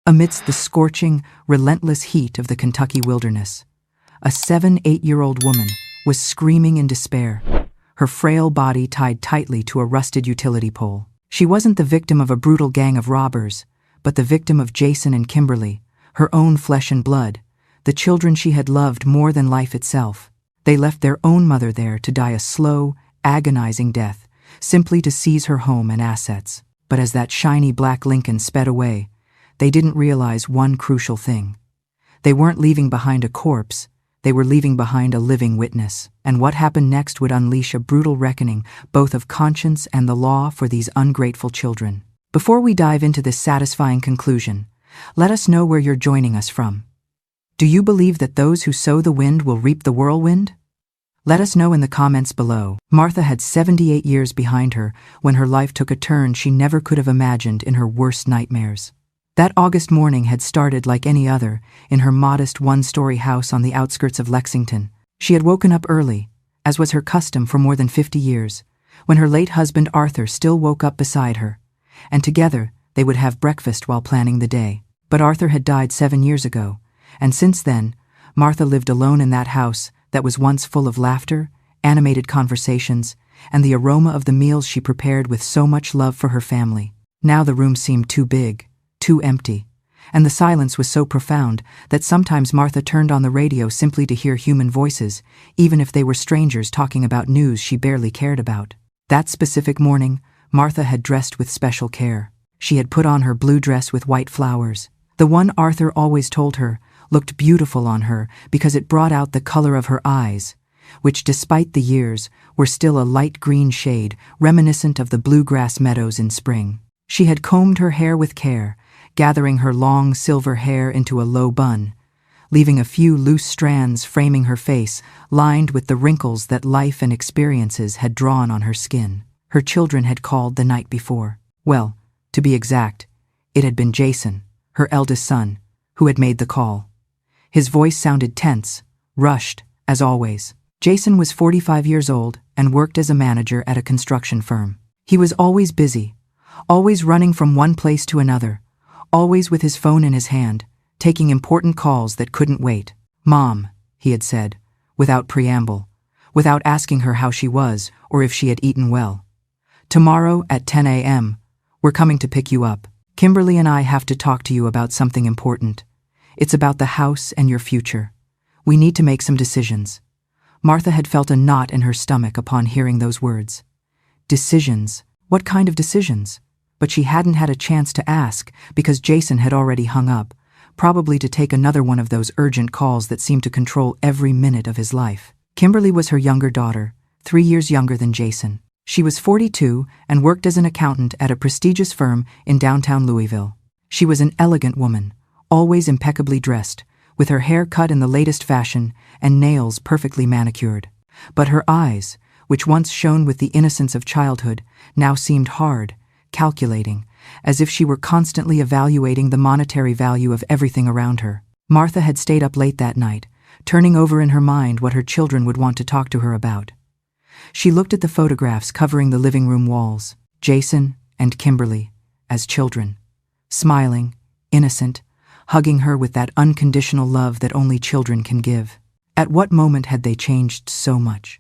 Amidst the scorching, relentless heat of the Kentucky wilderness, a 7-8-year-old woman was screaming in despair, her frail body tied tightly to a rusted utility pole. She wasn't the victim of a brutal gang of robbers, but the victim of Jason and Kimberly, her own flesh and blood, the children she had loved more than life itself. They left their own mother there to die a slow, agonizing death, simply to seize her home and assets. But as that shiny black Lincoln sped away, they didn't realize one crucial thing. They weren't leaving behind a corpse, they were leaving behind a living witness. And what happened next would unleash a brutal reckoning, both of conscience and the law, for these ungrateful children. Before we dive into this satisfying conclusion, let us know where you're joining us from. Do you believe that those who sow the wind will reap the whirlwind? Let us know in the comments below. Martha had 78 years behind her when her life took a turn she never could have imagined in her worst nightmares. That August morning had started like any other, in her modest one-story house on the outskirts of Lexington. She had woken up early, as was her custom for more than 50 years, when her late husband Arthur still woke up beside her, and together they would have breakfast while planning the day. But Arthur had died 7 years ago, and since then, Martha lived alone in that house that was once full of laughter, animated conversations, and the aroma of the meals she prepared with so much love for her family. Now the room seemed too big, too empty, and the silence was so profound that sometimes Martha turned on the radio simply to hear human voices, even if they were strangers talking about news she barely cared about. That specific morning, Martha had dressed with special care. She had put on her blue dress with white flowers. The one Arthur always told her looked beautiful on her because it brought out the color of her eyes, which, despite the years, were still a light green shade reminiscent of the bluegrass meadows in spring. She had combed her hair with care, gathering her long silver hair into a low bun, leaving a few loose strands framing her face, lined with the wrinkles that life and experiences had drawn on her skin. Her children had called the night before. Well, to be exact, it had been Jason, her eldest son, who had made the call. His voice sounded tense, rushed, as always. Jason was 45 years old and worked as a manager at a construction firm. He was always busy, always running from one place to another, always with his phone in his hand, taking important calls that couldn't wait. "Mom," he had said, without preamble, without asking her how she was or if she had eaten well. "Tomorrow at 10 a.m., we're coming to pick you up. Kimberly and I have to talk to you about something important. It's about the house and your future. We need to make some decisions." Martha had felt a knot in her stomach upon hearing those words. Decisions? What kind of decisions? But she hadn't had a chance to ask because Jason had already hung up, probably to take another one of those urgent calls that seemed to control every minute of his life. Kimberly was her younger daughter, 3 years younger than Jason. She was 42 and worked as an accountant at a prestigious firm in downtown Louisville. She was an elegant woman, always impeccably dressed, with her hair cut in the latest fashion and nails perfectly manicured. But her eyes, which once shone with the innocence of childhood, now seemed hard, calculating, as if she were constantly evaluating the monetary value of everything around her. Martha had stayed up late that night, turning over in her mind what her children would want to talk to her about. She looked at the photographs covering the living room walls, Jason and Kimberly, as children, smiling, innocent, hugging her with that unconditional love that only children can give. At what moment had they changed so much?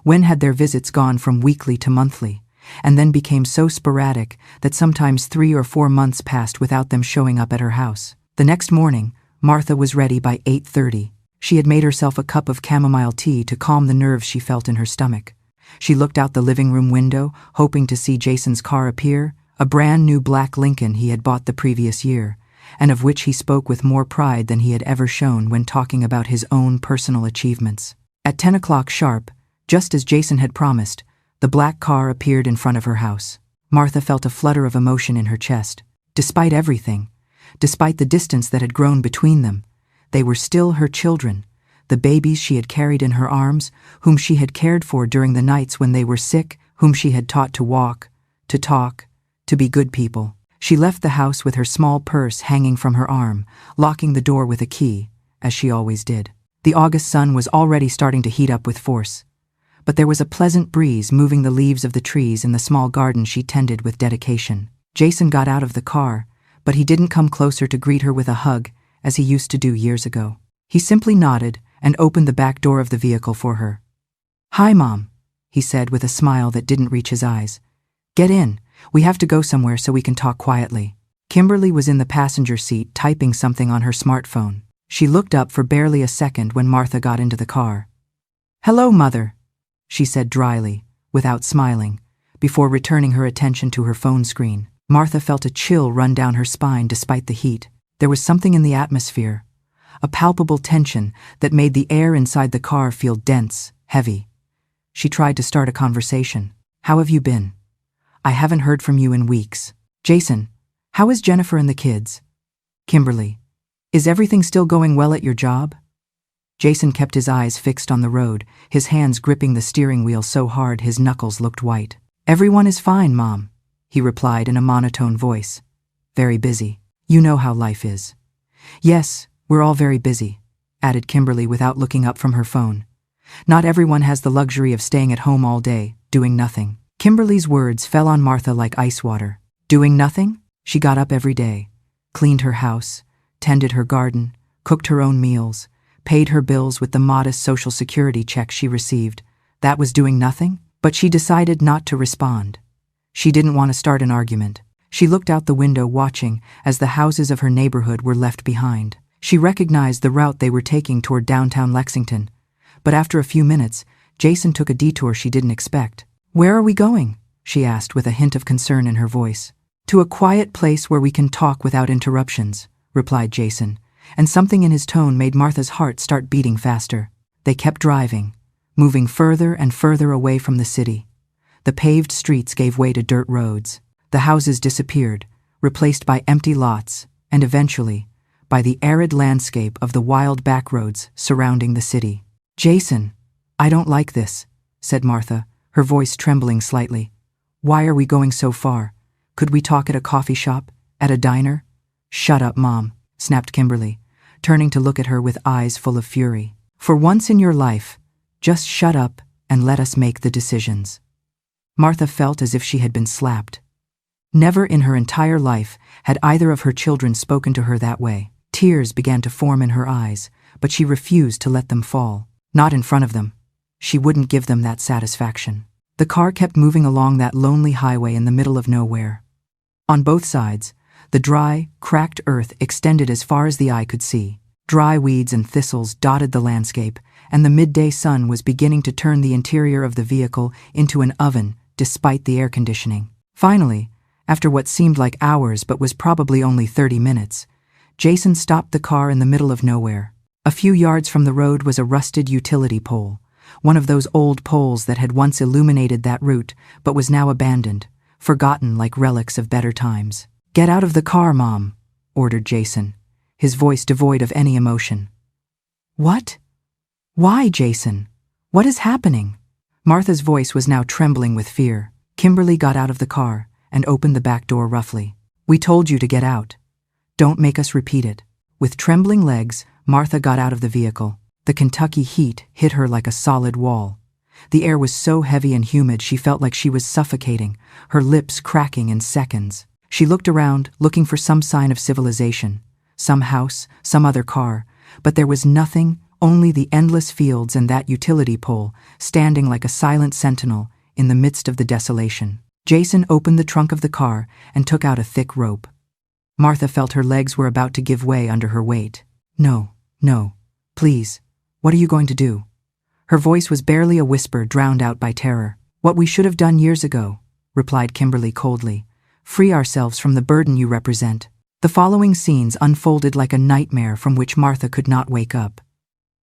When had their visits gone from weekly to monthly, and then became so sporadic that sometimes 3 or 4 months passed without them showing up at her house? The next morning, Martha was ready by 8:30. She had made herself a cup of chamomile tea to calm the nerves she felt in her stomach. She looked out the living room window, hoping to see Jason's car appear, a brand new black Lincoln he had bought the previous year, and of which he spoke with more pride than he had ever shown when talking about his own personal achievements. At 10 o'clock sharp, just as Jason had promised, the black car appeared in front of her house. Martha felt a flutter of emotion in her chest. Despite everything, despite the distance that had grown between them, they were still her children, the babies she had carried in her arms, whom she had cared for during the nights when they were sick, whom she had taught to walk, to talk, to be good people. She left the house with her small purse hanging from her arm, locking the door with a key, as she always did. The August sun was already starting to heat up with force, but there was a pleasant breeze moving the leaves of the trees in the small garden she tended with dedication. Jason got out of the car, but he didn't come closer to greet her with a hug as he used to do years ago. He simply nodded and opened the back door of the vehicle for her. "Hi, Mom," he said with a smile that didn't reach his eyes. "Get in. We have to go somewhere so we can talk quietly." Kimberly was in the passenger seat typing something on her smartphone. She looked up for barely a second when Martha got into the car. "Hello, Mother," she said dryly, without smiling, before returning her attention to her phone screen. Martha felt a chill run down her spine despite the heat. There was something in the atmosphere, a palpable tension that made the air inside the car feel dense, heavy. She tried to start a conversation. "How have you been? I haven't heard from you in weeks." "Jason, how is Jennifer and the kids?" "Kimberly, is everything still going well at your job?" Jason kept his eyes fixed on the road, his hands gripping the steering wheel so hard his knuckles looked white. "Everyone is fine, Mom," he replied in a monotone voice. "Very busy. You know how life is." "Yes, we're all very busy," added Kimberly without looking up from her phone. "Not everyone has the luxury of staying at home all day, doing nothing." Kimberly's words fell on Martha like ice water. Doing nothing? She got up every day, cleaned her house, tended her garden, cooked her own meals, paid her bills with the modest Social Security check she received. That was doing nothing? But she decided not to respond. She didn't want to start an argument. She looked out the window watching as the houses of her neighborhood were left behind. She recognized the route they were taking toward downtown Lexington. But after a few minutes, Jason took a detour she didn't expect. "Where are we going?" she asked with a hint of concern in her voice. "To a quiet place where we can talk without interruptions," replied Jason, and something in his tone made Martha's heart start beating faster. They kept driving, moving further and further away from the city. The paved streets gave way to dirt roads. The houses disappeared, replaced by empty lots, and eventually, by the arid landscape of the wild backroads surrounding the city. "Jason, I don't like this," said Martha, her voice trembling slightly. "Why are we going so far? Could we talk at a coffee shop? At a diner?" "Shut up, Mom," snapped Kimberly, turning to look at her with eyes full of fury. "For once in your life, just shut up and let us make the decisions." Martha felt as if she had been slapped. Never in her entire life had either of her children spoken to her that way. Tears began to form in her eyes, but she refused to let them fall. Not in front of them. She wouldn't give them that satisfaction. The car kept moving along that lonely highway in the middle of nowhere. On both sides, the dry, cracked earth extended as far as the eye could see. Dry weeds and thistles dotted the landscape, and the midday sun was beginning to turn the interior of the vehicle into an oven despite the air conditioning. Finally, after what seemed like hours but was probably only 30 minutes, Jason stopped the car in the middle of nowhere. A few yards from the road was a rusted utility pole, one of those old poles that had once illuminated that route but was now abandoned, forgotten like relics of better times. "Get out of the car, Mom," ordered Jason, his voice devoid of any emotion. "What? Why, Jason? What is happening?" Martha's voice was now trembling with fear. Kimberly got out of the car and opened the back door roughly. "We told you to get out. Don't make us repeat it." With trembling legs, Martha got out of the vehicle. The Kentucky heat hit her like a solid wall. The air was so heavy and humid she felt like she was suffocating, her lips cracking in seconds. She looked around, looking for some sign of civilization, some house, some other car, but there was nothing, only the endless fields and that utility pole, standing like a silent sentinel in the midst of the desolation. Jason opened the trunk of the car and took out a thick rope. Martha felt her legs were about to give way under her weight. No, please, what are you going to do?" Her voice was barely a whisper drowned out by terror. "What we should have done years ago," replied Kimberly coldly. "Free ourselves from the burden you represent." The following scenes unfolded like a nightmare from which Martha could not wake up.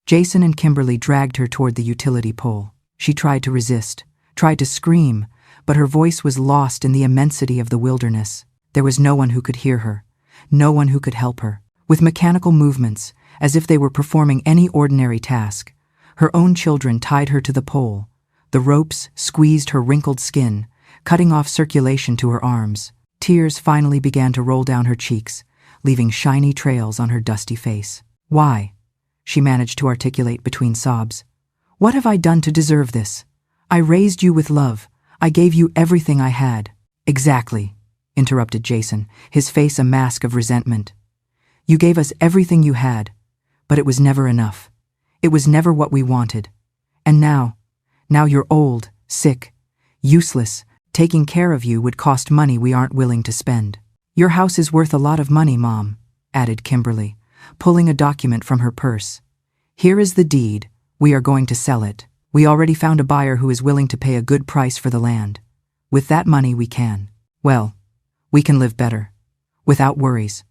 Jason and Kimberly dragged her toward the utility pole. She tried to resist, tried to scream, but her voice was lost in the immensity of the wilderness. There was no one who could hear her, no one who could help her. With mechanical movements, as if they were performing any ordinary task, her own children tied her to the pole. The ropes squeezed her wrinkled skin, cutting off circulation to her arms. Tears finally began to roll down her cheeks, leaving shiny trails on her dusty face. "Why?" she managed to articulate between sobs. "What have I done to deserve this? I raised you with love. I gave you everything I had." "Exactly," interrupted Jason, his face a mask of resentment. You gave us everything you had, but it was never enough. It was never what we wanted. And now you're old, sick, useless. Taking care of you would cost money we aren't willing to spend. Your house is worth a lot of money, Mom, added Kimberly, pulling a document from her purse. Here is the deed. We are going to sell it. We already found a buyer who is willing to pay a good price for the land. With that money we can live better. Without worries.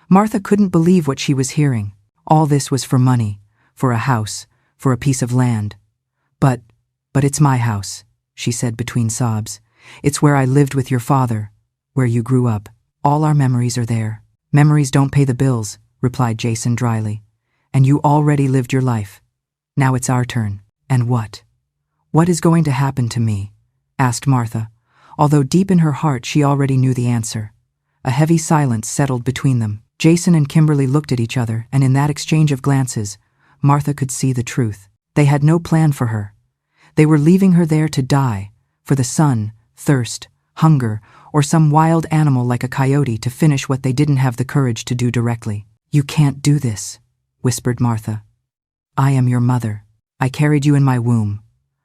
Martha couldn't believe what she was hearing. All this was for money, for a house, for a piece of land. But it's my house, she said between sobs. It's where I lived with your father, where you grew up. All our memories are there. Memories don't pay the bills, replied Jason dryly. And you already lived your life. Now it's our turn. And what? What is going to happen to me? Asked Martha, although deep in her heart she already knew the answer. A heavy silence settled between them. Jason and Kimberly looked at each other, and in that exchange of glances, Martha could see the truth. They had no plan for her. They were leaving her there to die, for the sun, thirst, hunger, or some wild animal like a coyote to finish what they didn't have the courage to do directly. You can't do this, whispered Martha. I am your mother. I carried you in my womb.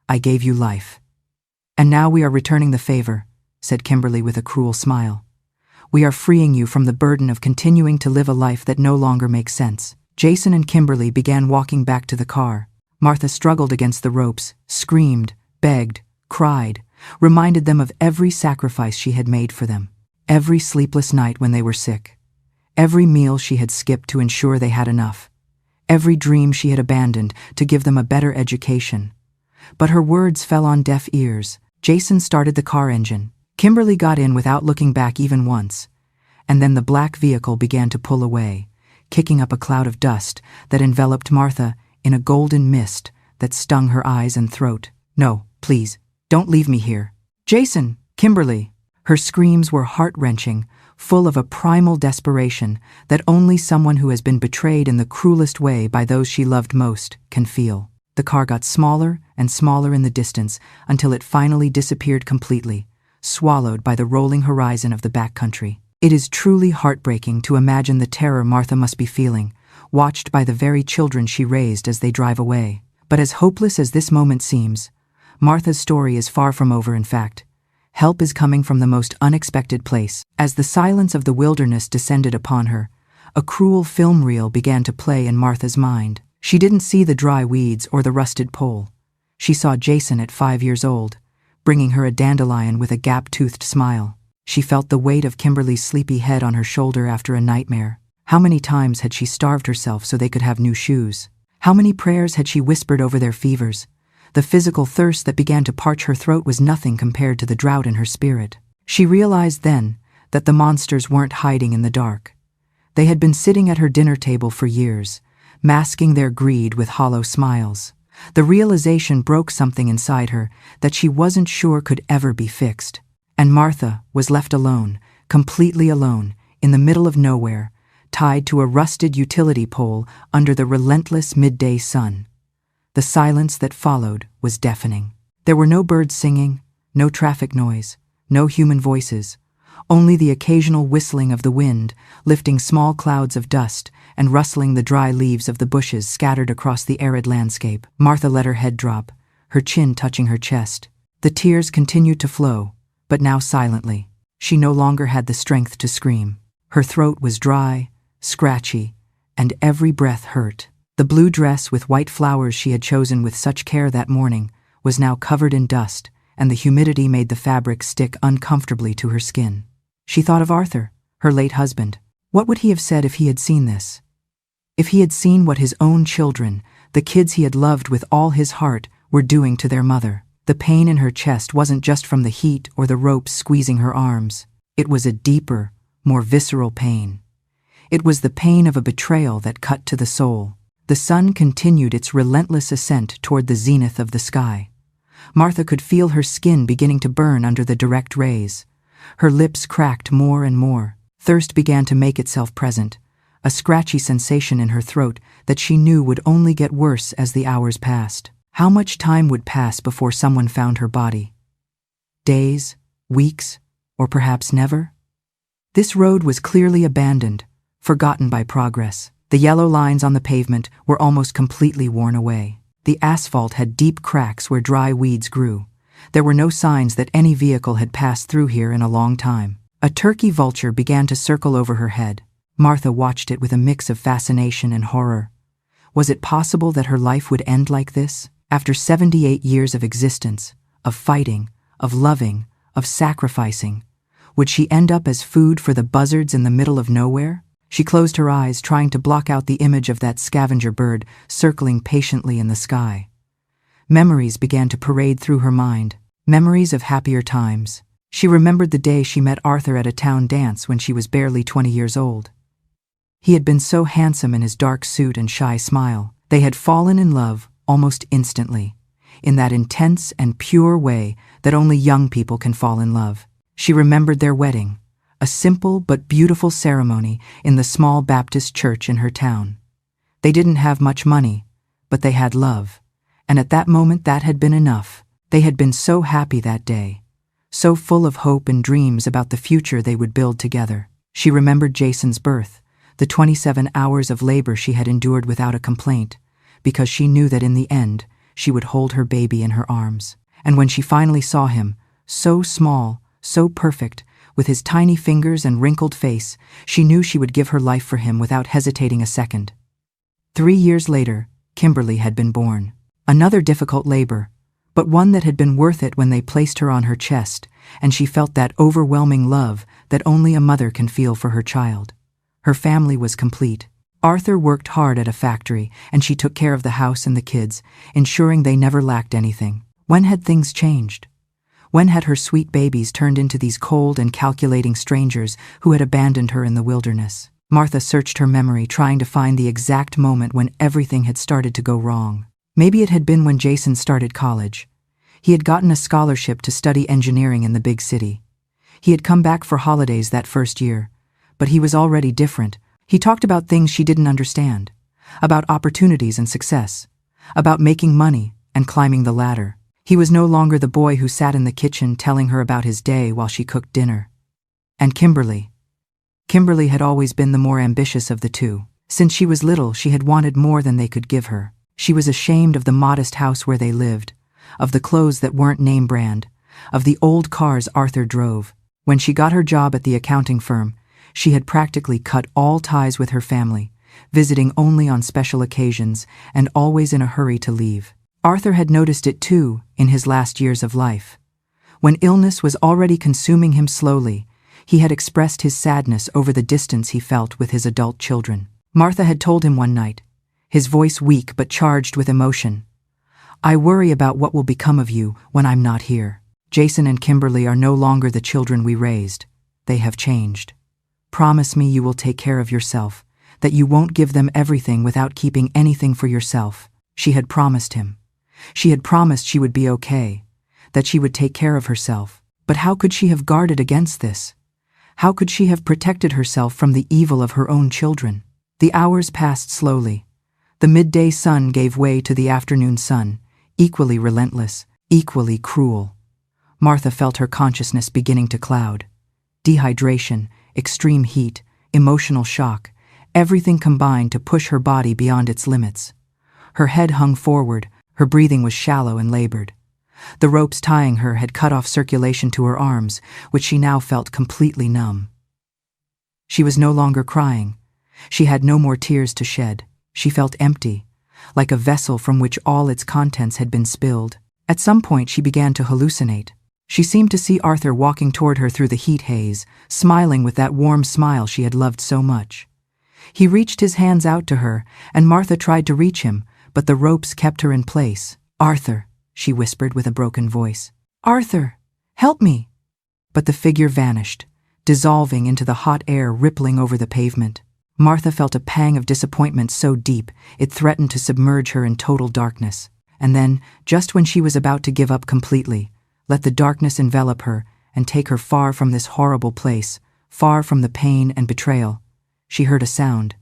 I gave you life. And now we are returning the favor, said Kimberly with a cruel smile. We are freeing you from the burden of continuing to live a life that no longer makes sense. Jason and Kimberly began walking back to the car. Martha struggled against the ropes, screamed, begged, cried, reminded them of every sacrifice she had made for them, every sleepless night when they were sick, every meal she had skipped to ensure they had enough, every dream she had abandoned to give them a better education. But her words fell on deaf ears. Jason started the car engine. Kimberly got in without looking back even once, and then the black vehicle began to pull away, kicking up a cloud of dust that enveloped Martha in a golden mist that stung her eyes and throat. No, please, don't leave me here. Jason, Kimberly. Her screams were heart-wrenching, full of a primal desperation that only someone who has been betrayed in the cruelest way by those she loved most can feel. The car got smaller and smaller in the distance until it finally disappeared completely, swallowed by the rolling horizon of the backcountry. It is truly heartbreaking to imagine the terror Martha must be feeling, watched by the very children she raised as they drive away. But as hopeless as this moment seems, Martha's story is far from over. In fact, help is coming from the most unexpected place. As the silence of the wilderness descended upon her, a cruel film reel began to play in Martha's mind. She didn't see the dry weeds or the rusted pole. She saw Jason at 5 years old, bringing her a dandelion with a gap-toothed smile. She felt the weight of Kimberly's sleepy head on her shoulder after a nightmare. How many times had she starved herself so they could have new shoes? How many prayers had she whispered over their fevers? The physical thirst that began to parch her throat was nothing compared to the drought in her spirit. She realized then that the monsters weren't hiding in the dark. They had been sitting at her dinner table for years, masking their greed with hollow smiles. The realization broke something inside her that she wasn't sure could ever be fixed. And Martha was left alone, completely alone, in the middle of nowhere, tied to a rusted utility pole under the relentless midday sun. The silence that followed was deafening. There were no birds singing, no traffic noise, no human voices, only the occasional whistling of the wind, lifting small clouds of dust and rustling the dry leaves of the bushes scattered across the arid landscape. Martha let her head drop, her chin touching her chest. The tears continued to flow, but now silently. She no longer had the strength to scream. Her throat was dry, scratchy, and every breath hurt. The blue dress with white flowers she had chosen with such care that morning was now covered in dust, and the humidity made the fabric stick uncomfortably to her skin. She thought of Arthur, her late husband. What would he have said if he had seen this? If he had seen what his own children, the kids he had loved with all his heart, were doing to their mother? The pain in her chest wasn't just from the heat or the ropes squeezing her arms. It was a deeper, more visceral pain. It was the pain of a betrayal that cut to the soul. The sun continued its relentless ascent toward the zenith of the sky. Martha could feel her skin beginning to burn under the direct rays. Her lips cracked more and more. Thirst began to make itself present, a scratchy sensation in her throat that she knew would only get worse as the hours passed. How much time would pass before someone found her body? Days, weeks, or perhaps never? This road was clearly abandoned, forgotten by progress. The yellow lines on the pavement were almost completely worn away. The asphalt had deep cracks where dry weeds grew. There were no signs that any vehicle had passed through here in a long time. A turkey vulture began to circle over her head. Martha watched it with a mix of fascination and horror. Was it possible that her life would end like this? After 78 years of existence, of fighting, of loving, of sacrificing, would she end up as food for the buzzards in the middle of nowhere? She closed her eyes, trying to block out the image of that scavenger bird circling patiently in the sky. Memories began to parade through her mind, memories of happier times. She remembered the day she met Arthur at a town dance when she was barely 20 years old. He had been so handsome in his dark suit and shy smile. They had fallen in love almost instantly, in that intense and pure way that only young people can fall in love. She remembered their wedding, a simple but beautiful ceremony in the small Baptist church in her town. They didn't have much money, but they had love, and at that moment that had been enough. They had been so happy that day, so full of hope and dreams about the future they would build together. She remembered Jason's birth, the 27 hours of labor she had endured without a complaint, because she knew that in the end she would hold her baby in her arms. And when she finally saw him, so small, so perfect, with his tiny fingers and wrinkled face, she knew she would give her life for him without hesitating a second. 3 years later, Kimberly had been born. Another difficult labor, but one that had been worth it when they placed her on her chest, and she felt that overwhelming love that only a mother can feel for her child. Her family was complete. Arthur worked hard at a factory, and she took care of the house and the kids, ensuring they never lacked anything. When had things changed? When had her sweet babies turned into these cold and calculating strangers who had abandoned her in the wilderness? Martha searched her memory, trying to find the exact moment when everything had started to go wrong. Maybe it had been when Jason started college. He had gotten a scholarship to study engineering in the big city. He had come back for holidays that first year, but he was already different. He talked about things she didn't understand, about opportunities and success, about making money and climbing the ladder. He was no longer the boy who sat in the kitchen telling her about his day while she cooked dinner. And Kimberly. Kimberly had always been the more ambitious of the two. Since she was little, she had wanted more than they could give her. She was ashamed of the modest house where they lived, of the clothes that weren't name brand, of the old cars Arthur drove. When she got her job at the accounting firm, she had practically cut all ties with her family, visiting only on special occasions and always in a hurry to leave. Arthur had noticed it too in his last years of life. When illness was already consuming him slowly, he had expressed his sadness over the distance he felt with his adult children. Martha had told him one night, his voice weak but charged with emotion, "I worry about what will become of you when I'm not here. Jason and Kimberly are no longer the children we raised. They have changed. Promise me you will take care of yourself, that you won't give them everything without keeping anything for yourself." She had promised him. She had promised she would be okay, that she would take care of herself. But how could she have guarded against this? How could she have protected herself from the evil of her own children? The hours passed slowly. The midday sun gave way to the afternoon sun, equally relentless, equally cruel. Martha felt her consciousness beginning to cloud. Dehydration, extreme heat, emotional shock, everything combined to push her body beyond its limits. Her head hung forward, her breathing was shallow and labored. The ropes tying her had cut off circulation to her arms, which she now felt completely numb. She was no longer crying. She had no more tears to shed. She felt empty, like a vessel from which all its contents had been spilled. At some point she began to hallucinate. She seemed to see Arthur walking toward her through the heat haze, smiling with that warm smile she had loved so much. He reached his hands out to her, and Martha tried to reach him, but the ropes kept her in place. "Arthur," she whispered with a broken voice. "Arthur, help me!" But the figure vanished, dissolving into the hot air rippling over the pavement. Martha felt a pang of disappointment so deep it threatened to submerge her in total darkness. And then, just when she was about to give up completely, let the darkness envelop her and take her far from this horrible place, far from the pain and betrayal, she heard a sound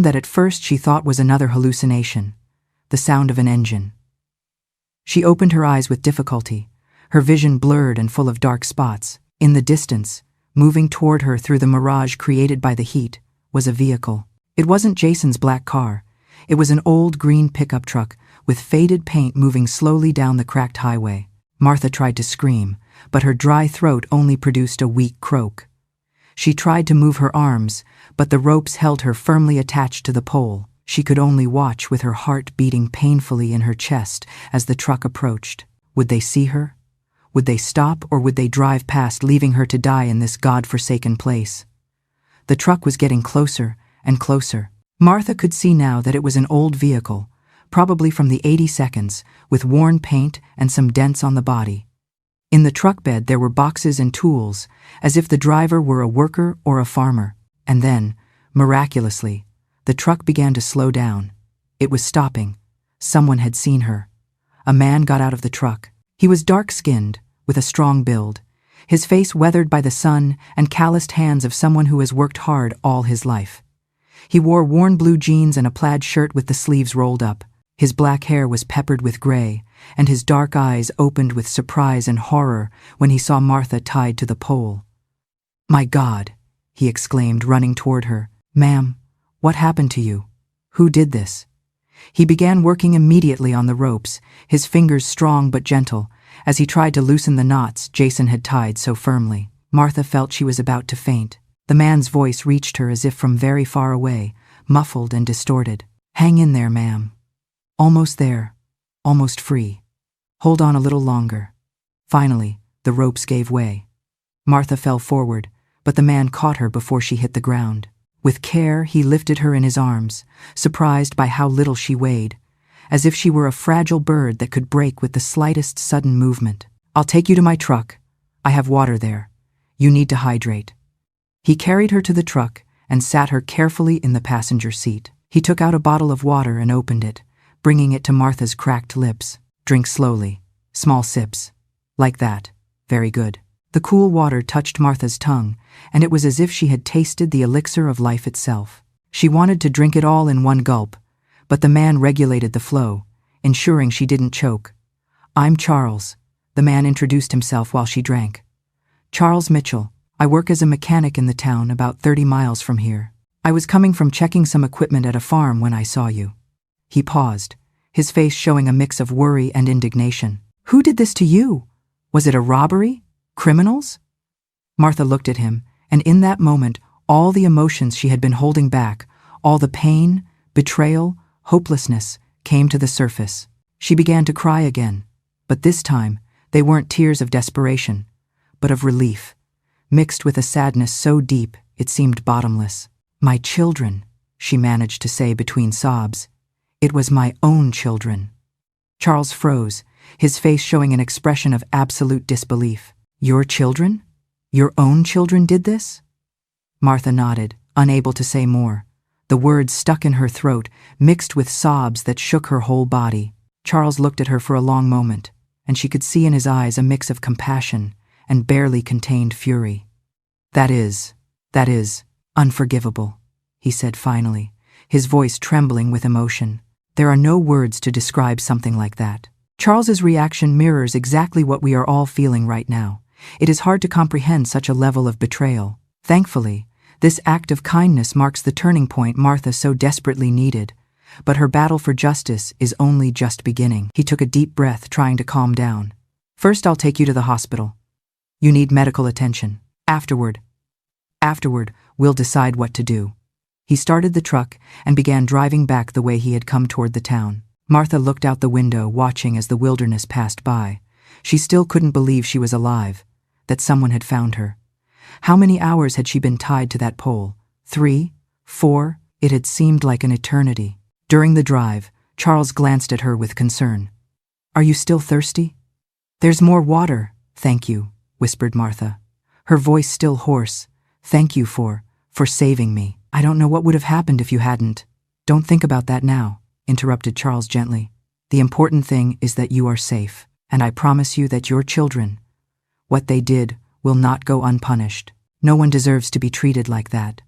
that at first she thought was another hallucination, the sound of an engine. She opened her eyes with difficulty, her vision blurred and full of dark spots. In the distance, Moving toward her through the mirage created by the heat was a vehicle. It wasn't Jason's black car. It was an old green pickup truck with faded paint moving slowly down the cracked highway. Martha tried to scream, but her dry throat only produced a weak croak. She tried to move her arms, but the ropes held her firmly attached to the pole. She could only watch with her heart beating painfully in her chest as the truck approached. Would they see her? Would they stop, or would they drive past, leaving her to die in this God-forsaken place? The truck was getting closer and closer. Martha could see now that it was an old vehicle, probably from the 82nds, with worn paint and some dents on the body. In the truck bed there were boxes and tools, as if the driver were a worker or a farmer. And then, miraculously, the truck began to slow down. It was stopping. Someone had seen her. A man got out of the truck. He was dark-skinned, with a strong build, his face weathered by the sun and calloused hands of someone who has worked hard all his life. He wore worn blue jeans and a plaid shirt with the sleeves rolled up. His black hair was peppered with gray, and his dark eyes opened with surprise and horror when he saw Martha tied to the pole. "My God," he exclaimed, running toward her. "Ma'am, what happened to you? Who did this?" He began working immediately on the ropes, his fingers strong but gentle, as he tried to loosen the knots Jason had tied so firmly. Martha felt she was about to faint. The man's voice reached her as if from very far away, muffled and distorted. "Hang in there, ma'am. Almost there. Almost free. Hold on a little longer." Finally, the ropes gave way. Martha fell forward, but the man caught her before she hit the ground. With care, he lifted her in his arms, surprised by how little she weighed, as if she were a fragile bird that could break with the slightest sudden movement. "I'll take you to my truck. I have water there. You need to hydrate." He carried her to the truck and sat her carefully in the passenger seat. He took out a bottle of water and opened it, bringing it to Martha's cracked lips. "Drink slowly. Small sips. Like that. Very good." The cool water touched Martha's tongue, and it was as if she had tasted the elixir of life itself. She wanted to drink it all in one gulp, but the man regulated the flow, ensuring she didn't choke. "I'm Charles," the man introduced himself while she drank. "Charles Mitchell. I work as a mechanic in the town about 30 miles from here. I was coming from checking some equipment at a farm when I saw you." He paused, his face showing a mix of worry and indignation. "Who did this to you? Was it a robbery? Criminals?" Martha looked at him, and in that moment, all the emotions she had been holding back, all the pain, betrayal, hopelessness, came to the surface. She began to cry again, but this time, they weren't tears of desperation, but of relief, mixed with a sadness so deep it seemed bottomless. "My children," she managed to say between sobs. "It was my own children." Charles froze, his face showing an expression of absolute disbelief. "Your children? Your own children did this?" Martha nodded, unable to say more. The words stuck in her throat, mixed with sobs that shook her whole body. Charles looked at her for a long moment, and she could see in his eyes a mix of compassion and barely contained fury. That is unforgivable," he said finally, his voice trembling with emotion. "There are no words to describe something like that." Charles's reaction mirrors exactly what we are all feeling right now. It is hard to comprehend such a level of betrayal. Thankfully, this act of kindness marks the turning point Martha so desperately needed, but her battle for justice is only just beginning. He took a deep breath, trying to calm down. "First, I'll take you to the hospital. You need medical attention. Afterward, we'll decide what to do." He started the truck and began driving back the way he had come toward the town. Martha looked out the window, watching as the wilderness passed by. She still couldn't believe she was alive, that someone had found her. How many hours had she been tied to that pole? 3? 4? It had seemed like an eternity. During the drive, Charles glanced at her with concern. "Are you still thirsty?" "There's more water, thank you," whispered Martha, her voice still hoarse. "Thank you for saving me. I don't know what would have happened if you hadn't." "Don't think about that now," interrupted Charles gently. "The important thing is that you are safe, and I promise you that your children, what they did, will not go unpunished. No one deserves to be treated like that,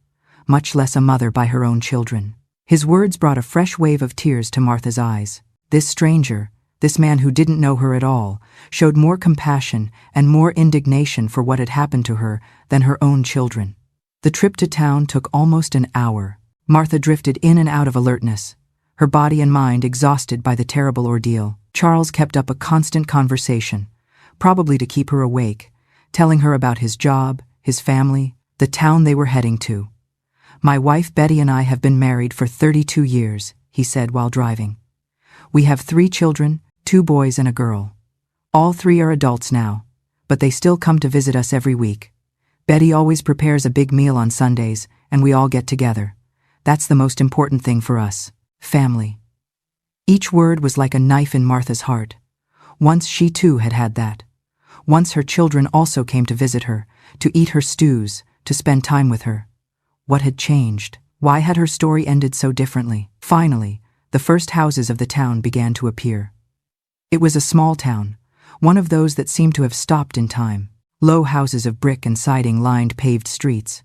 much less a mother by her own children." His words brought a fresh wave of tears to Martha's eyes. This stranger, this man who didn't know her at all, showed more compassion and more indignation for what had happened to her than her own children. The trip to town took almost an hour. Martha drifted in and out of alertness, her body and mind exhausted by the terrible ordeal. Charles kept up a constant conversation, probably to keep her awake, telling her about his job, his family, the town they were heading to. "My wife Betty and I have been married for 32 years, he said while driving. "We have 3 children, 2 boys and a girl. All 3 are adults now, but they still come to visit us every week. Betty always prepares a big meal on Sundays, and we all get together. That's the most important thing for us. Family." Each word was like a knife in Martha's heart. Once she too had had that. Once her children also came to visit her, to eat her stews, to spend time with her. What had changed? Why had her story ended so differently? Finally, the first houses of the town began to appear. It was a small town, one of those that seemed to have stopped in time. Low houses of brick and siding lined paved streets.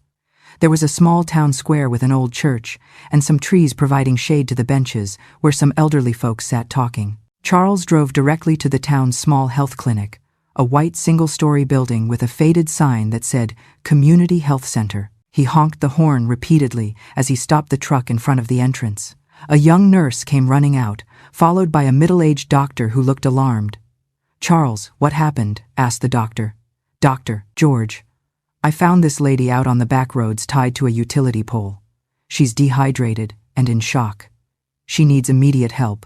There was a small town square with an old church, and some trees providing shade to the benches where some elderly folks sat talking. Charles drove directly to the town's small health clinic, a white single-story building with a faded sign that said Community Health Center. He honked the horn repeatedly as he stopped the truck in front of the entrance. A young nurse came running out, followed by a middle-aged doctor who looked alarmed. "Charles, what happened?" asked the doctor. "Dr. George, I found this lady out on the back roads tied to a utility pole. She's dehydrated and in shock. She needs immediate help."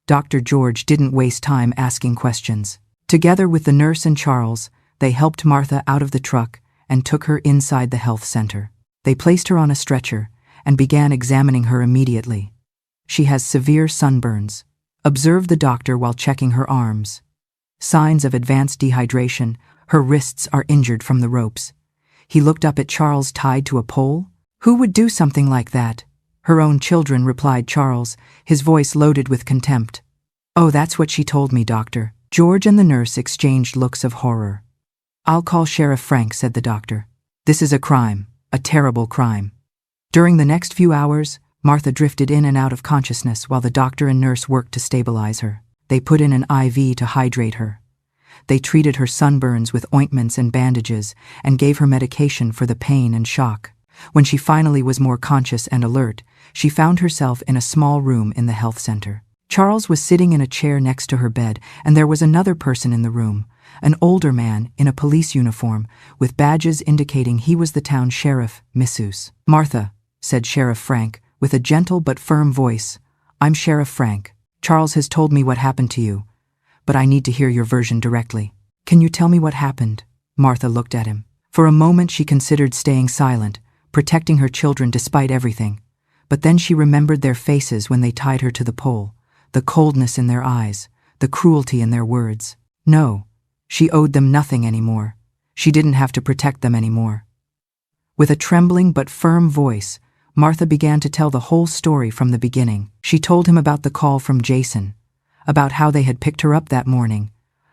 Dr. George didn't waste time asking questions. Together with the nurse and Charles, they helped Martha out of the truck and took her inside the health center. They placed her on a stretcher and began examining her immediately. "She has severe sunburns," observed the doctor while checking her arms. "Signs of advanced dehydration. Her wrists are injured from the ropes." He looked up at Charles, tied to a pole. "Who would do something like that?" "Her own children," replied Charles, his voice loaded with contempt. "Oh, that's what she told me, doctor." George and the nurse exchanged looks of horror. "I'll call Sheriff Frank," said the doctor. "This is a crime, a terrible crime." During the next few hours, Martha drifted in and out of consciousness while the doctor and nurse worked to stabilize her. They put in an IV to hydrate her. They treated her sunburns with ointments and bandages and gave her medication for the pain and shock. When she finally was more conscious and alert, she found herself in a small room in the health center. Charles was sitting in a chair next to her bed, and there was another person in the room, an older man in a police uniform with badges indicating he was the town sheriff, Missus. "Martha," said Sheriff Frank with a gentle but firm voice, "I'm Sheriff Frank. Charles has told me what happened to you, but I need to hear your version directly." "Can you tell me what happened?" Martha looked at him. For a moment she considered staying silent, protecting her children despite everything. But then she remembered their faces when they tied her to the pole, the coldness in their eyes, the cruelty in their words. No, she owed them nothing anymore. She didn't have to protect them anymore. With a trembling but firm voice, Martha began to tell the whole story from the beginning. She told him about the call from Jason, about how they had picked her up that morning,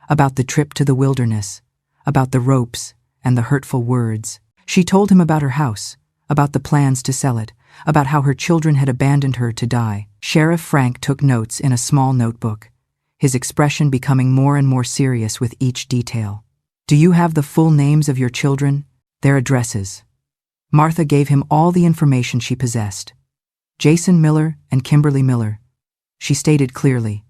about the trip to the wilderness, about the ropes and the hurtful words. She told him about her house, about the plans to sell it, about how her children had abandoned her to die. Sheriff Frank took notes in a small notebook, his expression becoming more and more serious with each detail. "Do you have the full names of your children, their addresses?" Martha gave him all the information she possessed. Jason Miller and Kimberly Miller, she stated clearly,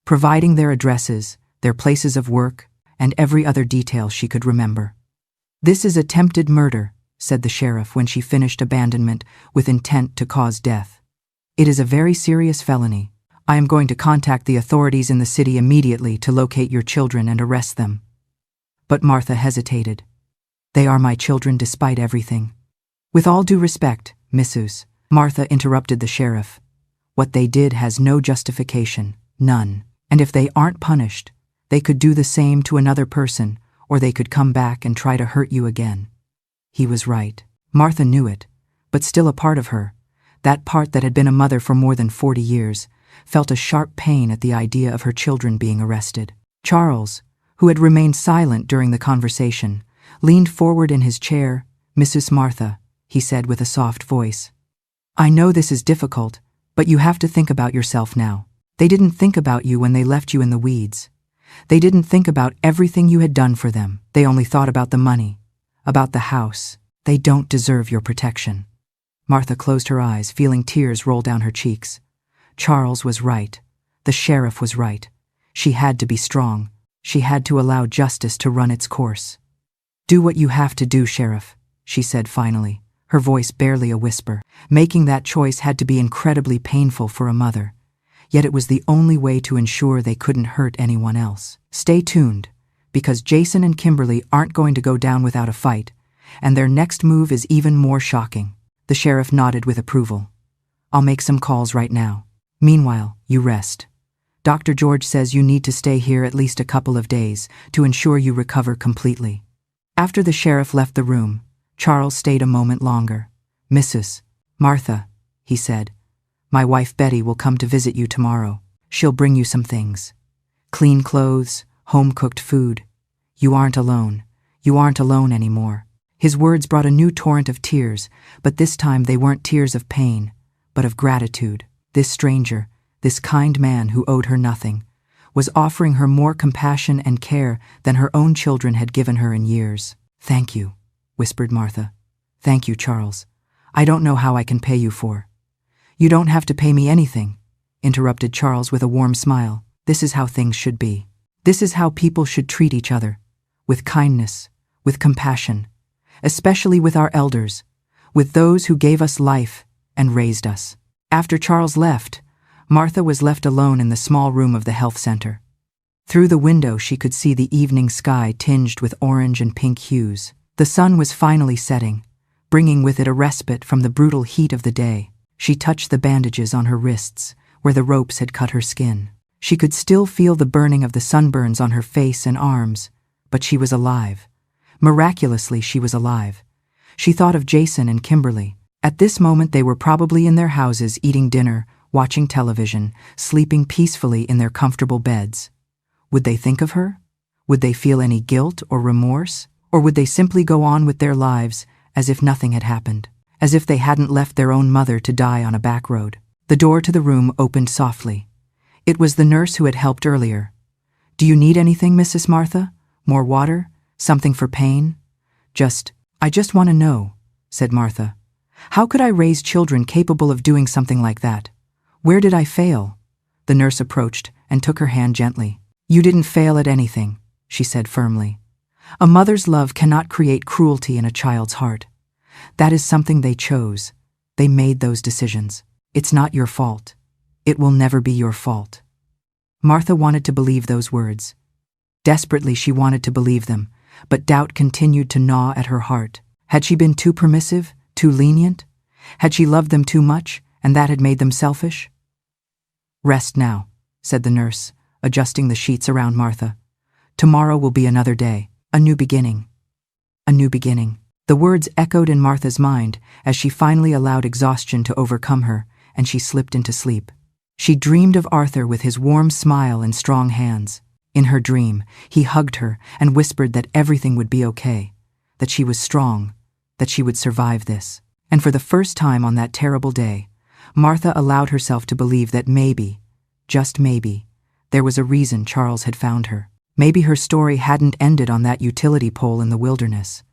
providing their addresses, their places of work, and every other detail she could remember. "This is attempted murder," said the sheriff when she finished abandonment with intent to cause death. "It is a very serious felony. I am going to contact the authorities in the city immediately to locate your children and arrest them." But Martha hesitated. "They are my children despite everything." "With all due respect, Missus," Martha interrupted the sheriff, "what they did has no justification, none. And if they aren't punished, they could do the same to another person, or they could come back and try to hurt you again." He was right. Martha knew it, but still a part of her, that part that had been a mother for more than 40 years, felt a sharp pain at the idea of her children being arrested. Charles, who had remained silent during the conversation, leaned forward in his chair. "Mrs. Martha," he said with a soft voice, "I know this is difficult, but you have to think about yourself now. They didn't think about you when they left you in the weeds. They didn't think about everything you had done for them. They only thought about the money, about the house. They don't deserve your protection. Martha closed her eyes, feeling tears roll down her cheeks. Charles was right. The sheriff was right. She had to be strong. She had to allow justice to run its course. "Do what you have to do, Sheriff," she said finally, her voice barely a whisper. Making that choice had to be incredibly painful for a mother, yet it was the only way to ensure they couldn't hurt anyone else. Stay tuned, because Jason and Kimberly aren't going to go down without a fight, and their next move is even more shocking. The sheriff nodded with approval. "I'll make some calls right now. Meanwhile, you rest. Dr. George says you need to stay here at least a couple of days to ensure you recover completely." After the sheriff left the room, Charles stayed a moment longer. "Mrs. Martha," he said, "my wife Betty will come to visit you tomorrow. She'll bring you some things. Clean clothes, home-cooked food. You aren't alone. You aren't alone anymore." His words brought a new torrent of tears, but this time they weren't tears of pain, but of gratitude. This stranger, this kind man who owed her nothing, was offering her more compassion and care than her own children had given her in years. "Thank you," whispered Martha. "Thank you, Charles. I don't know how I can pay you for." "You don't have to pay me anything," interrupted Charles with a warm smile. "This is how things should be. This is how people should treat each other, with kindness, with compassion, especially with our elders, with those who gave us life and raised us." After Charles left, Martha was left alone in the small room of the health center. Through the window she could see the evening sky tinged with orange and pink hues. The sun was finally setting, bringing with it a respite from the brutal heat of the day. She touched the bandages on her wrists, where the ropes had cut her skin. She could still feel the burning of the sunburns on her face and arms, but she was alive. Miraculously, she was alive. She thought of Jason and Kimberly. At this moment they were probably in their houses eating dinner, watching television, sleeping peacefully in their comfortable beds. Would they think of her? Would they feel any guilt or remorse? Or would they simply go on with their lives as if nothing had happened? As if they hadn't left their own mother to die on a back road? The door to the room opened softly. It was the nurse who had helped earlier. "Do you need anything, Mrs. Martha? More water? Something for pain?" I just want to know," said Martha. "How could I raise children capable of doing something like that? Where did I fail?" The nurse approached and took her hand gently. "You didn't fail at anything," she said firmly. "A mother's love cannot create cruelty in a child's heart. That is something they chose. They made those decisions. It's not your fault. It will never be your fault." Martha wanted to believe those words. Desperately she wanted to believe them, but doubt continued to gnaw at her heart. Had she been too permissive, too lenient? Had she loved them too much, and that had made them selfish? "Rest now," said the nurse, adjusting the sheets around Martha. "Tomorrow will be another day, a new beginning. A new beginning." The words echoed in Martha's mind as she finally allowed exhaustion to overcome her, and she slipped into sleep. She dreamed of Arthur with his warm smile and strong hands. In her dream, he hugged her and whispered that everything would be okay, that she was strong, that she would survive this. And for the first time on that terrible day, Martha allowed herself to believe that maybe, just maybe, there was a reason Charles had found her. Maybe her story hadn't ended on that utility pole in the wilderness.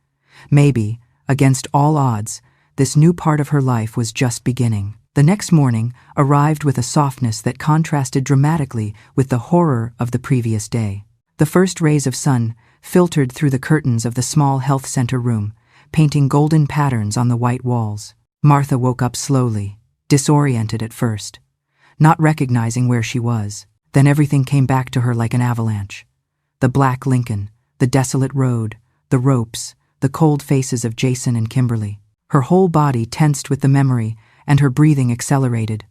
Maybe, against all odds, this new part of her life was just beginning. The next morning arrived with a softness that contrasted dramatically with the horror of the previous day. The first rays of sun filtered through the curtains of the small health center room, painting golden patterns on the white walls. Martha woke up slowly, disoriented at first, not recognizing where she was. Then everything came back to her like an avalanche. The black Lincoln, the desolate road, the ropes, the cold faces of Jason and Kimberly. Her whole body tensed with the memory, and her breathing accelerated.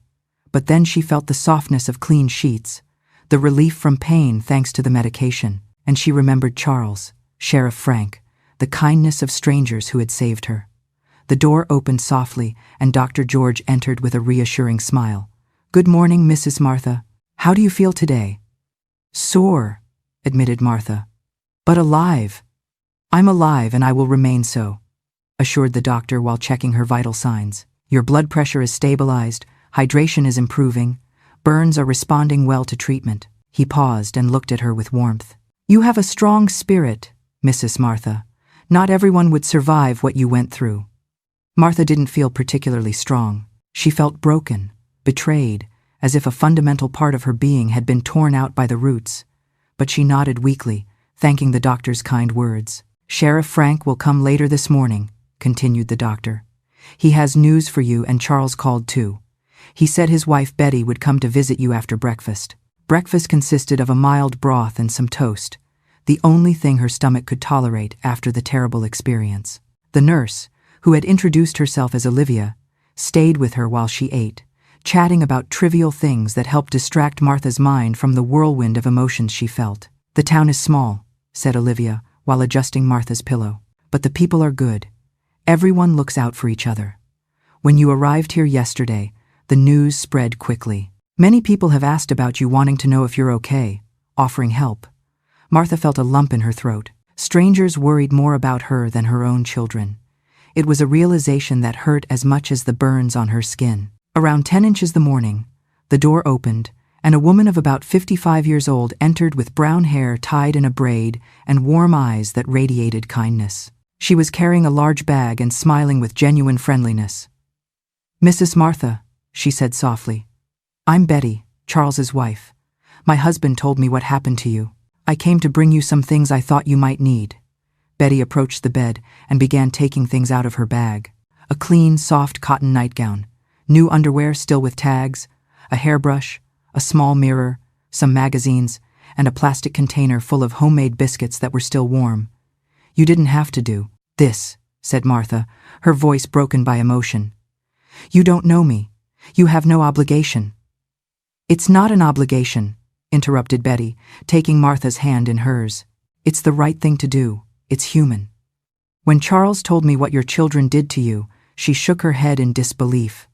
But then she felt the softness of clean sheets, the relief from pain thanks to the medication, and she remembered Charles, Sheriff Frank, the kindness of strangers who had saved her. The door opened softly, and Dr. George entered with a reassuring smile. "Good morning, Mrs. Martha. How do you feel today?" "Sore," admitted Martha. "But alive." "I'm alive and I will remain so," assured the doctor while checking her vital signs. "Your blood pressure is stabilized, hydration is improving, Burns are responding well to treatment." He paused and looked at her with warmth. "You have a strong spirit, Mrs. Martha. Not everyone would survive what you went through." Martha didn't feel particularly strong. She felt broken, betrayed, as if a fundamental part of her being had been torn out by the roots. But she nodded weakly, thanking the doctor's kind words. "Sheriff Frank will come later this morning," continued the doctor. "He has news for you, and Charles called too. He said his wife Betty would come to visit you after breakfast." Breakfast consisted of a mild broth and some toast, the only thing her stomach could tolerate after the terrible experience. The nurse, who had introduced herself as Olivia, stayed with her while she ate, chatting about trivial things that helped distract Martha's mind from the whirlwind of emotions she felt. "The town is small," said Olivia, while adjusting Martha's pillow, "but the people are good. Everyone looks out for each other. When you arrived here yesterday, the news spread quickly. Many people have asked about you, wanting to know if you're okay, offering help." Martha felt a lump in her throat. Strangers worried more about her than her own children. It was a realization that hurt as much as the burns on her skin. Around 10 inches the morning, the door opened, and a woman of about 55 years old entered with brown hair tied in a braid and warm eyes that radiated kindness. She was carrying a large bag and smiling with genuine friendliness. "Mrs. Martha," she said softly. "I'm Betty, Charles's wife. My husband told me what happened to you. I came to bring you some things I thought you might need." Betty approached the bed and began taking things out of her bag. A clean, soft cotton nightgown, new underwear still with tags, a hairbrush, a small mirror, some magazines, and a plastic container full of homemade biscuits that were still warm. "You didn't have to do this," said Martha, her voice broken by emotion. "You don't know me. You have no obligation." "It's not an obligation," interrupted Betty, taking Martha's hand in hers. "It's the right thing to do. It's human. When Charles told me what your children did to you," she shook her head in disbelief.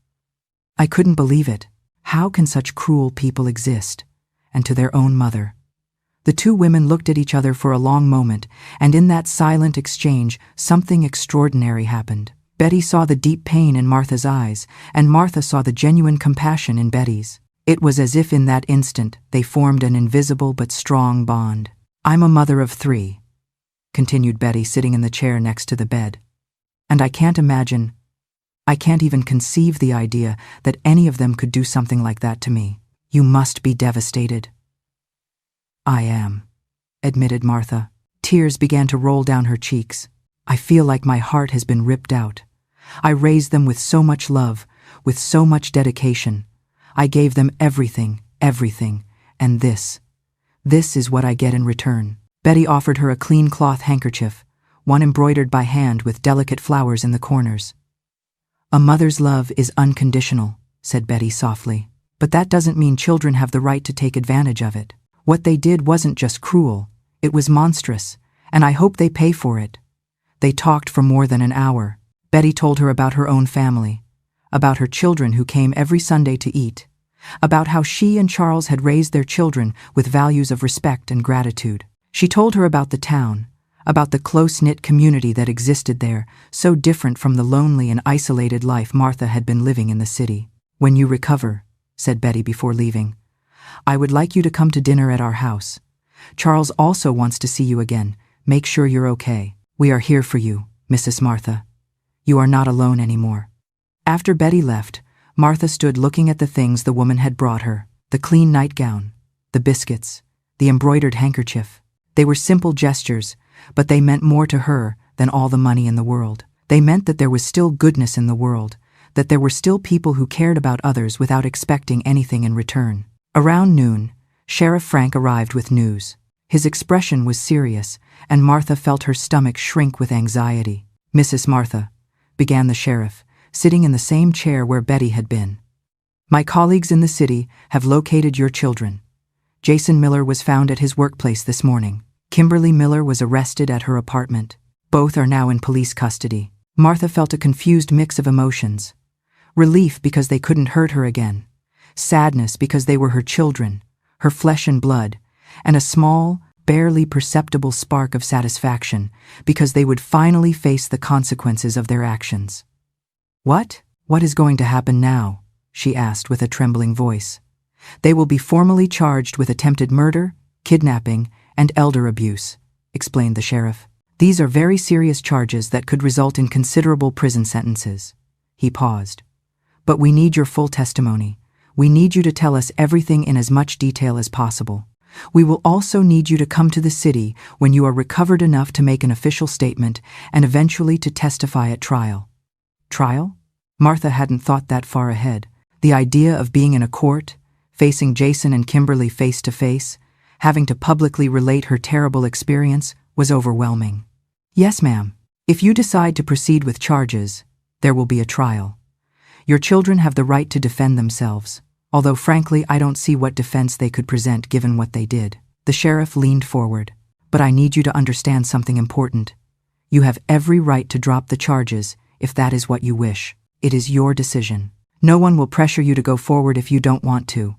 "I couldn't believe it. How can such cruel people exist? And to their own mother." The two women looked at each other for a long moment, and in that silent exchange, something extraordinary happened. Betty saw the deep pain in Martha's eyes, and Martha saw the genuine compassion in Betty's. It was as if in that instant they formed an invisible but strong bond. "I'm a mother of 3, continued Betty, sitting in the chair next to the bed. "And I can't even conceive the idea that any of them could do something like that to me. You must be devastated." "I am," admitted Martha. Tears began to roll down her cheeks. "I feel like my heart has been ripped out. I raised them with so much love, with so much dedication. I gave them everything, and this is what I get in return." Betty offered her a clean cloth handkerchief, one embroidered by hand with delicate flowers in the corners. "A mother's love is unconditional," said Betty softly. "But that doesn't mean children have the right to take advantage of it. What they did wasn't just cruel, it was monstrous, and I hope they pay for it." They talked for more than an hour. Betty told her about her own family, about her children who came every Sunday to eat, about how she and Charles had raised their children with values of respect and gratitude. She told her about the town, about the close-knit community that existed there, so different from the lonely and isolated life Martha had been living in the city. "When you recover," said Betty before leaving, "I would like you to come to dinner at our house. Charles also wants to see you again. Make sure you're okay. We are here for you, Mrs. Martha. You are not alone anymore." After Betty left, Martha stood looking at the things the woman had brought her: the clean nightgown, the biscuits, the embroidered handkerchief. They were simple gestures, but they meant more to her than all the money in the world. They meant that there was still goodness in the world, that there were still people who cared about others without expecting anything in return. Around noon, Sheriff Frank arrived with news. His expression was serious, and Martha felt her stomach shrink with anxiety. "Mrs. Martha," began the sheriff, sitting in the same chair where Betty had been, "my colleagues in the city have located your children. Jason Miller was found at his workplace this morning. Kimberly Miller was arrested at her apartment. Both are now in police custody." Martha felt a confused mix of emotions: relief because they couldn't hurt her again, sadness because they were her children, her flesh and blood, and a small, barely perceptible spark of satisfaction because they would finally face the consequences of their actions. What is going to happen now?" she asked with a trembling voice. They will be formally charged with attempted murder, kidnapping, and elder abuse, explained the sheriff. These are very serious charges that could result in considerable prison sentences. He paused. But we need your full testimony. We need you to tell us everything in as much detail as possible. We will also need you to come to the city when you are recovered enough to make an official statement and eventually to testify at trial. Trial? Martha hadn't thought that far ahead. The idea of being in a court, facing Jason and Kimberly face to face, having to publicly relate her terrible experience, was overwhelming. Yes, ma'am. If you decide to proceed with charges, there will be a trial. Your children have the right to defend themselves, although frankly I don't see what defense they could present given what they did. The sheriff leaned forward. But I need you to understand something important. You have every right to drop the charges if that is what you wish. It is your decision. No one will pressure you to go forward if you don't want to.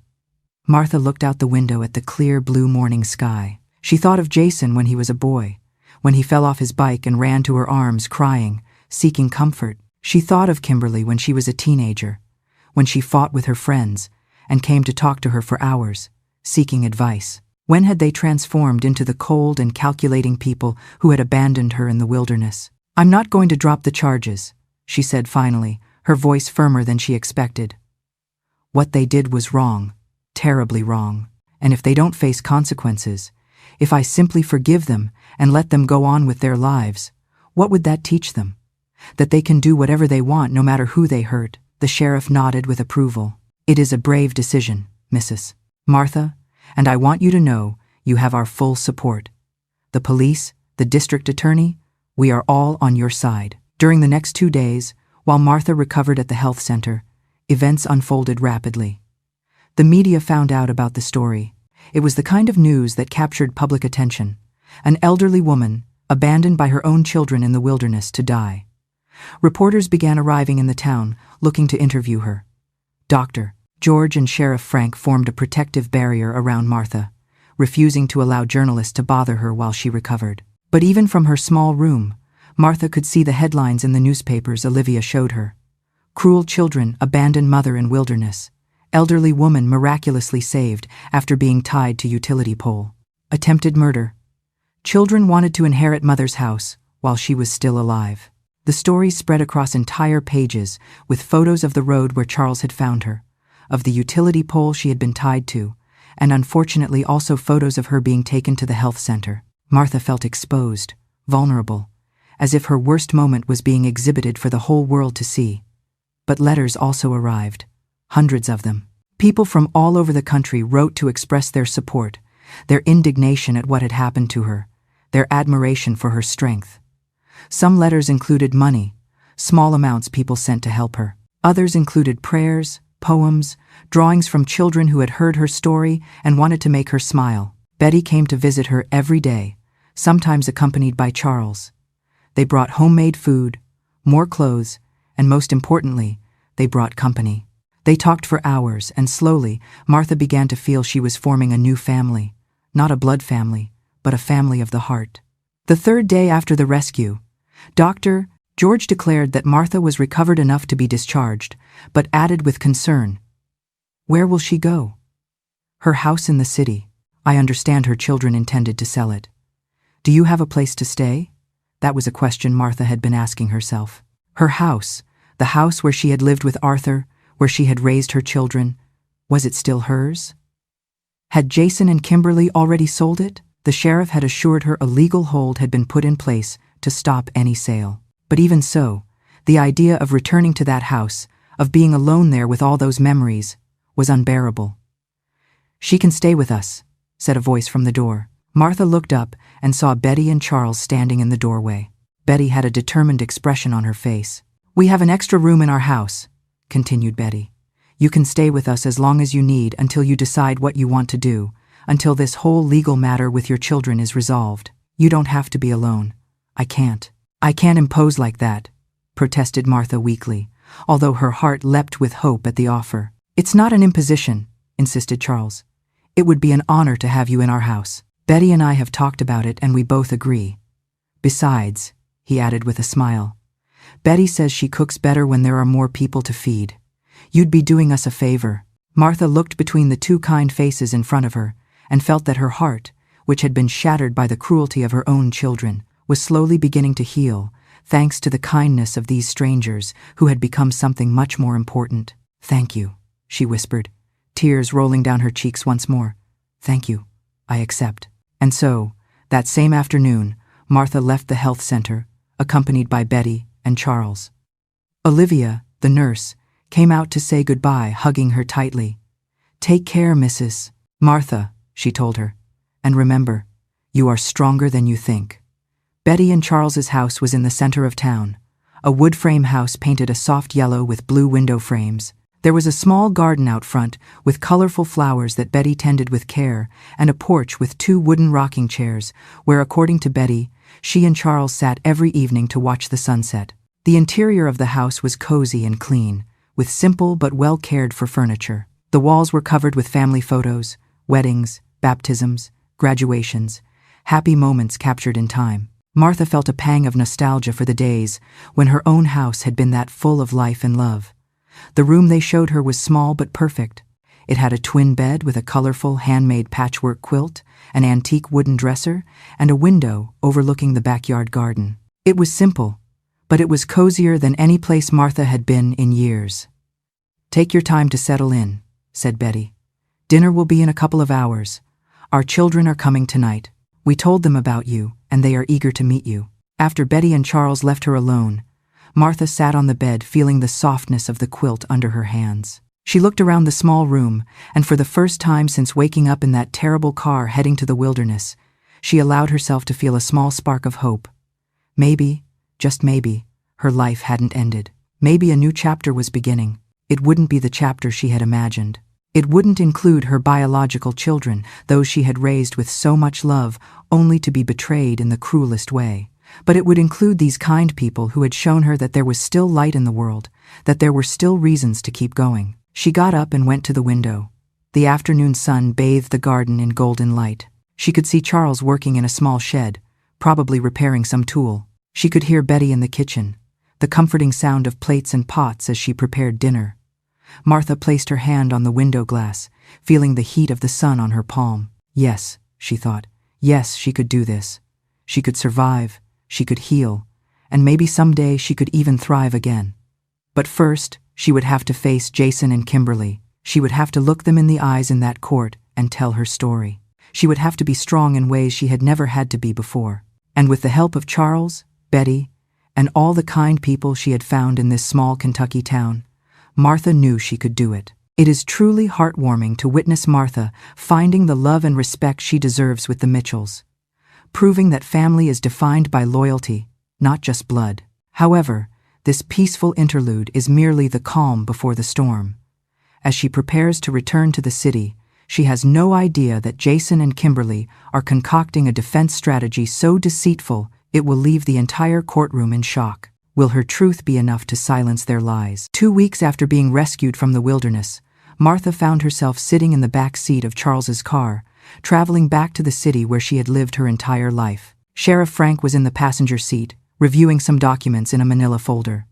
Martha looked out the window at the clear blue morning sky. She thought of Jason when he was a boy, when he fell off his bike and ran to her arms crying, seeking comfort. She thought of Kimberly when she was a teenager, when she fought with her friends and came to talk to her for hours, seeking advice. When had they transformed into the cold and calculating people who had abandoned her in the wilderness? I'm not going to drop the charges, she said finally, her voice firmer than she expected. What they did was wrong, terribly wrong, and if they don't face consequences, if I simply forgive them and let them go on with their lives, what would that teach them? That they can do whatever they want no matter who they hurt. The sheriff nodded with approval. It is a brave decision, Mrs. Martha, and I want you to know you have our full support. The police, the district attorney, we are all on your side. During the next 2 days, while Martha recovered at the health center, events unfolded rapidly. The media found out about the story. It was the kind of news that captured public attention. An elderly woman, abandoned by her own children in the wilderness to die. Reporters began arriving in the town, looking to interview her. Dr. George and Sheriff Frank formed a protective barrier around Martha, refusing to allow journalists to bother her while she recovered. But even from her small room, Martha could see the headlines in the newspapers Olivia showed her. Cruel children, abandoned mother in wilderness. Elderly woman miraculously saved after being tied to utility pole. Attempted murder. Children wanted to inherit mother's house while she was still alive. The story spread across entire pages with photos of the road where Charles had found her, of the utility pole she had been tied to, and unfortunately also photos of her being taken to the health center. Martha felt exposed, vulnerable, as if her worst moment was being exhibited for the whole world to see. But letters also arrived, hundreds of them. People from all over the country wrote to express their support, their indignation at what had happened to her, their admiration for her strength. Some letters included money, small amounts people sent to help her. Others included prayers, poems, drawings from children who had heard her story and wanted to make her smile. Betty came to visit her every day, sometimes accompanied by Charles. They brought homemade food, more clothes, and most importantly, they brought company. They talked for hours, and slowly, Martha began to feel she was forming a new family. Not a blood family, but a family of the heart. The third day after the rescue, Dr. George declared that Martha was recovered enough to be discharged, but added with concern, "Where will she go?" "Her house in the city. I understand her children intended to sell it." "Do you have a place to stay?" That was a question Martha had been asking herself. Her house, the house where she had lived with Arthur, where she had raised her children, was it still hers? Had Jason and Kimberly already sold it? The sheriff had assured her a legal hold had been put in place to stop any sale. But even so, the idea of returning to that house, of being alone there with all those memories, was unbearable. "She can stay with us," said a voice from the door. Martha looked up and saw Betty and Charles standing in the doorway. Betty had a determined expression on her face. "We have an extra room in our house," continued Betty. "You can stay with us as long as you need until you decide what you want to do, until this whole legal matter with your children is resolved. You don't have to be alone. I can't impose like that," protested Martha weakly, although her heart leapt with hope at the offer. "It's not an imposition," insisted Charles. "It would be an honor to have you in our house. Betty and I have talked about it and we both agree. Besides," he added with a smile, "Betty says she cooks better when there are more people to feed. You'd be doing us a favor." Martha looked between the two kind faces in front of her and felt that her heart, which had been shattered by the cruelty of her own children, was slowly beginning to heal, thanks to the kindness of these strangers who had become something much more important. "Thank you," she whispered, tears rolling down her cheeks once more. "Thank you. I accept." And so, that same afternoon, Martha left the health center, accompanied by Betty and Charles. Olivia, the nurse, came out to say goodbye, hugging her tightly. "Take care, Mrs. Martha," she told her. "And remember, you are stronger than you think." Betty and Charles's house was in the center of town, a wood frame house painted a soft yellow with blue window frames. There was a small garden out front with colorful flowers that Betty tended with care, and a porch with 2 wooden rocking chairs where, according to Betty, she and Charles sat every evening to watch the sunset. The interior of the house was cozy and clean, with simple but well cared for furniture. The walls were covered with family photos, weddings, baptisms, graduations, happy moments captured in time. Martha felt a pang of nostalgia for the days when her own house had been that full of life and love. The room they showed her was small but perfect. It had a twin bed with a colorful handmade patchwork quilt, an antique wooden dresser, and a window overlooking the backyard garden. It was simple, but it was cozier than any place Martha had been in years. "Take your time to settle in," said Betty. "Dinner will be in a couple of hours. Our children are coming tonight. We told them about you, and they are eager to meet you." After Betty and Charles left her alone, Martha sat on the bed feeling the softness of the quilt under her hands. She looked around the small room, and for the first time since waking up in that terrible car heading to the wilderness, she allowed herself to feel a small spark of hope. Maybe, just maybe, her life hadn't ended. Maybe a new chapter was beginning. It wouldn't be the chapter she had imagined. It wouldn't include her biological children, those she had raised with so much love, only to be betrayed in the cruelest way. But it would include these kind people who had shown her that there was still light in the world, that there were still reasons to keep going. She got up and went to the window. The afternoon sun bathed the garden in golden light. She could see Charles working in a small shed, probably repairing some tool. She could hear Betty in the kitchen, the comforting sound of plates and pots as she prepared dinner. Martha placed her hand on the window glass, feeling the heat of the sun on her palm. Yes, she thought. Yes, she could do this. She could survive. She could heal, and maybe someday she could even thrive again. But first, she would have to face Jason and Kimberly. She would have to look them in the eyes in that court and tell her story. She would have to be strong in ways she had never had to be before. And with the help of Charles, Betty, and all the kind people she had found in this small Kentucky town, Martha knew she could do it. It is truly heartwarming to witness Martha finding the love and respect she deserves with the Mitchells, proving that family is defined by loyalty, not just blood. However, this peaceful interlude is merely the calm before the storm. As she prepares to return to the city, she has no idea that Jason and Kimberly are concocting a defense strategy so deceitful it will leave the entire courtroom in shock. Will her truth be enough to silence their lies? 2 weeks after being rescued from the wilderness, Martha found herself sitting in the back seat of Charles's car, traveling back to the city where she had lived her entire life. Sheriff Frank was in the passenger seat, reviewing some documents in a manila folder.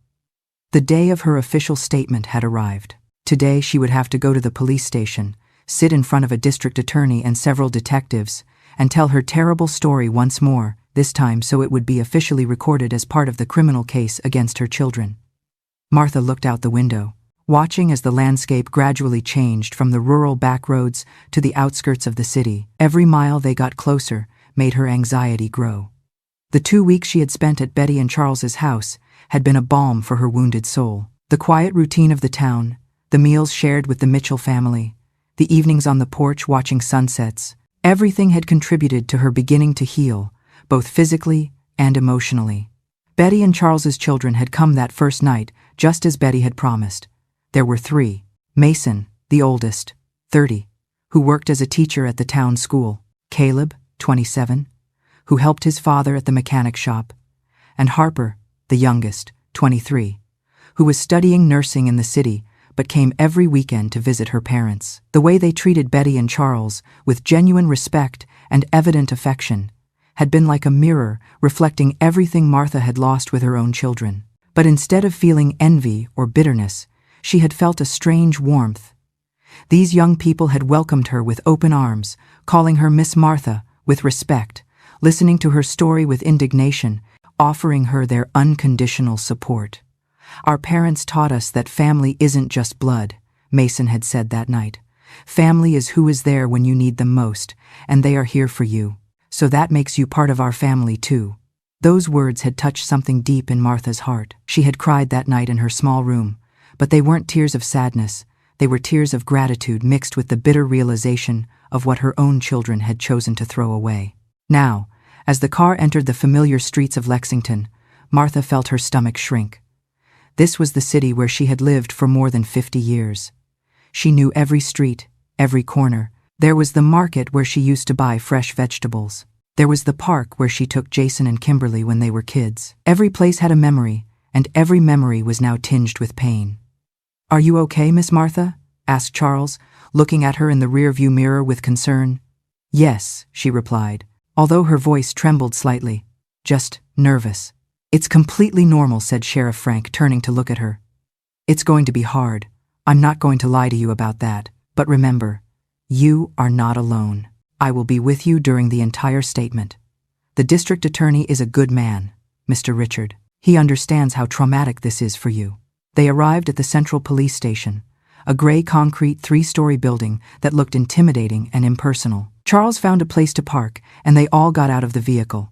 The day of her official statement had arrived. Today she would have to go to the police station, sit in front of a district attorney and several detectives, and tell her terrible story once more, this time so it would be officially recorded as part of the criminal case against her children. Martha looked out the window, watching as the landscape gradually changed from the rural backroads to the outskirts of the city. Every mile they got closer made her anxiety grow. The 2 weeks she had spent at Betty and Charles's house had been a balm for her wounded soul. The quiet routine of the town, the meals shared with the Mitchell family, the evenings on the porch watching sunsets, everything had contributed to her beginning to heal, both physically and emotionally. Betty and Charles's children had come that first night, just as Betty had promised. There were 3. Mason, the oldest, 30, who worked as a teacher at the town school. Caleb, 27, who helped his father at the mechanic shop. And Harper, the youngest, 23, who was studying nursing in the city but came every weekend to visit her parents. The way they treated Betty and Charles, with genuine respect and evident affection, had been like a mirror reflecting everything Martha had lost with her own children. But instead of feeling envy or bitterness, she had felt a strange warmth. These young people had welcomed her with open arms, calling her Miss Martha with respect, listening to her story with indignation, offering her their unconditional support. "Our parents taught us that family isn't just blood," Mason had said that night. "Family is who is there when you need them most, and they are here for you. So that makes you part of our family too." Those words had touched something deep in Martha's heart. She had cried that night in her small room, but they weren't tears of sadness. They were tears of gratitude mixed with the bitter realization of what her own children had chosen to throw away. Now, as the car entered the familiar streets of Lexington, Martha felt her stomach shrink. This was the city where she had lived for more than 50 years. She knew every street, every corner. There was the market where she used to buy fresh vegetables. There was the park where she took Jason and Kimberly when they were kids. Every place had a memory, and every memory was now tinged with pain. "Are you okay, Miss Martha?" asked Charles, looking at her in the rearview mirror with concern. "Yes," she replied, although her voice trembled slightly. "Just nervous." "It's completely normal," said Sheriff Frank, turning to look at her. "It's going to be hard. I'm not going to lie to you about that. But remember, you are not alone. I will be with you during the entire statement. The district attorney is a good man, Mr. Richard. He understands how traumatic this is for you." They arrived at the Central Police Station, a gray concrete 3-story building that looked intimidating and impersonal. Charles found a place to park, and they all got out of the vehicle.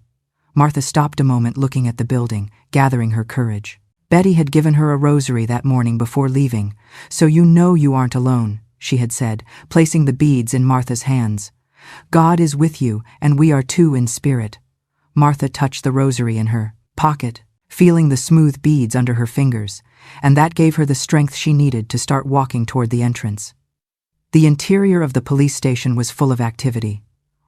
Martha stopped a moment looking at the building, gathering her courage. Betty had given her a rosary that morning before leaving. "So you know you aren't alone," she had said, placing the beads in Martha's hands. "God is with you, and we are too in spirit." Martha touched the rosary in her pocket, feeling the smooth beads under her fingers, and that gave her the strength she needed to start walking toward the entrance. The interior of the police station was full of activity.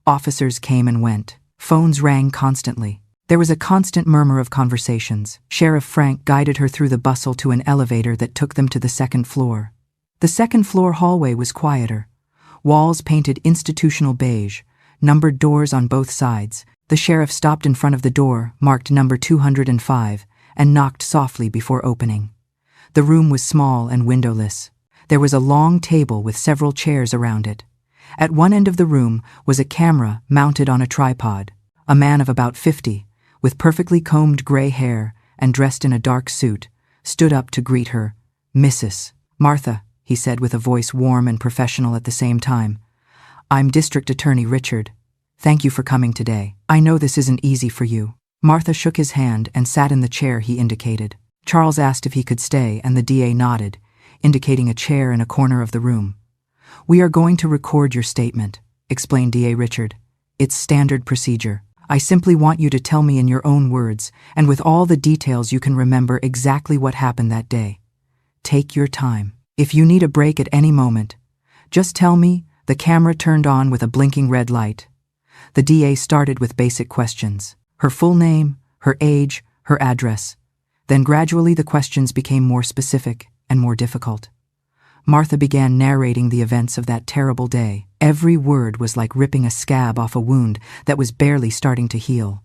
Officers came and went. Phones rang constantly. There was a constant murmur of conversations. Sheriff Frank guided her through the bustle to an elevator that took them to the second floor. The second-floor hallway was quieter. Walls painted institutional beige, numbered doors on both sides. The sheriff stopped in front of the door, marked number 205, and knocked softly before opening. The room was small and windowless. There was a long table with several chairs around it. At one end of the room was a camera mounted on a tripod. A man of about 50, with perfectly combed gray hair and dressed in a dark suit, stood up to greet her. "Mrs. Martha," he said with a voice warm and professional at the same time. "I'm District Attorney Richard. Thank you for coming today. I know this isn't easy for you." Martha shook his hand and sat in the chair he indicated. Charles asked if he could stay, and the DA nodded, indicating a chair in a corner of the room. "We are going to record your statement," explained DA Richard. "It's standard procedure. I simply want you to tell me in your own words, and with all the details you can remember, exactly what happened that day. Take your time. If you need a break at any moment, just tell me." The camera turned on with a blinking red light. The DA started with basic questions. Her full name, her age, her address. Then gradually the questions became more specific and more difficult. Martha began narrating the events of that terrible day. Every word was like ripping a scab off a wound that was barely starting to heal.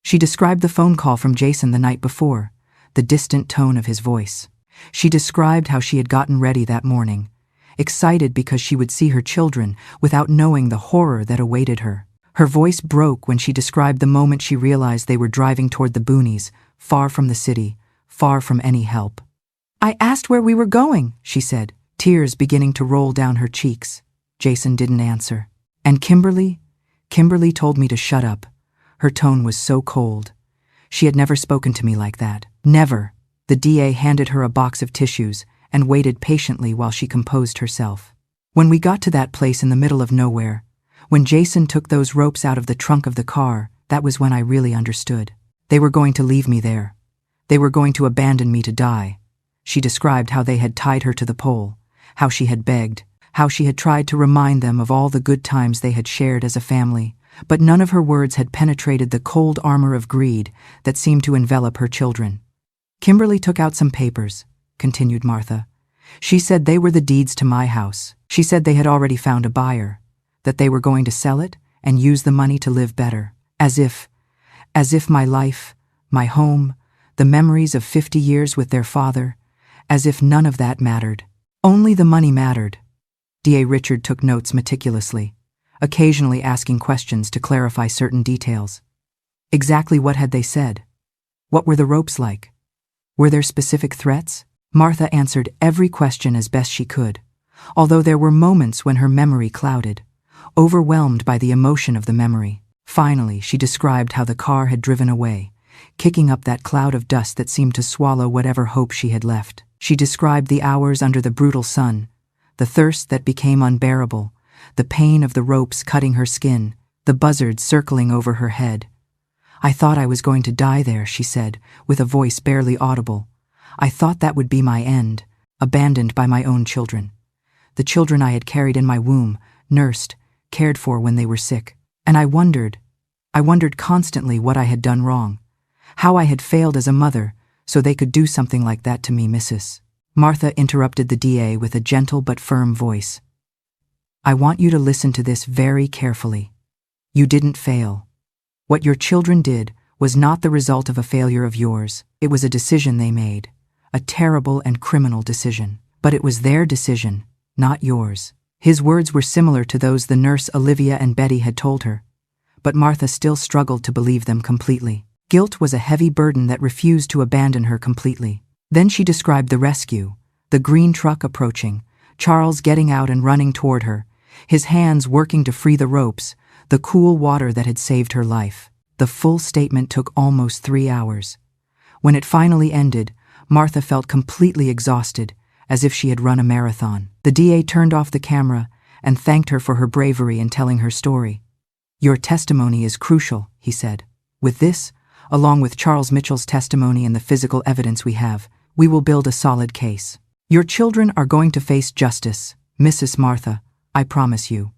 She described the phone call from Jason the night before, the distant tone of his voice. She described how she had gotten ready that morning, excited because she would see her children without knowing the horror that awaited her. Her voice broke when she described the moment she realized they were driving toward the boonies, far from the city, far from any help. "I asked where we were going," she said, tears beginning to roll down her cheeks. Jason didn't answer. "And Kimberly? Kimberly told me to shut up." Her tone was so cold. She had never spoken to me like that. Never. The DA handed her a box of tissues and waited patiently while she composed herself. "When we got to that place in the middle of nowhere, when Jason took those ropes out of the trunk of the car, that was when I really understood. They were going to leave me there. They were going to abandon me to die." She described how they had tied her to the pole, how she had begged, how she had tried to remind them of all the good times they had shared as a family, but none of her words had penetrated the cold armor of greed that seemed to envelop her children. "Kimberly took out some papers," continued Martha. "She said they were the deeds to my house. She said they had already found a buyer, that they were going to sell it and use the money to live better. As if my life, my home, the memories of 50 years with their father, as if none of that mattered. Only the money mattered." D.A. Richard took notes meticulously, occasionally asking questions to clarify certain details. Exactly what had they said? What were the ropes like? Were there specific threats? Martha answered every question as best she could, although there were moments when her memory clouded, overwhelmed by the emotion of the memory. Finally, she described how the car had driven away, kicking up that cloud of dust that seemed to swallow whatever hope she had left. She described the hours under the brutal sun, the thirst that became unbearable, the pain of the ropes cutting her skin, the buzzards circling over her head. "I thought I was going to die there," she said, with a voice barely audible. "I thought that would be my end, abandoned by my own children. The children I had carried in my womb, nursed, cared for when they were sick. And I wondered constantly what I had done wrong, how I had failed as a mother, so they could do something like that to me, Mrs." Martha interrupted the DA with a gentle but firm voice. "I want you to listen to this very carefully. You didn't fail. What your children did was not the result of a failure of yours. It was a decision they made, a terrible and criminal decision. But it was their decision, not yours." His words were similar to those the nurse Olivia and Betty had told her, but Martha still struggled to believe them completely. Guilt was a heavy burden that refused to abandon her completely. Then she described the rescue, the green truck approaching, Charles getting out and running toward her, his hands working to free the ropes, the cool water that had saved her life. The full statement took almost 3 hours. When it finally ended, Martha felt completely exhausted, as if she had run a marathon. The DA turned off the camera and thanked her for her bravery in telling her story. "Your testimony is crucial," he said. "With this, along with Charles Mitchell's testimony and the physical evidence we have, we will build a solid case. Your children are going to face justice, Mrs. Martha, I promise you."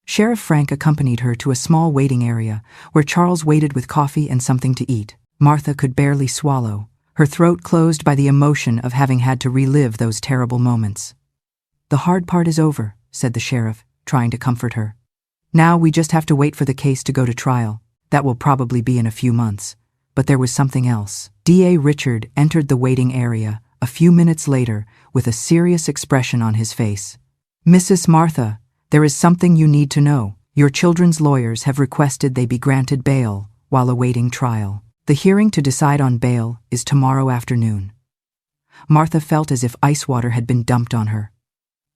Sheriff Frank accompanied her to a small waiting area where Charles waited with coffee and something to eat. Martha could barely swallow, her throat closed by the emotion of having had to relive those terrible moments. "The hard part is over," said the sheriff, trying to comfort her. "Now we just have to wait for the case to go to trial. That will probably be in a few months." But there was something else. D.A. Richard entered the waiting area a few minutes later with a serious expression on his face. "Mrs. Martha, there is something you need to know. Your children's lawyers have requested they be granted bail while awaiting trial. The hearing to decide on bail is tomorrow afternoon." Martha felt as if ice water had been dumped on her.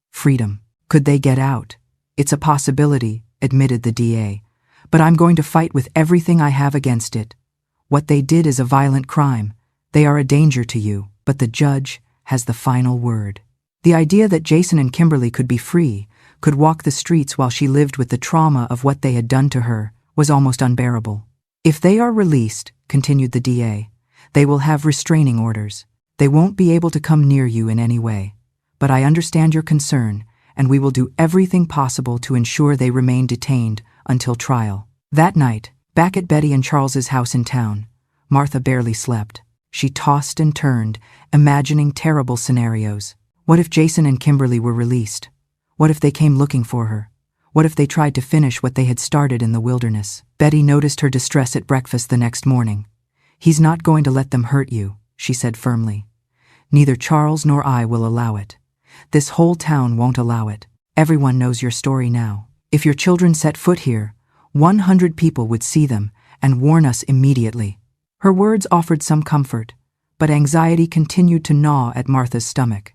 Freedom. Could they get out? "It's a possibility," admitted the DA, "but I'm going to fight with everything I have against it. What they did is a violent crime. They are a danger to you, but the judge has the final word." The idea that Jason and Kimberly could be free, could walk the streets while she lived with the trauma of what they had done to her, was almost unbearable. "If they are released," continued the DA, "they will have restraining orders. They won't be able to come near you in any way. But I understand your concern, and we will do everything possible to ensure they remain detained until trial." That night, back at Betty and Charles's house in town, Martha barely slept. She tossed and turned, imagining terrible scenarios. What if Jason and Kimberly were released? What if they came looking for her? What if they tried to finish what they had started in the wilderness? Betty noticed her distress at breakfast the next morning. "He's not going to let them hurt you," she said firmly. "Neither Charles nor I will allow it. This whole town won't allow it. Everyone knows your story now. If your children set foot here, 100 people would see them and warn us immediately." Her words offered some comfort, but anxiety continued to gnaw at Martha's stomach.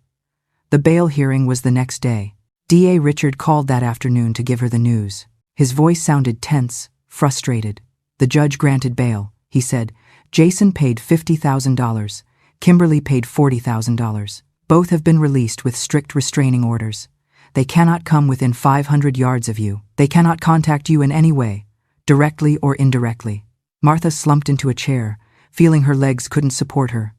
The bail hearing was the next day. D.A. Richard called that afternoon to give her the news. His voice sounded tense, frustrated. "The judge granted bail," he said. "Jason paid $50,000. Kimberly paid $40,000. Both have been released with strict restraining orders. They cannot come within 500 yards of you. They cannot contact you in any way, directly or indirectly." Martha slumped into a chair, feeling her legs couldn't support her.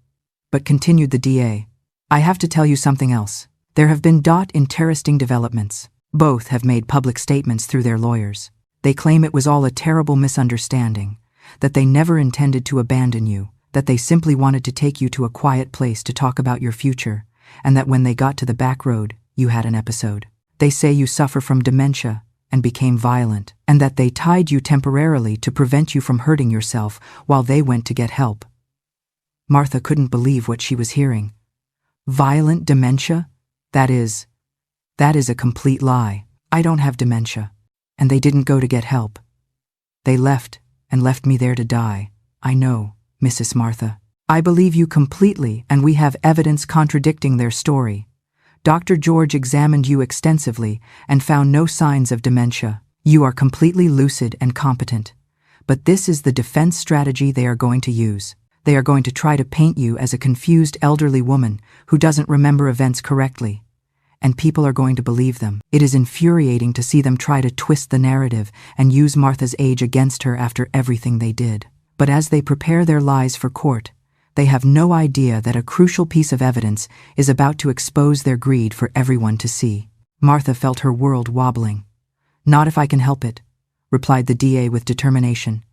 But continued the DA, "I have to tell you something else. There have been interesting developments. Both have made public statements through their lawyers. They claim it was all a terrible misunderstanding, that they never intended to abandon you, that they simply wanted to take you to a quiet place to talk about your future, and that when they got to the back road, you had an episode. They say you suffer from dementia and became violent, and that they tied you temporarily to prevent you from hurting yourself while they went to get help." Martha couldn't believe what she was hearing. Violent dementia? That That is a complete lie. I don't have dementia. And they didn't go to get help. They left and left me there to die. I know, Mrs. Martha. I believe you completely, and we have evidence contradicting their story. Dr. George examined you extensively and found no signs of dementia. You are completely lucid and competent. But this is the defense strategy they are going to use. They are going to try to paint you as a confused elderly woman who doesn't remember events correctly. And people are going to believe them. It is infuriating to see them try to twist the narrative and use Martha's age against her after everything they did. But as they prepare their lies for court, they have no idea that a crucial piece of evidence is about to expose their greed for everyone to see. Martha felt her world wobbling. Not if I can help it, replied the DA with determination.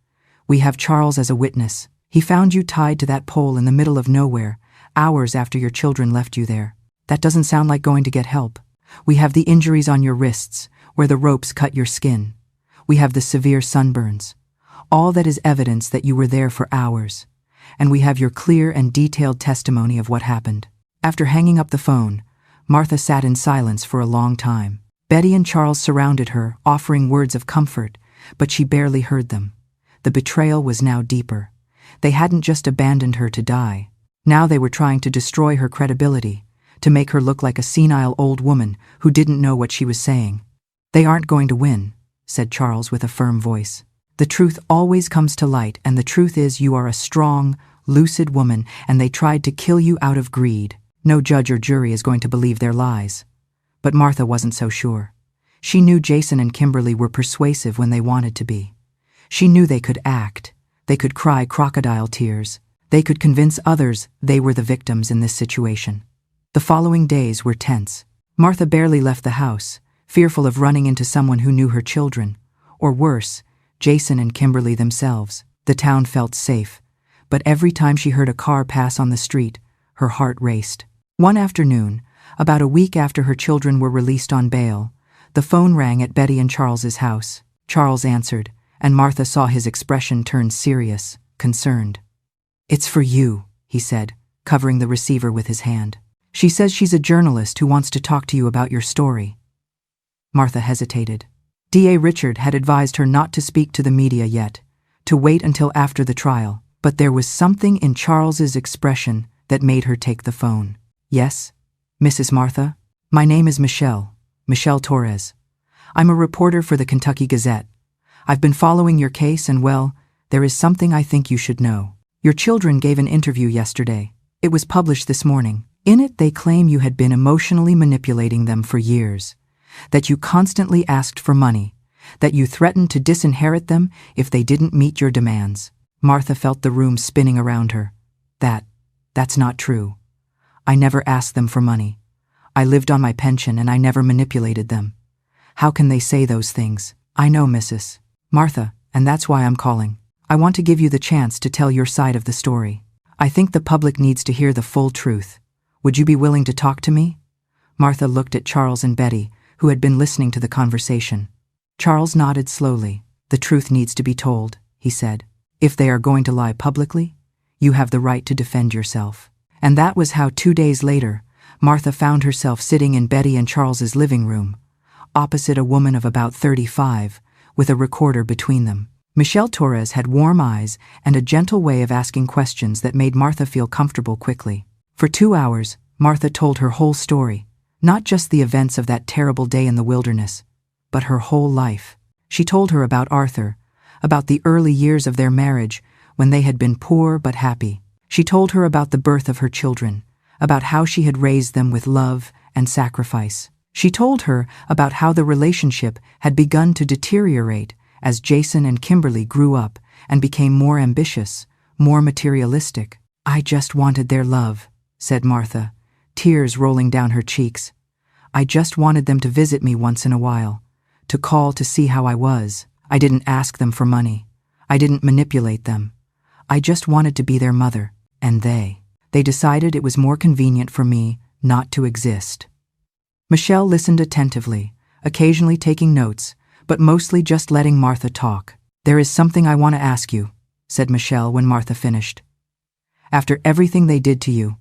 We have Charles as a witness. He found you tied to that pole in the middle of nowhere, hours after your children left you there. That doesn't sound like going to get help. We have the injuries on your wrists, where the ropes cut your skin. We have the severe sunburns. All that is evidence that you were there for hours. And we have your clear and detailed testimony of what happened. After hanging up the phone, Martha sat in silence for a long time. Betty and Charles surrounded her, offering words of comfort, but she barely heard them. The betrayal was now deeper. They hadn't just abandoned her to die. Now they were trying to destroy her credibility, to make her look like a senile old woman who didn't know what she was saying. They aren't going to win, said Charles with a firm voice. The truth always comes to light, and the truth is you are a strong, lucid woman, and they tried to kill you out of greed. No judge or jury is going to believe their lies. But Martha wasn't so sure. She knew Jason and Kimberly were persuasive when they wanted to be. She knew they could act. They could cry crocodile tears. They could convince others they were the victims in this situation. The following days were tense. Martha barely left the house, fearful of running into someone who knew her children, or worse, Jason and Kimberly themselves. The town felt safe, but every time she heard a car pass on the street, her heart raced. One afternoon, about a week after her children were released on bail, the phone rang at Betty and Charles's house. Charles answered, and Martha saw his expression turn serious, concerned. It's for you, he said, covering the receiver with his hand. She says she's a journalist who wants to talk to you about your story. Martha hesitated. D.A. Richard had advised her not to speak to the media yet, to wait until after the trial, but there was something in Charles's expression that made her take the phone. Yes, Mrs. Martha? My name is Michelle Torres. I'm a reporter for the Kentucky Gazette. I've been following your case and, well, there is something I think you should know. Your children gave an interview yesterday. It was published this morning. In it, they claim you had been emotionally manipulating them for years, that you constantly asked for money, that you threatened to disinherit them if they didn't meet your demands. Martha felt the room spinning around her. That's not true. I never asked them for money. I lived on my pension and I never manipulated them. How can they say those things? I know, Mrs. Martha, and that's why I'm calling. I want to give you the chance to tell your side of the story. I think the public needs to hear the full truth. Would you be willing to talk to me? Martha looked at Charles and Betty, who had been listening to the conversation. Charles nodded slowly. The truth needs to be told, he said. If they are going to lie publicly, you have the right to defend yourself. And that was how 2 days later, Martha found herself sitting in Betty and Charles's living room, opposite a woman of about 35, with a recorder between them. Michelle Torres had warm eyes and a gentle way of asking questions that made Martha feel comfortable quickly. For 2 hours, Martha told her whole story, not just the events of that terrible day in the wilderness, but her whole life. She told her about Arthur, about the early years of their marriage when they had been poor but happy. She told her about the birth of her children, about how she had raised them with love and sacrifice. She told her about how the relationship had begun to deteriorate as Jason and Kimberly grew up and became more ambitious, more materialistic. I just wanted their love, said Martha, tears rolling down her cheeks. I just wanted them to visit me once in a while, to call to see how I was. I didn't ask them for money. I didn't manipulate them. I just wanted to be their mother, and they decided it was more convenient for me not to exist. Michelle listened attentively, occasionally taking notes, but mostly just letting Martha talk. There is something I want to ask you, said Michelle when Martha finished. After everything they did to you,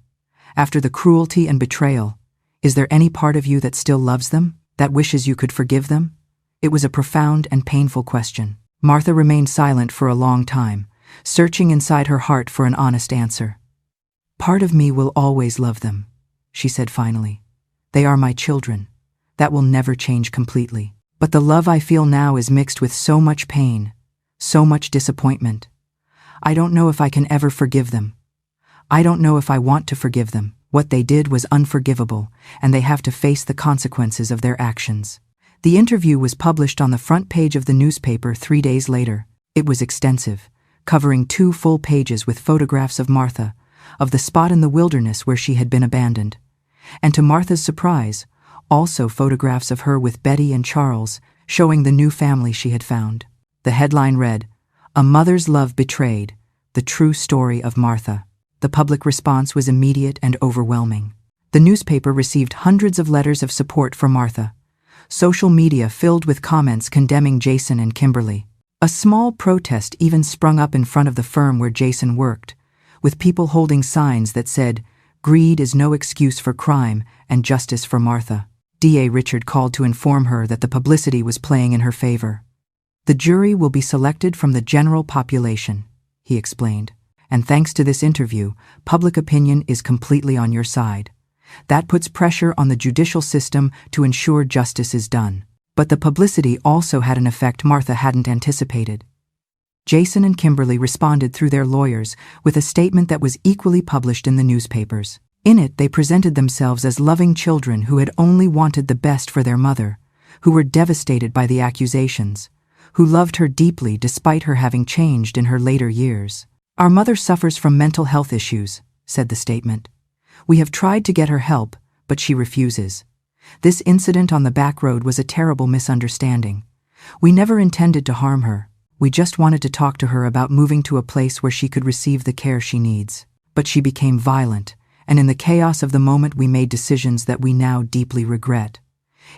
after the cruelty and betrayal, Is there any part of you that still loves them, that wishes you could forgive them? It was a profound and painful question. Martha remained silent for a long time, searching inside her heart for an honest answer. Part of me will always love them, she said finally. They are my children. That will never change completely. But the love I feel now is mixed with so much pain, so much disappointment. I don't know if I can ever forgive them. I don't know if I want to forgive them. What they did was unforgivable, and they have to face the consequences of their actions. The interview was published on the front page of the newspaper 3 days later. It was extensive, covering 2 full pages with photographs of Martha, of the spot in the wilderness where she had been abandoned. And to Martha's surprise, also photographs of her with Betty and Charles, showing the new family she had found. The headline read, "A Mother's Love Betrayed, the True Story of Martha." The public response was immediate and overwhelming. The newspaper received hundreds of letters of support for Martha. Social media filled with comments condemning Jason and Kimberly. A small protest even sprung up in front of the firm where Jason worked, with people holding signs that said, "Greed is no excuse for crime and justice for Martha." DA Richard called to inform her that the publicity was playing in her favor. "The jury will be selected from the general population," he explained. "And thanks to this interview, public opinion is completely on your side. That puts pressure on the judicial system to ensure justice is done." But the publicity also had an effect Martha hadn't anticipated. Jason and Kimberly responded through their lawyers with a statement that was equally published in the newspapers. In it, they presented themselves as loving children who had only wanted the best for their mother, who were devastated by the accusations, who loved her deeply despite her having changed in her later years. "Our mother suffers from mental health issues," said the statement. "We have tried to get her help, but she refuses. This incident on the back road was a terrible misunderstanding. We never intended to harm her. We just wanted to talk to her about moving to a place where she could receive the care she needs. But she became violent, and in the chaos of the moment we made decisions that we now deeply regret."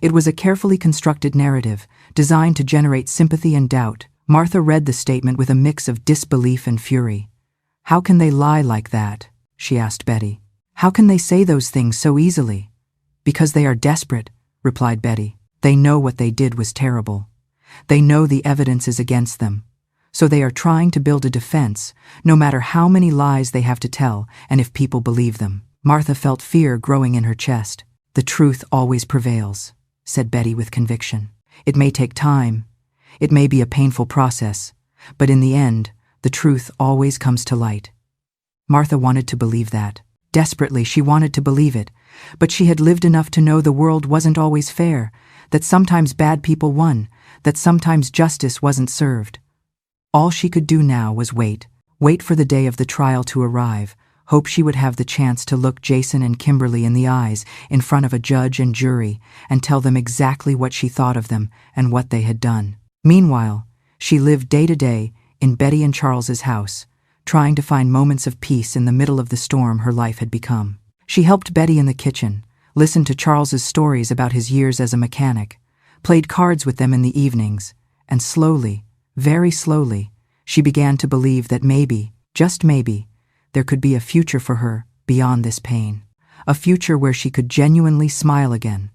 It was a carefully constructed narrative, designed to generate sympathy and doubt. Martha read the statement with a mix of disbelief and fury. "How can they lie like that?" she asked Betty. "How can they say those things so easily?" "Because they are desperate," replied Betty. "They know what they did was terrible. They know the evidence is against them. So they are trying to build a defense, no matter how many lies they have to tell and if people believe them." Martha felt fear growing in her chest. "The truth always prevails," said Betty with conviction. "It may take time. It may be a painful process. But in the end, the truth always comes to light." Martha wanted to believe that. Desperately, she wanted to believe it. But she had lived enough to know the world wasn't always fair, that sometimes bad people won, that sometimes justice wasn't served. All she could do now was wait for the day of the trial to arrive, hope she would have the chance to look Jason and Kimberly in the eyes in front of a judge and jury and tell them exactly what she thought of them and what they had done. Meanwhile, she lived day to day in Betty and Charles's house, trying to find moments of peace in the middle of the storm her life had become. She helped Betty in the kitchen, listened to Charles's stories about his years as a mechanic, played cards with them in the evenings, and slowly, very slowly, she began to believe that maybe, just maybe, there could be a future for her beyond this pain. A future where she could genuinely smile again,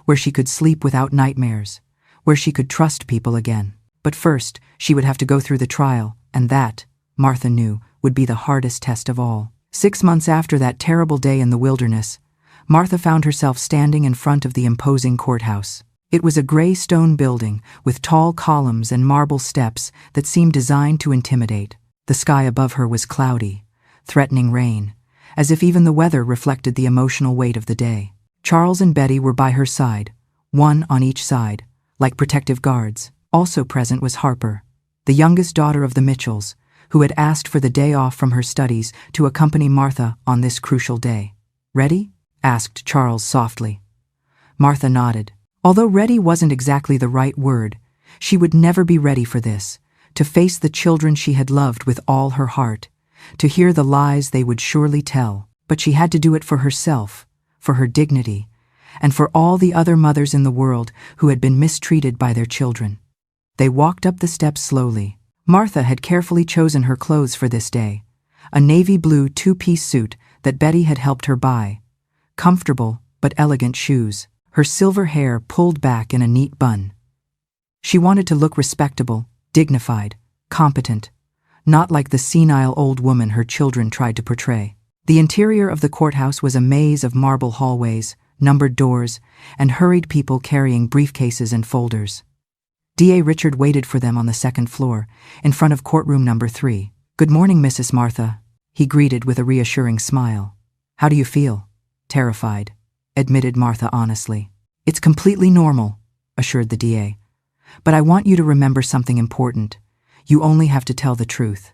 where she could sleep without nightmares, where she could trust people again. But first, she would have to go through the trial, and that, Martha knew, would be the hardest test of all. 6 months after that terrible day in the wilderness, Martha found herself standing in front of the imposing courthouse. It was a gray stone building with tall columns and marble steps that seemed designed to intimidate. The sky above her was cloudy, threatening rain, as if even the weather reflected the emotional weight of the day. Charles and Betty were by her side, one on each side, like protective guards. Also present was Harper, the youngest daughter of the Mitchells, who had asked for the day off from her studies to accompany Martha on this crucial day. "Ready?" asked Charles softly. Martha nodded. Although ready wasn't exactly the right word, she would never be ready for this, to face the children she had loved with all her heart, to hear the lies they would surely tell. But she had to do it for herself, for her dignity, and for all the other mothers in the world who had been mistreated by their children. They walked up the steps slowly. Martha had carefully chosen her clothes for this day, a navy blue 2-piece suit that Betty had helped her buy. Comfortable, but elegant shoes, her silver hair pulled back in a neat bun. She wanted to look respectable, dignified, competent, not like the senile old woman her children tried to portray. The interior of the courthouse was a maze of marble hallways, numbered doors, and hurried people carrying briefcases and folders. D.A. Richard waited for them on the second floor, in front of courtroom number 3. "Good morning, Mrs. Martha," he greeted with a reassuring smile. "How do you feel?" "Terrified," admitted Martha honestly. "It's completely normal," assured the DA. "But I want you to remember something important. You only have to tell the truth.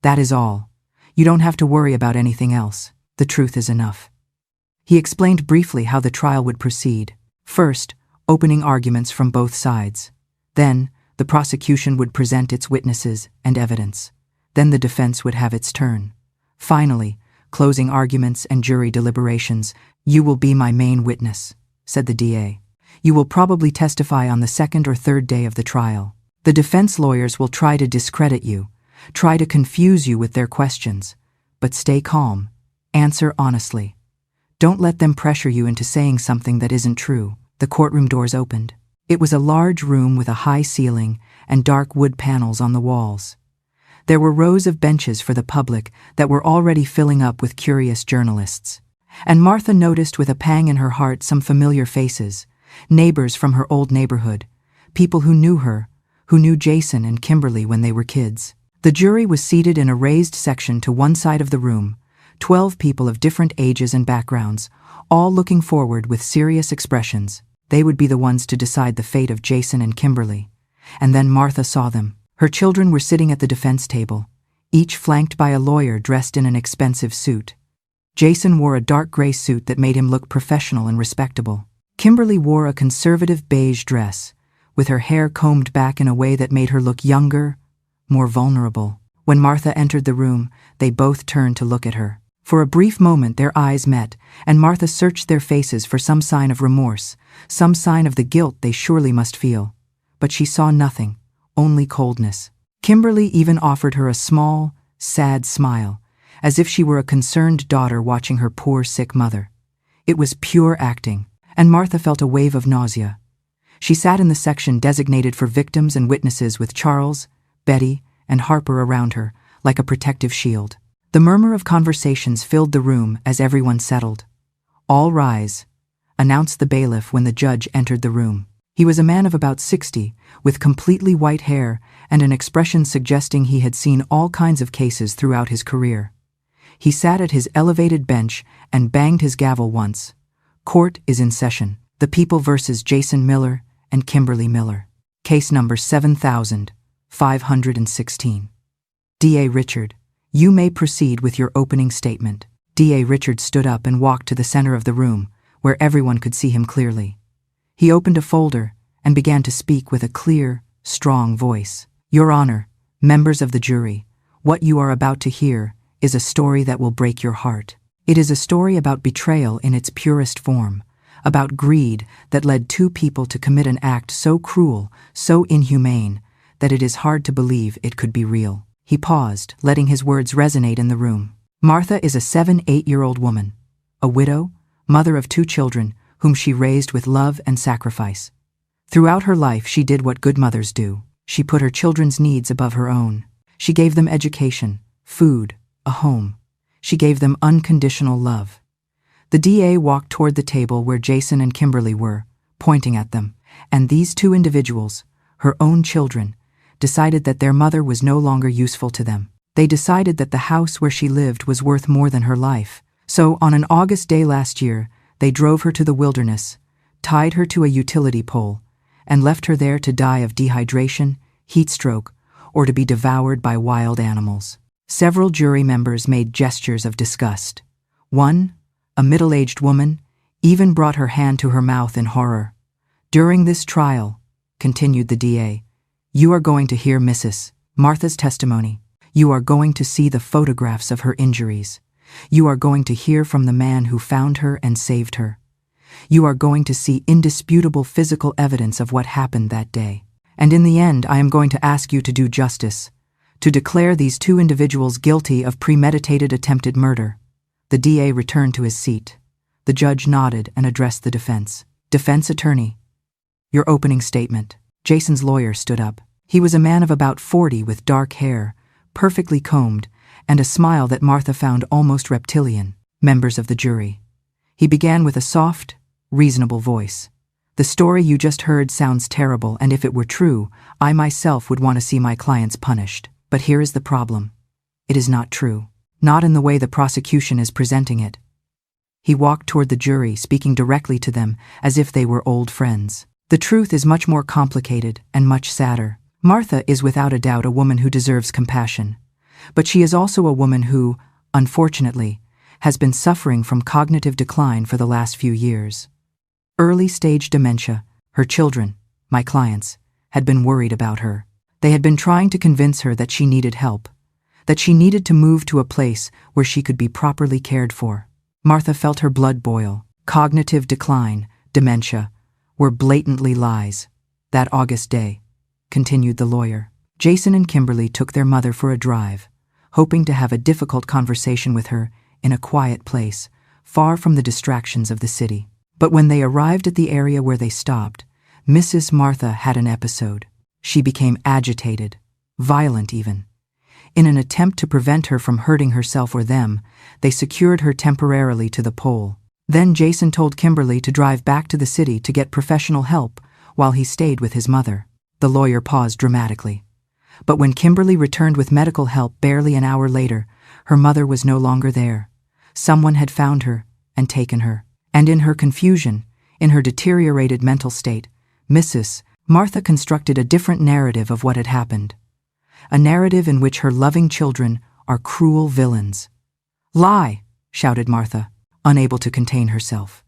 That is all. You don't have to worry about anything else. The truth is enough." He explained briefly how the trial would proceed. First, opening arguments from both sides. Then, the prosecution would present its witnesses and evidence. Then the defense would have its turn. Finally, closing arguments and jury deliberations. "You will be my main witness," said the DA. "You will probably testify on the second or third day of the trial. The defense lawyers will try to discredit you, try to confuse you with their questions. But stay calm. Answer honestly. Don't let them pressure you into saying something that isn't true." The courtroom doors opened. It was a large room with a high ceiling and dark wood panels on the walls. There were rows of benches for the public that were already filling up with curious journalists. And Martha noticed with a pang in her heart some familiar faces, neighbors from her old neighborhood, people who knew her, who knew Jason and Kimberly when they were kids. The jury was seated in a raised section to one side of the room, 12 people of different ages and backgrounds, all looking forward with serious expressions. They would be the ones to decide the fate of Jason and Kimberly. And then Martha saw them. Her children were sitting at the defense table, each flanked by a lawyer dressed in an expensive suit. Jason wore a dark gray suit that made him look professional and respectable. Kimberly wore a conservative beige dress, with her hair combed back in a way that made her look younger, more vulnerable. When Martha entered the room, they both turned to look at her. For a brief moment their eyes met, and Martha searched their faces for some sign of remorse, some sign of the guilt they surely must feel. But she saw nothing, only coldness. Kimberly even offered her a small, sad smile, as if she were a concerned daughter watching her poor sick mother. It was pure acting, and Martha felt a wave of nausea. She sat in the section designated for victims and witnesses with Charles, Betty, and Harper around her, like a protective shield. The murmur of conversations filled the room as everyone settled. "All rise," announced the bailiff when the judge entered the room. He was a man of about 60, with completely white hair and an expression suggesting he had seen all kinds of cases throughout his career. He sat at his elevated bench and banged his gavel once. "Court is in session. The People versus Jason Miller and Kimberly Miller. Case number 7516. D.A. Richard, you may proceed with your opening statement." D.A. Richard stood up and walked to the center of the room, where everyone could see him clearly. He opened a folder and began to speak with a clear, strong voice. "Your Honor, members of the jury, what you are about to hear is a story that will break your heart. It is a story about betrayal in its purest form, about greed that led two people to commit an act so cruel, so inhumane, that it is hard to believe it could be real." He paused, letting his words resonate in the room. Martha is a 7-8-year-old woman, a widow, mother of 2 children, whom she raised with love and sacrifice. Throughout her life, she did what good mothers do. She put her children's needs above her own. She gave them education, food, a home. She gave them unconditional love. The DA walked toward the table where Jason and Kimberly were, pointing at them, and these 2 individuals, her own children, decided that their mother was no longer useful to them. They decided that the house where she lived was worth more than her life. So, on an August day last year, they drove her to the wilderness, tied her to a utility pole, and left her there to die of dehydration, heat stroke, or to be devoured by wild animals. Several jury members made gestures of disgust. One, a middle-aged woman, even brought her hand to her mouth in horror. "During this trial," continued the DA, "you are going to hear Mrs. Martha's testimony. You are going to see the photographs of her injuries. You are going to hear from the man who found her and saved her. You are going to see indisputable physical evidence of what happened that day. And in the end, I am going to ask you to do justice, to declare these 2 individuals guilty of premeditated attempted murder." The DA returned to his seat. The judge nodded and addressed the defense. Defense attorney, your opening statement. Jason's lawyer stood up. He was a man of about 40 with dark hair, perfectly combed, and a smile that Martha found almost reptilian. Members of the jury. He began with a soft, reasonable voice. The story you just heard sounds terrible, and if it were true, I myself would want to see my clients punished. But here is the problem. It is not true. Not in the way the prosecution is presenting it. He walked toward the jury, speaking directly to them as if they were old friends. The truth is much more complicated and much sadder. Martha is without a doubt a woman who deserves compassion. But she is also a woman who, unfortunately, has been suffering from cognitive decline for the last few years. Early-stage dementia. Her children, my clients, had been worried about her. They had been trying to convince her that she needed help, that she needed to move to a place where she could be properly cared for. Martha felt her blood boil. Cognitive decline, dementia, were blatantly lies. That August day, continued the lawyer, Jason and Kimberly took their mother for a drive, hoping to have a difficult conversation with her in a quiet place, far from the distractions of the city. But when they arrived at the area where they stopped, Mrs. Martha had an episode. She became agitated, violent even. In an attempt to prevent her from hurting herself or them, they secured her temporarily to the pole. Then Jason told Kimberly to drive back to the city to get professional help while he stayed with his mother. The lawyer paused dramatically. But when Kimberly returned with medical help barely an hour later, her mother was no longer there. Someone had found her and taken her. And in her confusion, in her deteriorated mental state, Mrs. Martha constructed a different narrative of what had happened. A narrative in which her loving children are cruel villains. Lie, shouted Martha, unable to contain herself.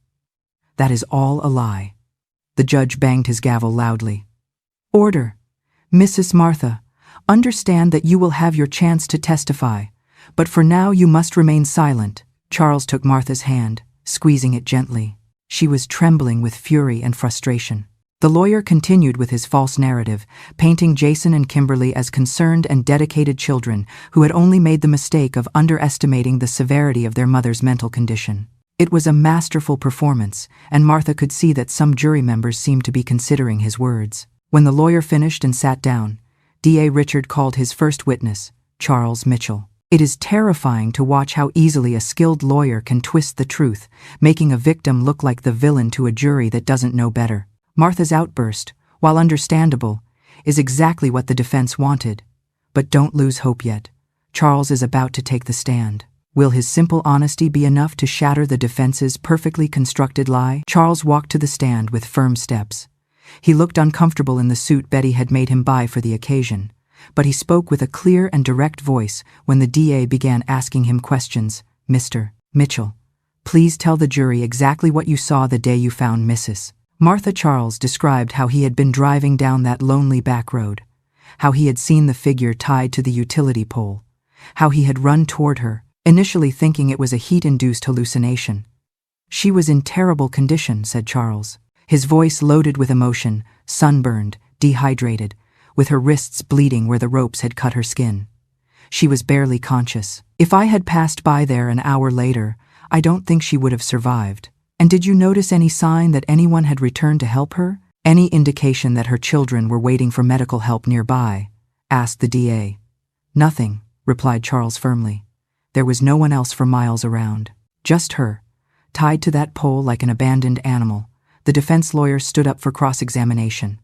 That is all a lie. The judge banged his gavel loudly. Order. Mrs. Martha, understand that you will have your chance to testify, but for now you must remain silent. Charles took Martha's hand, squeezing it gently. She was trembling with fury and frustration. The lawyer continued with his false narrative, painting Jason and Kimberly as concerned and dedicated children who had only made the mistake of underestimating the severity of their mother's mental condition. It was a masterful performance, and Martha could see that some jury members seemed to be considering his words. When the lawyer finished and sat down, D.A. Richard called his first witness, Charles Mitchell. It is terrifying to watch how easily a skilled lawyer can twist the truth, making a victim look like the villain to a jury that doesn't know better. Martha's outburst, while understandable, is exactly what the defense wanted. But don't lose hope yet. Charles is about to take the stand. Will his simple honesty be enough to shatter the defense's perfectly constructed lie? Charles walked to the stand with firm steps. He looked uncomfortable in the suit Betty had made him buy for the occasion, but he spoke with a clear and direct voice when the DA began asking him questions. Mr. Mitchell, please tell the jury exactly what you saw the day you found Mrs. Martha. Charles described how he had been driving down that lonely back road, how he had seen the figure tied to the utility pole, how he had run toward her, initially thinking it was a heat-induced hallucination. She was in terrible condition, said Charles, his voice loaded with emotion, sunburned, dehydrated, with her wrists bleeding where the ropes had cut her skin. She was barely conscious. If I had passed by there an hour later, I don't think she would have survived. And did you notice any sign that anyone had returned to help her? Any indication that her children were waiting for medical help nearby? Asked the DA. Nothing, replied Charles firmly. There was no one else for miles around. Just her, tied to that pole like an abandoned animal. The defense lawyer stood up for cross-examination.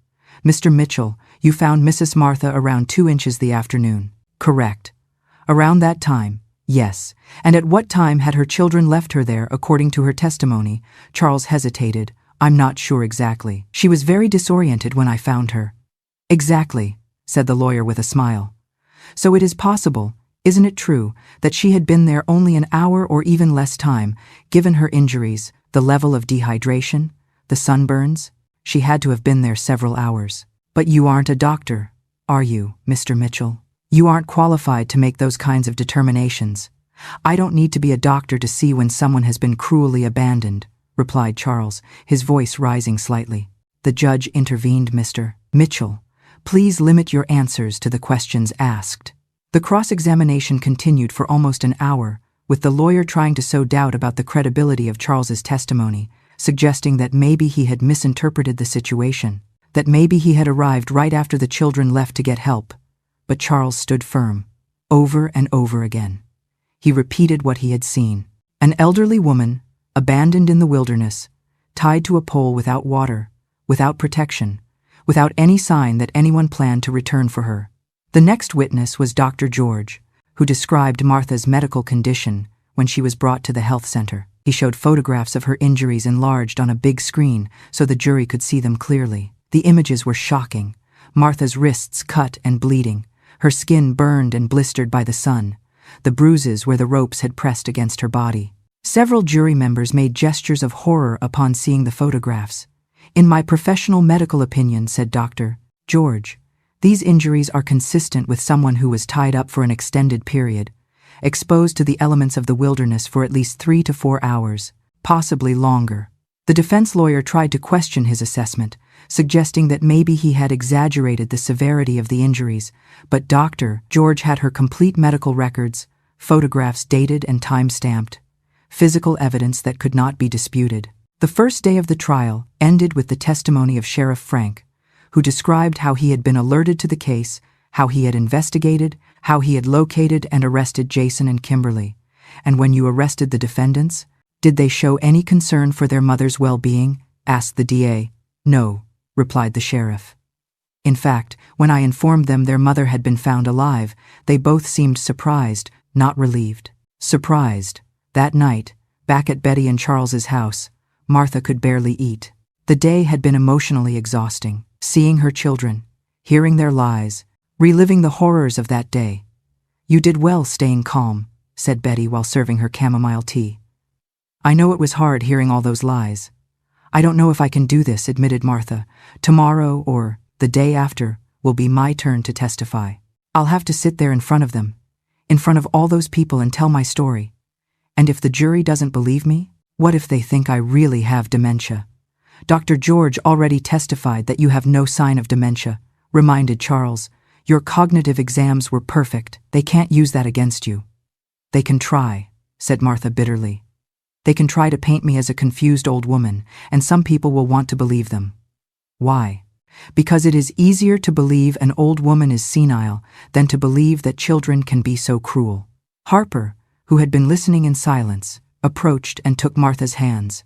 Mr. Mitchell, you found Mrs. Martha around 2 inches the afternoon. Correct. Around that time, yes. And at what time had her children left her there, according to her testimony? Charles hesitated. I'm not sure exactly. She was very disoriented when I found her. Exactly, said the lawyer with a smile. So it is possible, isn't it true, that she had been there only an hour or even less time, given her injuries, the level of dehydration, the sunburns? She had to have been there several hours. But you aren't a doctor, are you, Mr. Mitchell? You aren't qualified to make those kinds of determinations. I don't need to be a doctor to see when someone has been cruelly abandoned, replied Charles, his voice rising slightly. The judge intervened. Mr. Mitchell, please limit your answers to the questions asked. The cross-examination continued for almost an hour, with the lawyer trying to sow doubt about the credibility of Charles's testimony, suggesting that maybe he had misinterpreted the situation, that maybe he had arrived right after the children left to get help. But Charles stood firm, over and over again. He repeated what he had seen. An elderly woman, abandoned in the wilderness, tied to a pole without water, without protection, without any sign that anyone planned to return for her. The next witness was Dr. George, who described Martha's medical condition when she was brought to the health center. He showed photographs of her injuries enlarged on a big screen so the jury could see them clearly. The images were shocking. Martha's wrists cut and bleeding, her skin burned and blistered by the sun, the bruises where the ropes had pressed against her body. Several jury members made gestures of horror upon seeing the photographs. "In my professional medical opinion," said Dr. George, "these injuries are consistent with someone who was tied up for an extended period, exposed to the elements of the wilderness for at least 3 to 4 hours, possibly longer." The defense lawyer tried to question his assessment, suggesting that maybe he had exaggerated the severity of the injuries, but Dr. George had her complete medical records, photographs dated and time-stamped, physical evidence that could not be disputed. The first day of the trial ended with the testimony of Sheriff Frank, who described how he had been alerted to the case, how he had investigated, how he had located and arrested Jason and Kimberly. "And when you arrested the defendants, did they show any concern for their mother's well-being?" asked the DA. "No," replied the sheriff. "In fact, when I informed them their mother had been found alive, they both seemed surprised, not relieved." Surprised. That night, back at Betty and Charles's house, Martha could barely eat. The day had been emotionally exhausting, seeing her children, hearing their lies, reliving the horrors of that day. "You did well staying calm," said Betty while serving her chamomile tea. "I know it was hard hearing all those lies. I don't know if I can do this," admitted Martha. "Tomorrow or the day after will be my turn to testify. I'll have to sit there in front of them, in front of all those people and tell my story. And if the jury doesn't believe me, what if they think I really have dementia?" "Dr. George already testified that you have no sign of dementia," reminded Charles. "Your cognitive exams were perfect. They can't use that against you." "They can try," said Martha bitterly. "They can try to paint me as a confused old woman, and some people will want to believe them." "Why?" "Because it is easier to believe an old woman is senile than to believe that children can be so cruel." Harper, who had been listening in silence, approached and took Martha's hands.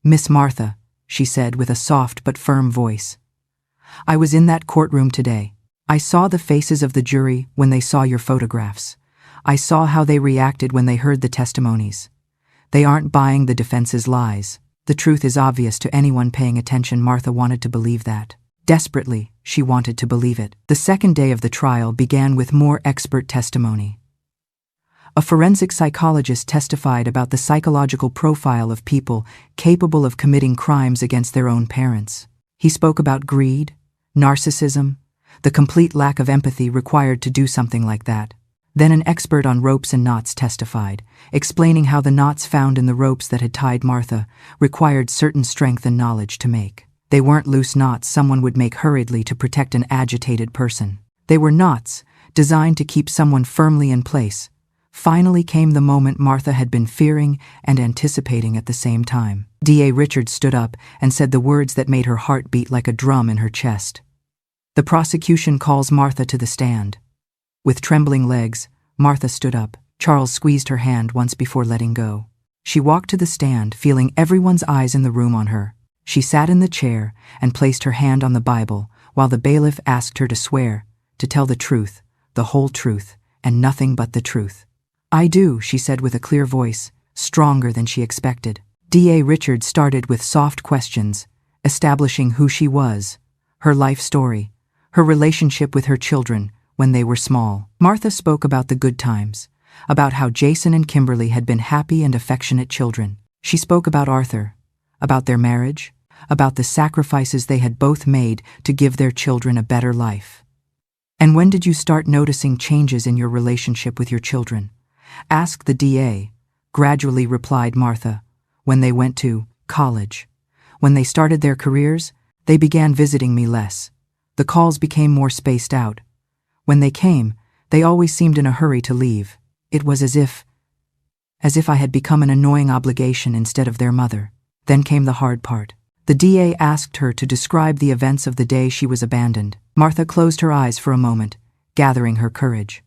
"Miss Martha," she said with a soft but firm voice, "I was in that courtroom today. I saw the faces of the jury when they saw your photographs. I saw how they reacted when they heard the testimonies. They aren't buying the defense's lies. The truth is obvious to anyone paying attention." Martha wanted to believe that. Desperately, she wanted to believe it. The second day of the trial began with more expert testimony. A forensic psychologist testified about the psychological profile of people capable of committing crimes against their own parents. He spoke about greed, narcissism, the complete lack of empathy required to do something like that. Then an expert on ropes and knots testified, explaining how the knots found in the ropes that had tied Martha required certain strength and knowledge to make. They weren't loose knots someone would make hurriedly to protect an agitated person. They were knots designed to keep someone firmly in place. Finally came the moment Martha had been fearing and anticipating at the same time. D.A. Richards stood up and said the words that made her heart beat like a drum in her chest. "The prosecution calls Martha to the stand." With trembling legs, Martha stood up. Charles squeezed her hand once before letting go. She walked to the stand, feeling everyone's eyes in the room on her. She sat in the chair and placed her hand on the Bible while the bailiff asked her to swear, to tell the truth, the whole truth, and nothing but the truth. "I do," she said with a clear voice, stronger than she expected. D.A. Richards started with soft questions, establishing who she was, her life story, her relationship with her children when they were small. Martha spoke about the good times, about how Jason and Kimberly had been happy and affectionate children. She spoke about Arthur, about their marriage, about the sacrifices they had both made to give their children a better life. "And when did you start noticing changes in your relationship with your children?" asked the DA. "Gradually," replied Martha. "When they went to college. When they started their careers, they began visiting me less. The calls became more spaced out. When they came, they always seemed in a hurry to leave. It was as if..." as if I had become an annoying obligation instead of their mother. Then came the hard part. The DA asked her to describe the events of the day she was abandoned. Martha closed her eyes for a moment, gathering her courage.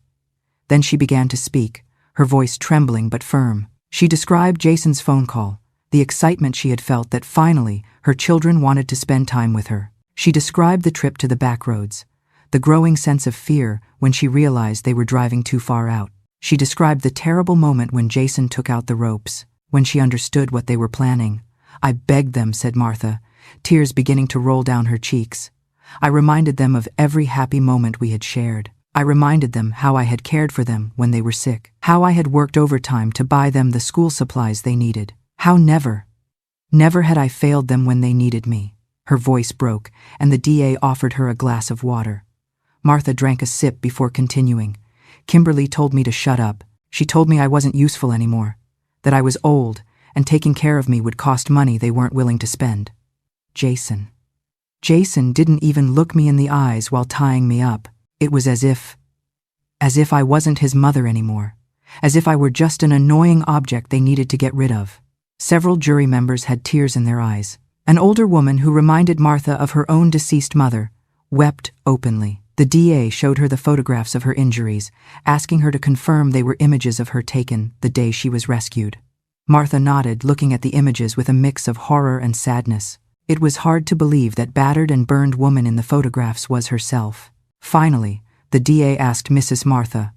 Then she began to speak, her voice trembling but firm. She described Jason's phone call, the excitement she had felt that finally her children wanted to spend time with her. She described the trip to the back roads, the growing sense of fear when she realized they were driving too far out. She described the terrible moment when Jason took out the ropes, when she understood what they were planning. "I begged them," said Martha, tears beginning to roll down her cheeks. "I reminded them of every happy moment we had shared. I reminded them how I had cared for them when they were sick, how I had worked overtime to buy them the school supplies they needed, how never had I failed them when they needed me." Her voice broke, and the DA offered her a glass of water. Martha drank a sip before continuing. "Kimberly told me to shut up. She told me I wasn't useful anymore, that I was old, and taking care of me would cost money they weren't willing to spend. Jason didn't even look me in the eyes while tying me up. It was as if I wasn't his mother anymore, as if I were just an annoying object they needed to get rid of." Several jury members had tears in their eyes. An older woman who reminded Martha of her own deceased mother wept openly. The DA showed her the photographs of her injuries, asking her to confirm they were images of her taken the day she was rescued. Martha nodded, looking at the images with a mix of horror and sadness. It was hard to believe that battered and burned woman in the photographs was herself. Finally, the DA asked Mrs. Martha,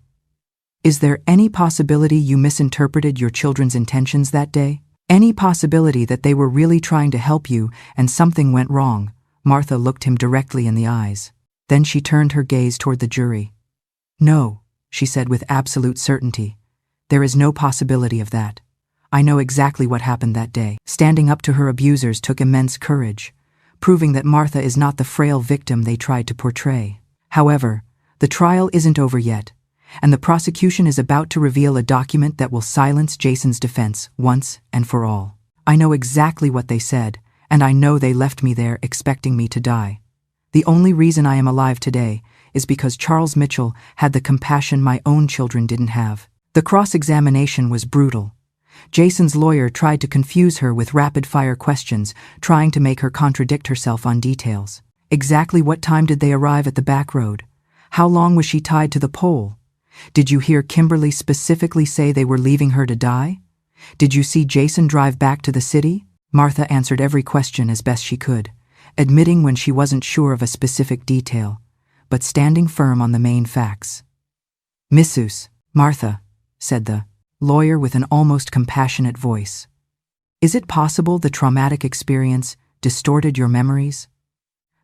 "Is there any possibility you misinterpreted your children's intentions that day? Any possibility that they were really trying to help you and something went wrong?" Martha looked him directly in the eyes. Then she turned her gaze toward the jury. "No," she said with absolute certainty. "There is no possibility of that. I know exactly what happened that day." Standing up to her abusers took immense courage, proving that Martha is not the frail victim they tried to portray. However, the trial isn't over yet, and the prosecution is about to reveal a document that will silence Jason's defense once and for all. "I know exactly what they said, and I know they left me there expecting me to die. The only reason I am alive today is because Charles Mitchell had the compassion my own children didn't have." The cross-examination was brutal. Jason's lawyer tried to confuse her with rapid-fire questions, trying to make her contradict herself on details. Exactly what time did they arrive at the back road? How long was she tied to the pole? Did you hear Kimberly specifically say they were leaving her to die? Did you see Jason drive back to the city? Martha answered every question as best she could, admitting when she wasn't sure of a specific detail, but standing firm on the main facts. "Mrs. Martha," said the lawyer with an almost compassionate voice, "is it possible the traumatic experience distorted your memories?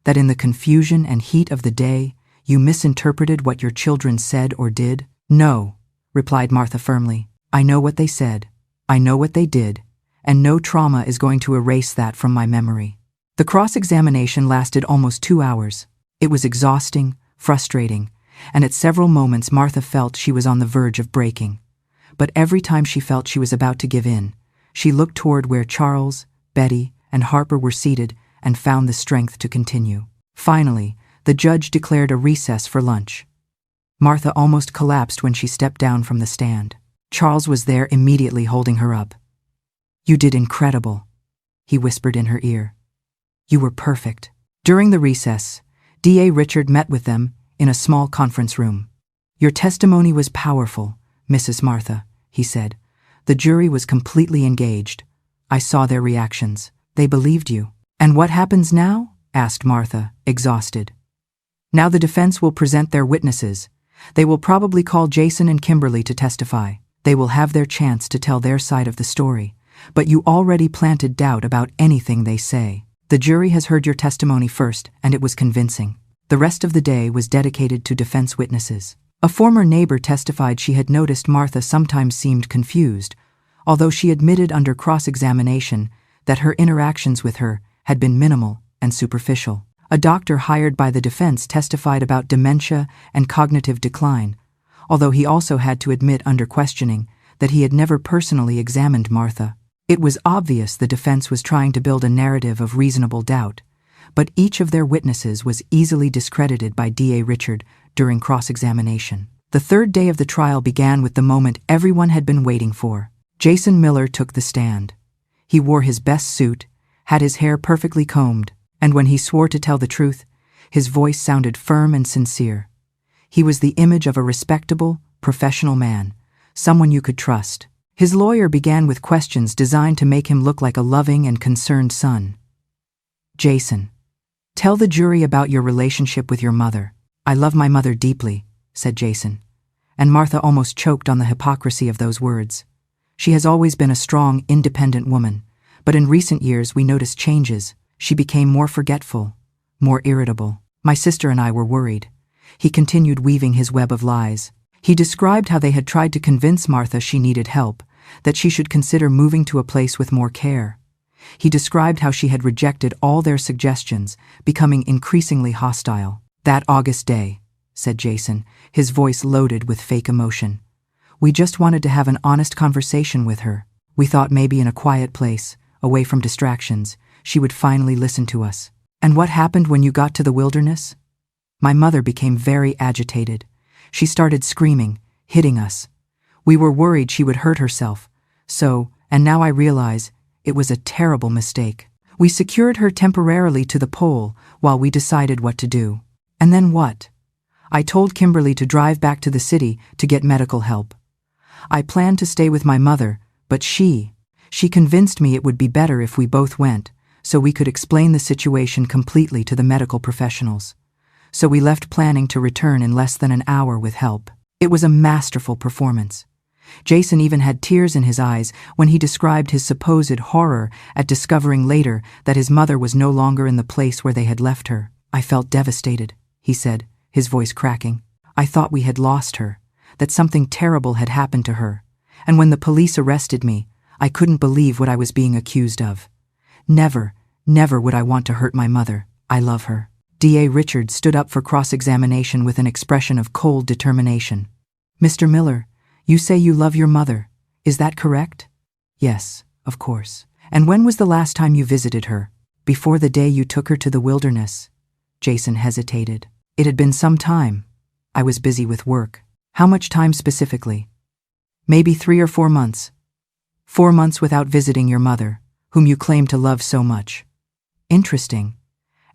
That in the confusion and heat of the day, you misinterpreted what your children said or did?" "No," replied Martha firmly. "I know what they said, I know what they did, and no trauma is going to erase that from my memory." The cross-examination lasted almost 2 hours. It was exhausting, frustrating, and at several moments Martha felt she was on the verge of breaking. But every time she felt she was about to give in, she looked toward where Charles, Betty, and Harper were seated and found the strength to continue. Finally, the judge declared a recess for lunch. Martha almost collapsed when she stepped down from the stand. Charles was there immediately, holding her up. "You did incredible," he whispered in her ear. "You were perfect." During the recess, DA Richard met with them in a small conference room. "Your testimony was powerful, Mrs. Martha," he said. "The jury was completely engaged. I saw their reactions. They believed you." "And what happens now?" asked Martha, exhausted. "Now the defense will present their witnesses. They will probably call Jason and Kimberly to testify. They will have their chance to tell their side of the story. But you already planted doubt about anything they say. The jury has heard your testimony first, and it was convincing." The rest of the day was dedicated to defense witnesses. A former neighbor testified she had noticed Martha sometimes seemed confused, although she admitted under cross-examination that her interactions with her had been minimal and superficial. A doctor hired by the defense testified about dementia and cognitive decline, although he also had to admit under questioning that he had never personally examined Martha. It was obvious the defense was trying to build a narrative of reasonable doubt, but each of their witnesses was easily discredited by DA Richard during cross-examination. The third day of the trial began with the moment everyone had been waiting for. Jason Miller took the stand. He wore his best suit, had his hair perfectly combed, and when he swore to tell the truth, his voice sounded firm and sincere. He was the image of a respectable, professional man, someone you could trust. His lawyer began with questions designed to make him look like a loving and concerned son. Jason, tell the jury about your relationship with your mother. I love my mother deeply, said Jason. And Martha almost choked on the hypocrisy of those words. She has always been a strong, independent woman, but in recent years we noticed changes. She became more forgetful, more irritable. My sister and I were worried. He continued weaving his web of lies. He described how they had tried to convince Martha she needed help, that she should consider moving to a place with more care. He described how she had rejected all their suggestions, becoming increasingly hostile. That August day, said Jason, his voice loaded with fake emotion. We just wanted to have an honest conversation with her. We thought maybe in a quiet place, away from distractions, she would finally listen to us. And what happened when you got to the wilderness? My mother became very agitated. She started screaming, hitting us. We were worried she would hurt herself. And now I realize, it was a terrible mistake. We secured her temporarily to the pole while we decided what to do. And then what? I told Kimberly to drive back to the city to get medical help. I planned to stay with my mother, but she convinced me it would be better if we both went, so we could explain the situation completely to the medical professionals. So we left planning to return in less than an hour with help. It was a masterful performance. Jason even had tears in his eyes when he described his supposed horror at discovering later that his mother was no longer in the place where they had left her. I felt devastated, he said, his voice cracking. I thought we had lost her, that something terrible had happened to her. And when the police arrested me, I couldn't believe what I was being accused of. Never would I want to hurt my mother. I love her. D.A. Richard stood up for cross-examination with an expression of cold determination. Mr. Miller, you say you love your mother. Is that correct? Yes, of course. And when was the last time you visited her? Before the day you took her to the wilderness. Jason hesitated. It had been some time. I was busy with work. How much time specifically? Maybe 3 or 4 months. 4 months without visiting your mother, whom you claim to love so much. Interesting.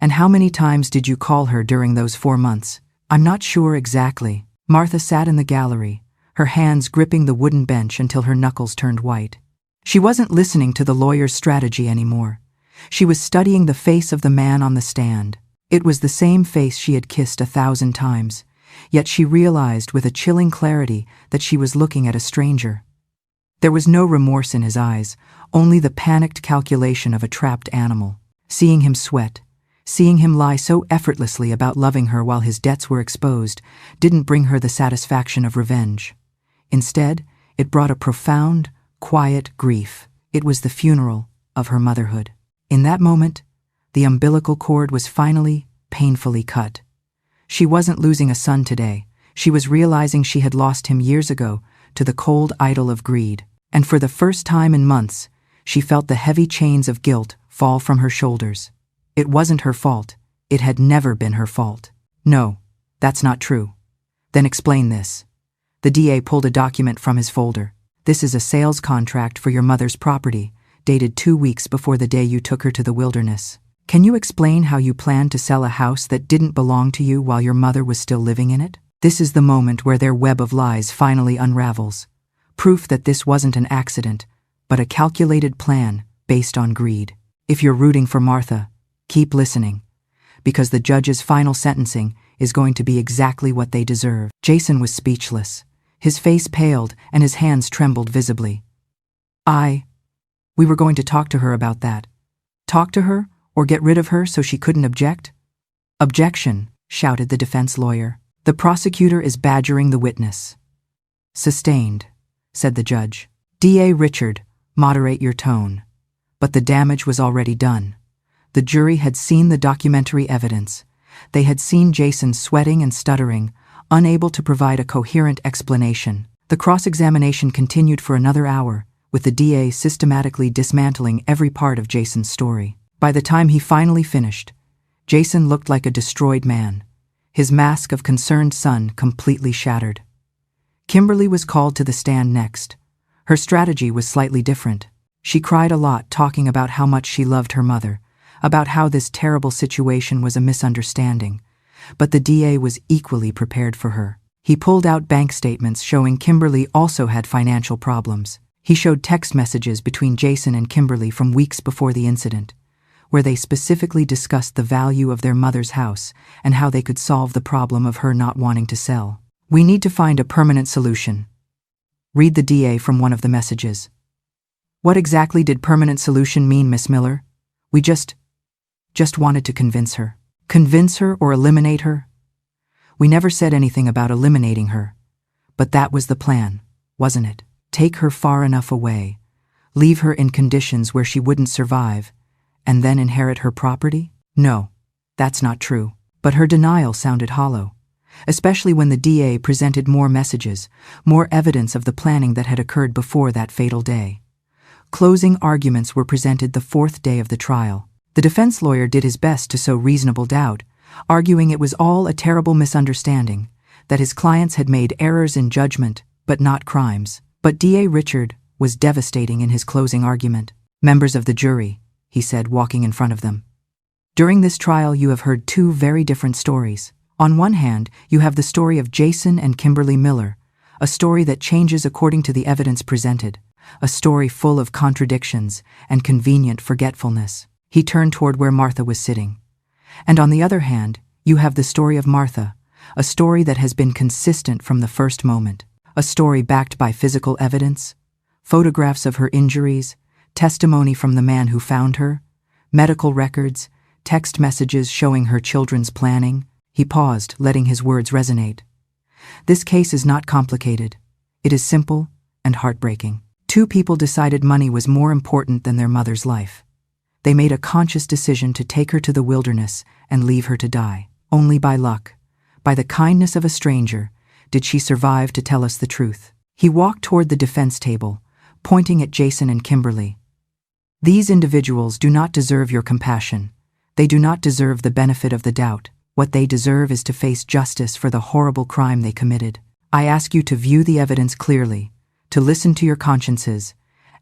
And how many times did you call her during those 4 months? I'm not sure exactly. Martha sat in the gallery, her hands gripping the wooden bench until her knuckles turned white. She wasn't listening to the lawyer's strategy anymore. She was studying the face of the man on the stand. It was the same face she had kissed 1,000 times, yet she realized with a chilling clarity that she was looking at a stranger. There was no remorse in his eyes, only the panicked calculation of a trapped animal. Seeing him sweat, seeing him lie so effortlessly about loving her while his debts were exposed, didn't bring her the satisfaction of revenge. Instead, it brought a profound, quiet grief. It was the funeral of her motherhood. In that moment, the umbilical cord was finally, painfully cut. She wasn't losing a son today. She was realizing she had lost him years ago to the cold idol of greed. And for the first time in months, she felt the heavy chains of guilt fall from her shoulders. It wasn't her fault. It had never been her fault. No, that's not true. Then explain this. The DA pulled a document from his folder. This is a sales contract for your mother's property, dated 2 weeks before the day you took her to the wilderness. Can you explain how you planned to sell a house that didn't belong to you while your mother was still living in it? This is the moment where their web of lies finally unravels. Proof that this wasn't an accident, but a calculated plan based on greed. If you're rooting for Martha, keep listening, because the judge's final sentencing is going to be exactly what they deserve. Jason was speechless. His face paled and his hands trembled visibly. We were going to talk to her about that. Talk to her or get rid of her so she couldn't object? Objection, shouted the defense lawyer. The prosecutor is badgering the witness. Sustained, said the judge. D.A. Richard, moderate your tone. But the damage was already done. The jury had seen the documentary evidence. They had seen Jason sweating and stuttering, unable to provide a coherent explanation. The cross-examination continued for another hour, with the DA systematically dismantling every part of Jason's story. By the time he finally finished, Jason looked like a destroyed man, his mask of concerned son completely shattered. Kimberly was called to the stand next. Her strategy was slightly different. She cried a lot, talking about how much she loved her mother, about how this terrible situation was a misunderstanding. But the DA was equally prepared for her. He pulled out bank statements showing Kimberly also had financial problems. He showed text messages between Jason and Kimberly from weeks before the incident, where they specifically discussed the value of their mother's house and how they could solve the problem of her not wanting to sell. "We need to find a permanent solution." Read the DA from one of the messages. "What exactly did permanent solution mean, Miss Miller? We just wanted to convince her." Convince her or eliminate her? "We never said anything about eliminating her. But that was the plan, wasn't it? Take her far enough away, leave her in conditions where she wouldn't survive, and then inherit her property?" No, that's not true. But her denial sounded hollow, especially when the DA presented more messages, more evidence of the planning that had occurred before that fatal day. Closing arguments were presented the fourth day of the trial. The defense lawyer did his best to sow reasonable doubt, arguing it was all a terrible misunderstanding, that his clients had made errors in judgment, but not crimes. But DA Richard was devastating in his closing argument. "Members of the jury," he said, walking in front of them. "During this trial you have heard two very different stories. On one hand, you have the story of Jason and Kimberly Miller, a story that changes according to the evidence presented, a story full of contradictions and convenient forgetfulness." He turned toward where Martha was sitting. "And on the other hand, you have the story of Martha, a story that has been consistent from the first moment, a story backed by physical evidence, photographs of her injuries, testimony from the man who found her, medical records, text messages showing her children's planning." He paused, letting his words resonate. "This case is not complicated. It is simple and heartbreaking. Two people decided money was more important than their mother's life. They made a conscious decision to take her to the wilderness and leave her to die. Only by luck, by the kindness of a stranger, did she survive to tell us the truth." He walked toward the defense table, pointing at Jason and Kimberly. "These individuals do not deserve your compassion. They do not deserve the benefit of the doubt. What they deserve is to face justice for the horrible crime they committed. I ask you to view the evidence clearly, to listen to your consciences,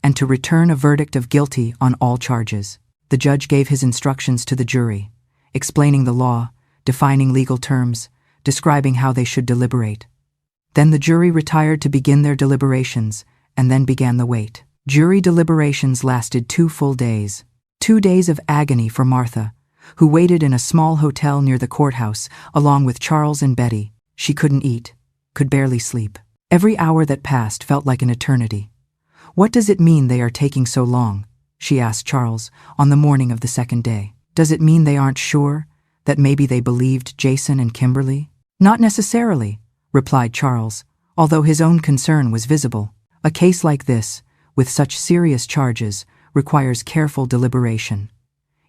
and to return a verdict of guilty on all charges." The judge gave his instructions to the jury, explaining the law, defining legal terms, describing how they should deliberate. Then the jury retired to begin their deliberations, and then began the wait. Jury deliberations lasted 2 full days. 2 days of agony for Martha, who waited in a small hotel near the courthouse along with Charles and Betty. She couldn't eat, could barely sleep. Every hour that passed felt like an eternity. "What does it mean they are taking so long?" she asked Charles on the morning of the second day. "Does it mean they aren't sure, that maybe they believed Jason and Kimberly?" "Not necessarily," replied Charles, although his own concern was visible. "A case like this, with such serious charges, requires careful deliberation.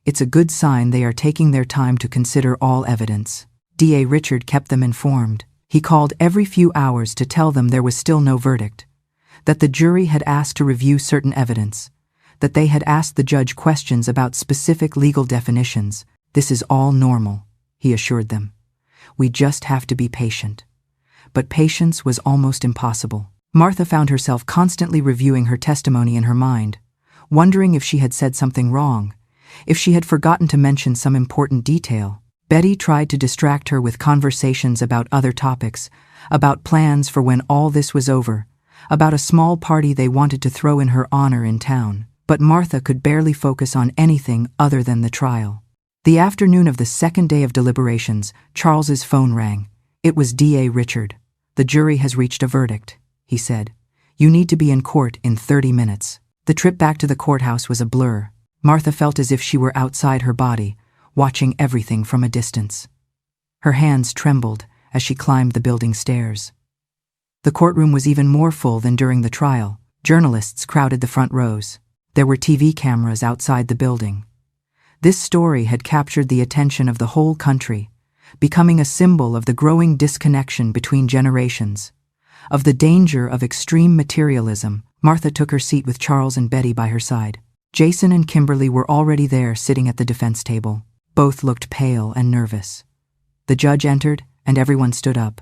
It's a good sign they are taking their time to consider all evidence." DA Richard kept them informed. He called every few hours to tell them there was still no verdict, that the jury had asked to review certain evidence, that they had asked the judge questions about specific legal definitions. "This is all normal," he assured them. "We just have to be patient." But patience was almost impossible. Martha found herself constantly reviewing her testimony in her mind, wondering if she had said something wrong, if she had forgotten to mention some important detail. Betty tried to distract her with conversations about other topics, about plans for when all this was over, about a small party they wanted to throw in her honor in town. But Martha could barely focus on anything other than the trial. The afternoon of the second day of deliberations, Charles's phone rang. It was DA Richard. "The jury has reached a verdict," he said. "You need to be in court in 30 minutes." The trip back to the courthouse was a blur. Martha felt as if she were outside her body, watching everything from a distance. Her hands trembled as she climbed the building stairs. The courtroom was even more full than during the trial. Journalists crowded the front rows. There were TV cameras outside the building. This story had captured the attention of the whole country, becoming a symbol of the growing disconnection between generations, of the danger of extreme materialism. Martha took her seat with Charles and Betty by her side. Jason and Kimberly were already there, sitting at the defense table. Both looked pale and nervous. The judge entered, and everyone stood up.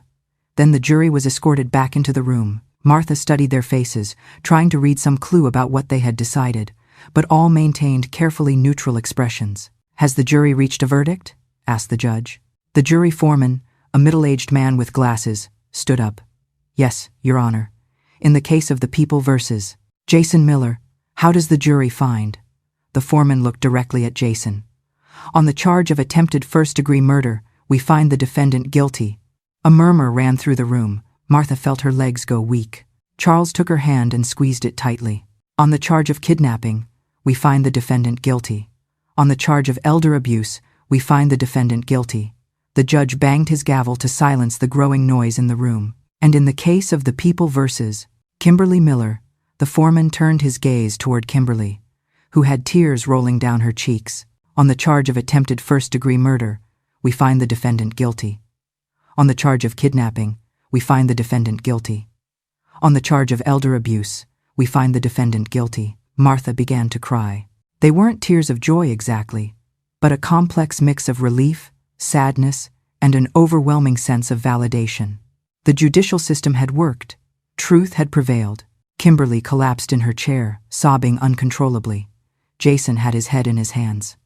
Then the jury was escorted back into the room. Martha studied their faces, trying to read some clue about what they had decided, but all maintained carefully neutral expressions. "Has the jury reached a verdict?" asked the judge. The jury foreman, a middle-aged man with glasses, stood up. "Yes, Your Honor. In the case of the People versus Jason Miller, how does the jury find?" The foreman looked directly at Jason. "On the charge of attempted first-degree murder, we find the defendant guilty." A murmur ran through the room. Martha felt her legs go weak. Charles took her hand and squeezed it tightly. "On the charge of kidnapping, we find the defendant guilty. On the charge of elder abuse, we find the defendant guilty." The judge banged his gavel to silence the growing noise in the room. "And in the case of the People versus Kimberly Miller," the foreman turned his gaze toward Kimberly, who had tears rolling down her cheeks. "On the charge of attempted first-degree murder, we find the defendant guilty. On the charge of kidnapping, we find the defendant guilty. On the charge of elder abuse, we find the defendant guilty." Martha began to cry. They weren't tears of joy exactly, but a complex mix of relief, sadness, and an overwhelming sense of validation. The judicial system had worked. Truth had prevailed. Kimberly collapsed in her chair, sobbing uncontrollably. Jason had his head in his hands.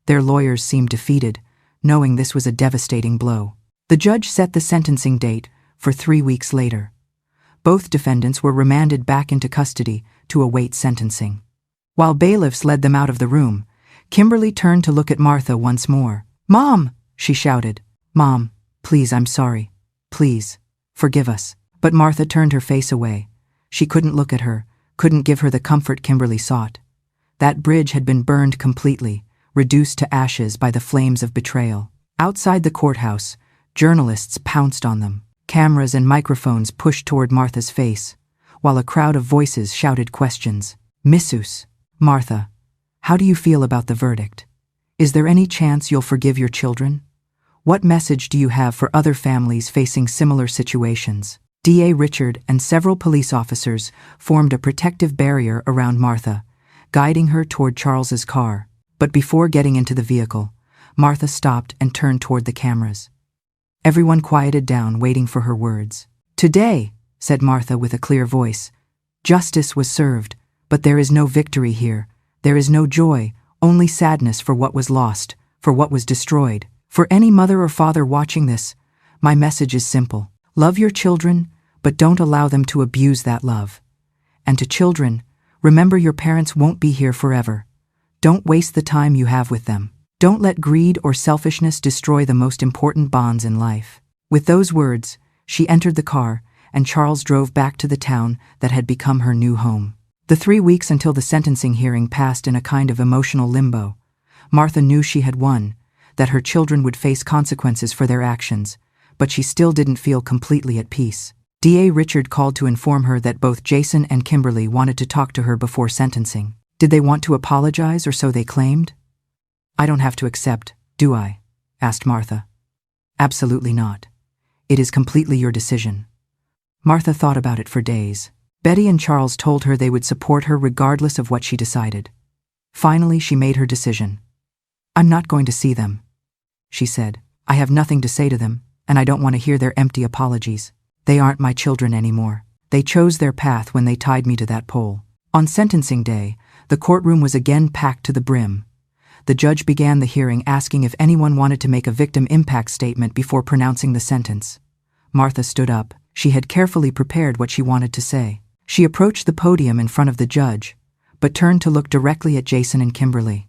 Their lawyers seemed defeated, knowing this was a devastating blow. The judge set the sentencing date for 3 weeks later. Both defendants were remanded back into custody to await sentencing. While bailiffs led them out of the room, Kimberly turned to look at Martha once more. "Mom!" she shouted. "Mom, please, I'm sorry. Please, forgive us." But Martha turned her face away. She couldn't look at her, couldn't give her the comfort Kimberly sought. That bridge had been burned completely, reduced to ashes by the flames of betrayal. Outside the courthouse, journalists pounced on them. Cameras and microphones pushed toward Martha's face, while a crowd of voices shouted questions. "Missus, Martha, how do you feel about the verdict? Is there any chance you'll forgive your children? What message do you have for other families facing similar situations?" DA Richard and several police officers formed a protective barrier around Martha, guiding her toward Charles's car. But before getting into the vehicle, Martha stopped and turned toward the cameras. Everyone quieted down, waiting for her words. "Today," said Martha with a clear voice, "justice was served, but there is no victory here. There is no joy, only sadness for what was lost, for what was destroyed. For any mother or father watching this, my message is simple. Love your children, but don't allow them to abuse that love. And to children, remember your parents won't be here forever. Don't waste the time you have with them. Don't let greed or selfishness destroy the most important bonds in life." With those words, she entered the car, and Charles drove back to the town that had become her new home. The 3 weeks until the sentencing hearing passed in a kind of emotional limbo. Martha knew she had won, that her children would face consequences for their actions, but she still didn't feel completely at peace. DA Richard called to inform her that both Jason and Kimberly wanted to talk to her before sentencing. Did they want to apologize, or so they claimed? "I don't have to accept, do I?" asked Martha. "Absolutely not. It is completely your decision." Martha thought about it for days. Betty and Charles told her they would support her regardless of what she decided. Finally, she made her decision. "I'm not going to see them," she said. "I have nothing to say to them, and I don't want to hear their empty apologies. They aren't my children anymore. They chose their path when they tied me to that pole." On sentencing day, the courtroom was again packed to the brim. The judge began the hearing asking if anyone wanted to make a victim impact statement before pronouncing the sentence. Martha stood up. She had carefully prepared what she wanted to say. She approached the podium in front of the judge, but turned to look directly at Jason and Kimberly.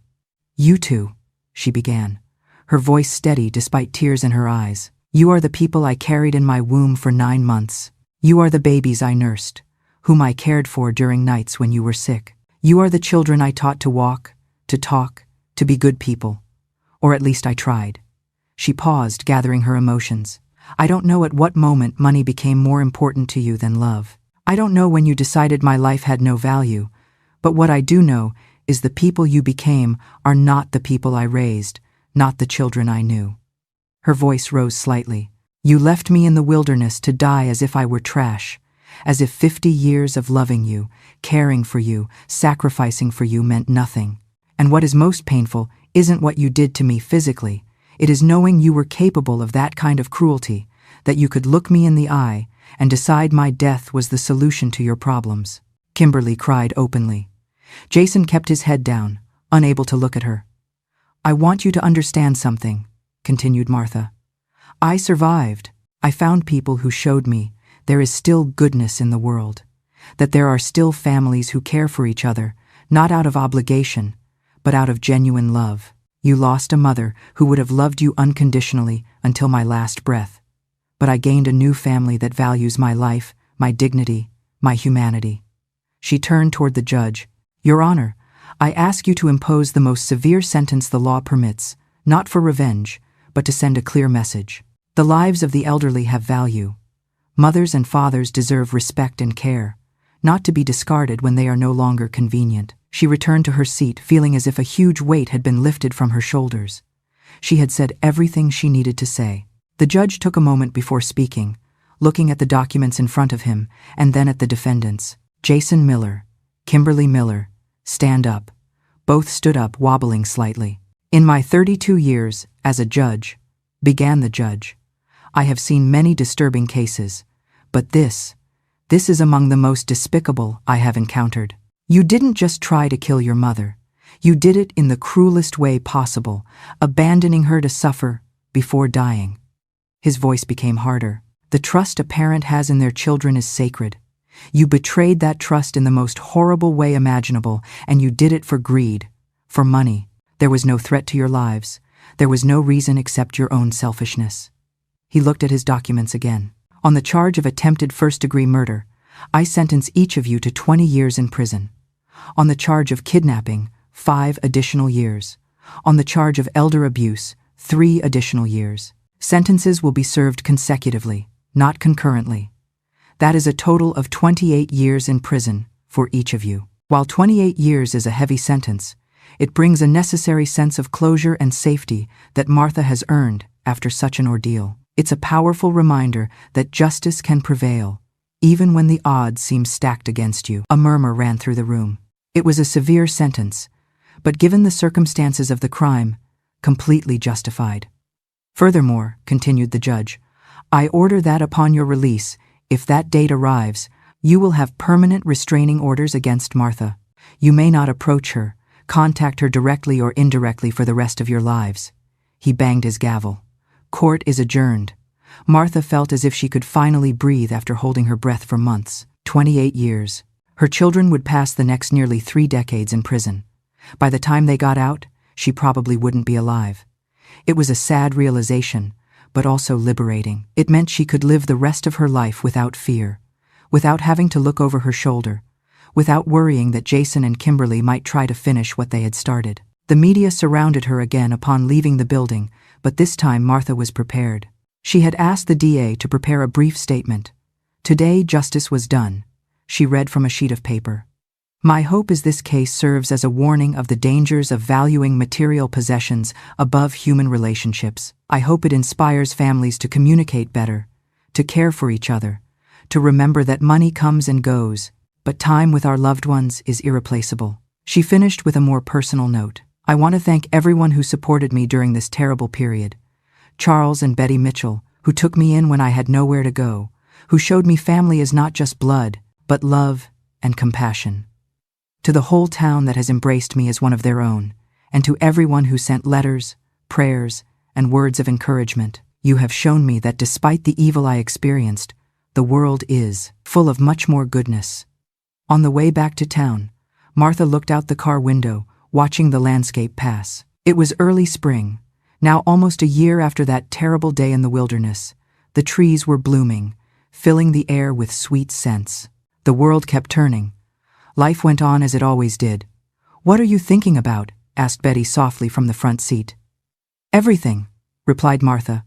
"You two," she began, her voice steady despite tears in her eyes. "You are the people I carried in my womb for 9 months. You are the babies I nursed, whom I cared for during nights when you were sick. You are the children I taught to walk, to talk, to be good people. Or at least I tried." She paused, gathering her emotions. "I don't know at what moment money became more important to you than love. I don't know when you decided my life had no value, but what I do know is the people you became are not the people I raised, not the children I knew." Her voice rose slightly. "You left me in the wilderness to die as if I were trash, as if 50 years of loving you, caring for you, sacrificing for you meant nothing. And what is most painful isn't what you did to me physically. It is knowing you were capable of that kind of cruelty, that you could look me in the eye and decide my death was the solution to your problems. Kimberly cried openly. Jason kept his head down, unable to look at her. I want you to understand something, continued Martha. I survived. I found people who showed me there is still goodness in the world, that there are still families who care for each other, not out of obligation, but out of genuine love. You lost a mother who would have loved you unconditionally until my last breath. But I gained a new family that values my life, my dignity, my humanity. She turned toward the judge. Your Honor, I ask you to impose the most severe sentence the law permits, not for revenge, but to send a clear message. The lives of the elderly have value. Mothers and fathers deserve respect and care, not to be discarded when they are no longer convenient. She returned to her seat, feeling as if a huge weight had been lifted from her shoulders. She had said everything she needed to say. The judge took a moment before speaking, looking at the documents in front of him and then at the defendants. Jason Miller, Kimberly Miller, stand up. Both stood up, wobbling slightly. In my 32 years as a judge, began the judge, I have seen many disturbing cases, but this is among the most despicable I have encountered. You didn't just try to kill your mother. You did it in the cruelest way possible, abandoning her to suffer before dying. His voice became harder. The trust a parent has in their children is sacred. You betrayed that trust in the most horrible way imaginable, and you did it for greed, for money. There was no threat to your lives. There was no reason except your own selfishness. He looked at his documents again. On the charge of attempted first-degree murder, I sentence each of you to 20 years in prison. On the charge of kidnapping, 5 additional years. On the charge of elder abuse, 3 additional years. Sentences will be served consecutively, not concurrently. That is a total of 28 years in prison for each of you. While 28 years is a heavy sentence, it brings a necessary sense of closure and safety that Martha has earned after such an ordeal. It's a powerful reminder that justice can prevail, even when the odds seem stacked against you. A murmur ran through the room. It was a severe sentence, but given the circumstances of the crime, completely justified. Furthermore, continued the judge, I order that upon your release, if that date arrives, you will have permanent restraining orders against Martha. You may not approach her, contact her directly or indirectly for the rest of your lives. He banged his gavel. Court is adjourned. Martha felt as if she could finally breathe after holding her breath for months. 28 years. Her children would pass the next nearly 3 decades in prison. By the time they got out, she probably wouldn't be alive. It was a sad realization, but also liberating. It meant she could live the rest of her life without fear, without having to look over her shoulder, without worrying that Jason and Kimberly might try to finish what they had started. The media surrounded her again upon leaving the building, but this time Martha was prepared. She had asked the DA to prepare a brief statement. Today justice was done, she read from a sheet of paper. My hope is this case serves as a warning of the dangers of valuing material possessions above human relationships. I hope it inspires families to communicate better, to care for each other, to remember that money comes and goes, but time with our loved ones is irreplaceable. She finished with a more personal note. I want to thank everyone who supported me during this terrible period. Charles and Betty Mitchell, who took me in when I had nowhere to go, who showed me family is not just blood, but love and compassion. To the whole town that has embraced me as one of their own, and to everyone who sent letters, prayers, and words of encouragement, you have shown me that despite the evil I experienced, the world is full of much more goodness. On the way back to town, Martha looked out the car window, watching the landscape pass. It was early spring, now almost a year after that terrible day in the wilderness. The trees were blooming, filling the air with sweet scents. The world kept turning. Life went on as it always did. What are you thinking about? Asked Betty softly from the front seat. Everything, replied Martha.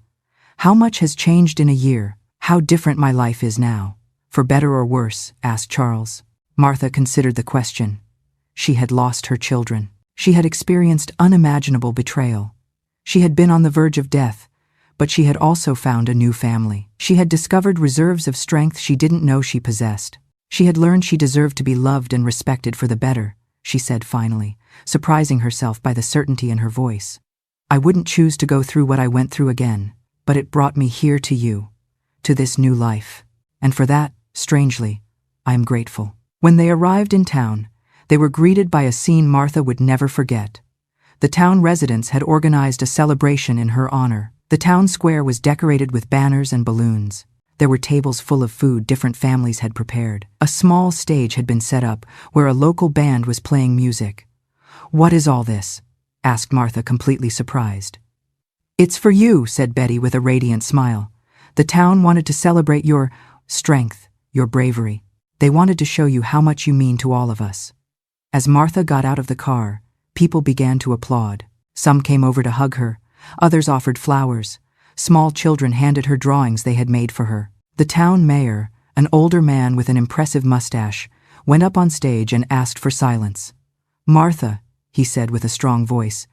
How much has changed in a year? How different my life is now. For better or worse? Asked Charles. Martha considered the question. She had lost her children. She had experienced unimaginable betrayal. She had been on the verge of death, but she had also found a new family. She had discovered reserves of strength she didn't know she possessed. She had learned she deserved to be loved and respected for the better, she said finally, surprising herself by the certainty in her voice. I wouldn't choose to go through what I went through again, but it brought me here to you. to this new life. And for that, strangely, I am grateful. When they arrived in town, they were greeted by a scene Martha would never forget. The town residents had organized a celebration in her honor. The town square was decorated with banners and balloons. There were tables full of food different families had prepared. A small stage had been set up where a local band was playing music. "What is all this?" asked Martha, completely surprised. "It's for you," said Betty with a radiant smile. "The town wanted to celebrate your strength, your bravery. They wanted to show you how much you mean to all of us." As Martha got out of the car, people began to applaud. Some came over to hug her, others offered flowers. Small children handed her drawings they had made for her. The town mayor, an older man with an impressive mustache, went up on stage and asked for silence. "Martha," he said with a strong voice,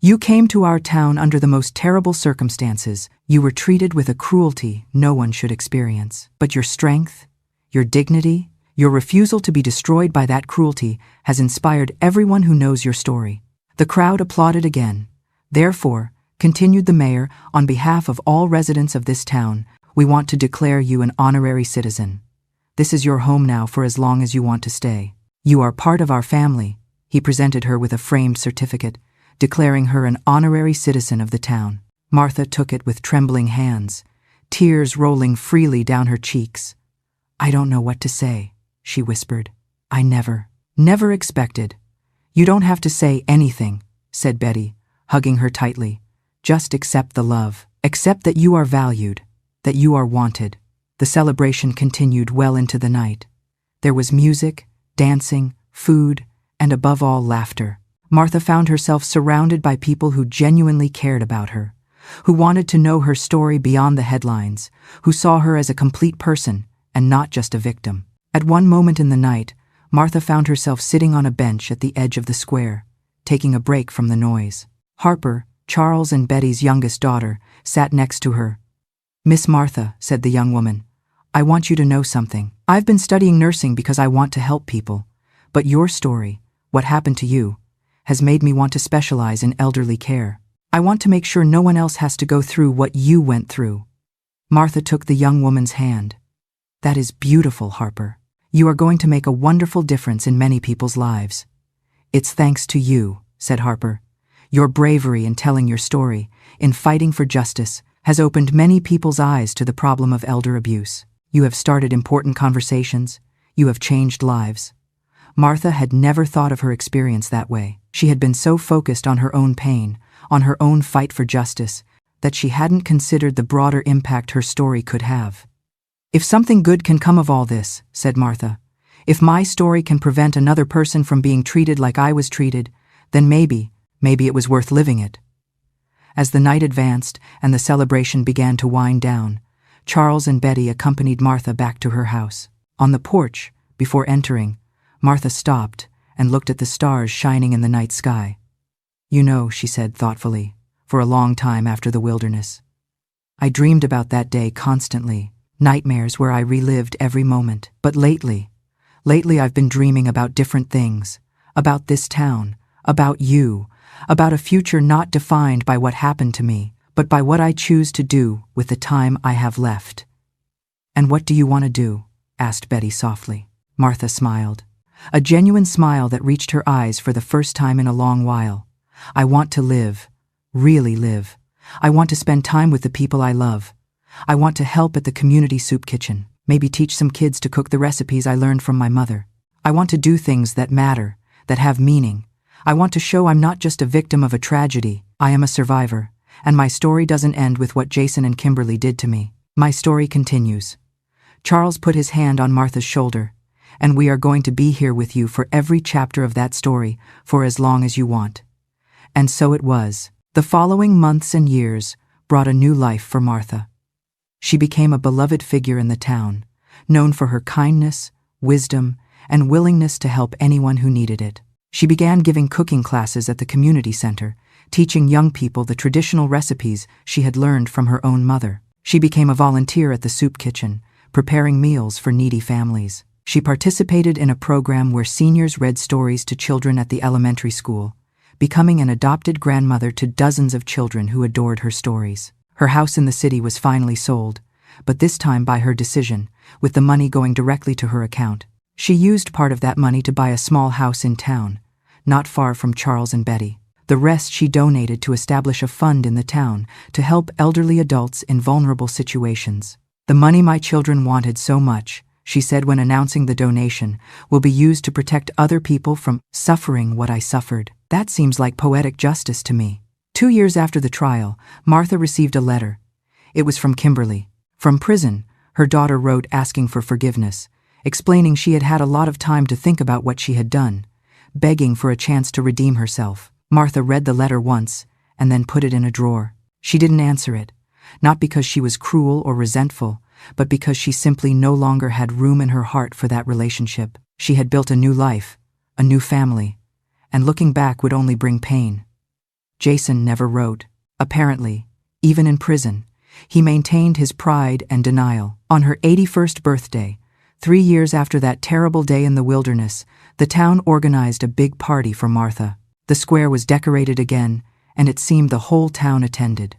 "you came to our town under the most terrible circumstances. You were treated with a cruelty no one should experience. But your strength, your dignity, your refusal to be destroyed by that cruelty has inspired everyone who knows your story." The crowd applauded again. "Therefore," continued the mayor, "on behalf of all residents of this town, we want to declare you an honorary citizen. This is your home now for as long as you want to stay. You are part of our family." He presented her with a framed certificate, declaring her an honorary citizen of the town. Martha took it with trembling hands, tears rolling freely down her cheeks. "I don't know what to say," she whispered. "I never expected." "You don't have to say anything," said Betty, hugging her tightly. "Just accept the love. Accept that you are valued, that you are wanted." The celebration continued well into the night. There was music, dancing, food, and above all, laughter. Martha found herself surrounded by people who genuinely cared about her, who wanted to know her story beyond the headlines, who saw her as a complete person and not just a victim. At one moment in the night, Martha found herself sitting on a bench at the edge of the square, taking a break from the noise. Harper, Charles and Betty's youngest daughter, sat next to her. "Miss Martha," said the young woman, "I want you to know something. I've been studying nursing because I want to help people, but your story, what happened to you, has made me want to specialize in elderly care. I want to make sure no one else has to go through what you went through." Martha took the young woman's hand. "That is beautiful, Harper. You are going to make a wonderful difference in many people's lives." "It's thanks to you," said Harper. "Your bravery in telling your story, in fighting for justice, has opened many people's eyes to the problem of elder abuse. You have started important conversations. You have changed lives." Martha had never thought of her experience that way. She had been so focused on her own pain, on her own fight for justice, that she hadn't considered the broader impact her story could have. "If something good can come of all this," said Martha, "if my story can prevent another person from being treated like I was treated, then maybe it was worth living it." As the night advanced and the celebration began to wind down, Charles and Betty accompanied Martha back to her house. On the porch, before entering, Martha stopped and looked at the stars shining in the night sky. "You know," she said thoughtfully, "for a long time after the wilderness, I dreamed about that day constantly, nightmares where I relived every moment. But lately I've been dreaming about different things, about this town, about you, about a future not defined by what happened to me, but by what I choose to do with the time I have left." "And what do you want to do?" asked Betty softly. Martha smiled, a genuine smile that reached her eyes for the first time in a long while. "I want to live, really live. I want to spend time with the people I love. I want to help at the community soup kitchen, maybe teach some kids to cook the recipes I learned from my mother. I want to do things that matter, that have meaning. I want to show I'm not just a victim of a tragedy, I am a survivor, and my story doesn't end with what Jason and Kimberly did to me. My story continues." Charles put his hand on Martha's shoulder. "And we are going to be here with you for every chapter of that story for as long as you want." And so it was. The following months and years brought a new life for Martha. She became a beloved figure in the town, known for her kindness, wisdom, and willingness to help anyone who needed it. She began giving cooking classes at the community center, teaching young people the traditional recipes she had learned from her own mother. She became a volunteer at the soup kitchen, preparing meals for needy families. She participated in a program where seniors read stories to children at the elementary school, becoming an adopted grandmother to dozens of children who adored her stories. Her house in the city was finally sold, but this time by her decision, with the money going directly to her account. She used part of that money to buy a small house in town, not far from Charles and Betty. The rest she donated to establish a fund in the town to help elderly adults in vulnerable situations. "The money my children wanted so much," she said when announcing the donation, "will be used to protect other people from suffering what I suffered." That seems like poetic justice to me. 2 years after the trial, Martha received a letter. It was from Kimberly. From prison, her daughter wrote asking for forgiveness, explaining she had had a lot of time to think about what she had done, begging for a chance to redeem herself. Martha read the letter once and then put it in a drawer. She didn't answer it, not because she was cruel or resentful, but because she simply no longer had room in her heart for that relationship. She had built a new life, a new family, and looking back would only bring pain. Jason never wrote. Apparently, even in prison, he maintained his pride and denial. On her 81st birthday, 3 years after that terrible day in the wilderness, the town organized a big party for Martha. The square was decorated again, and it seemed the whole town attended.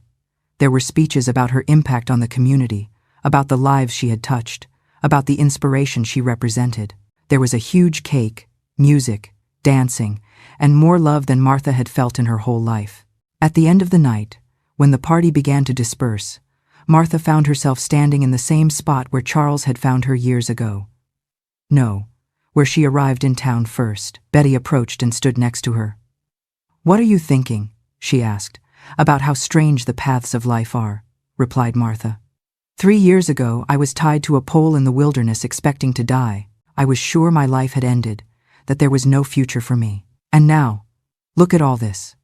There were speeches about her impact on the community, about the lives she had touched, about the inspiration she represented. There was a huge cake, music, dancing, and more love than Martha had felt in her whole life. At the end of the night, when the party began to disperse, Martha found herself standing in the same spot where Charles had found her years ago. No, where she arrived in town first. Betty approached and stood next to her. "What are you thinking?" she asked. "About how strange the paths of life are," replied Martha. 3 years ago, I was tied to a pole in the wilderness expecting to die. I was sure my life had ended, that there was no future for me. And now, look at all this.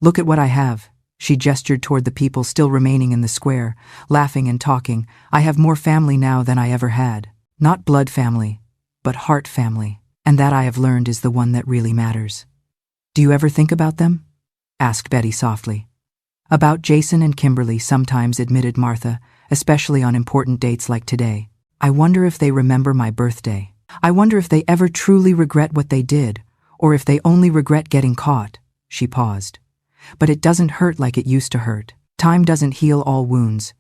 Look at what I have." She gestured toward the people still remaining in the square, laughing and talking. "I have more family now than I ever had. Not blood family, but heart family. And that I have learned is the one that really matters." "Do you ever think about them?" asked Betty softly. "About Jason and Kimberly sometimes," admitted Martha, "especially on important dates like today. I wonder if they remember my birthday. I wonder if they ever truly regret what they did, or if they only regret getting caught." She paused. "But it doesn't hurt like it used to hurt. Time doesn't heal all wounds,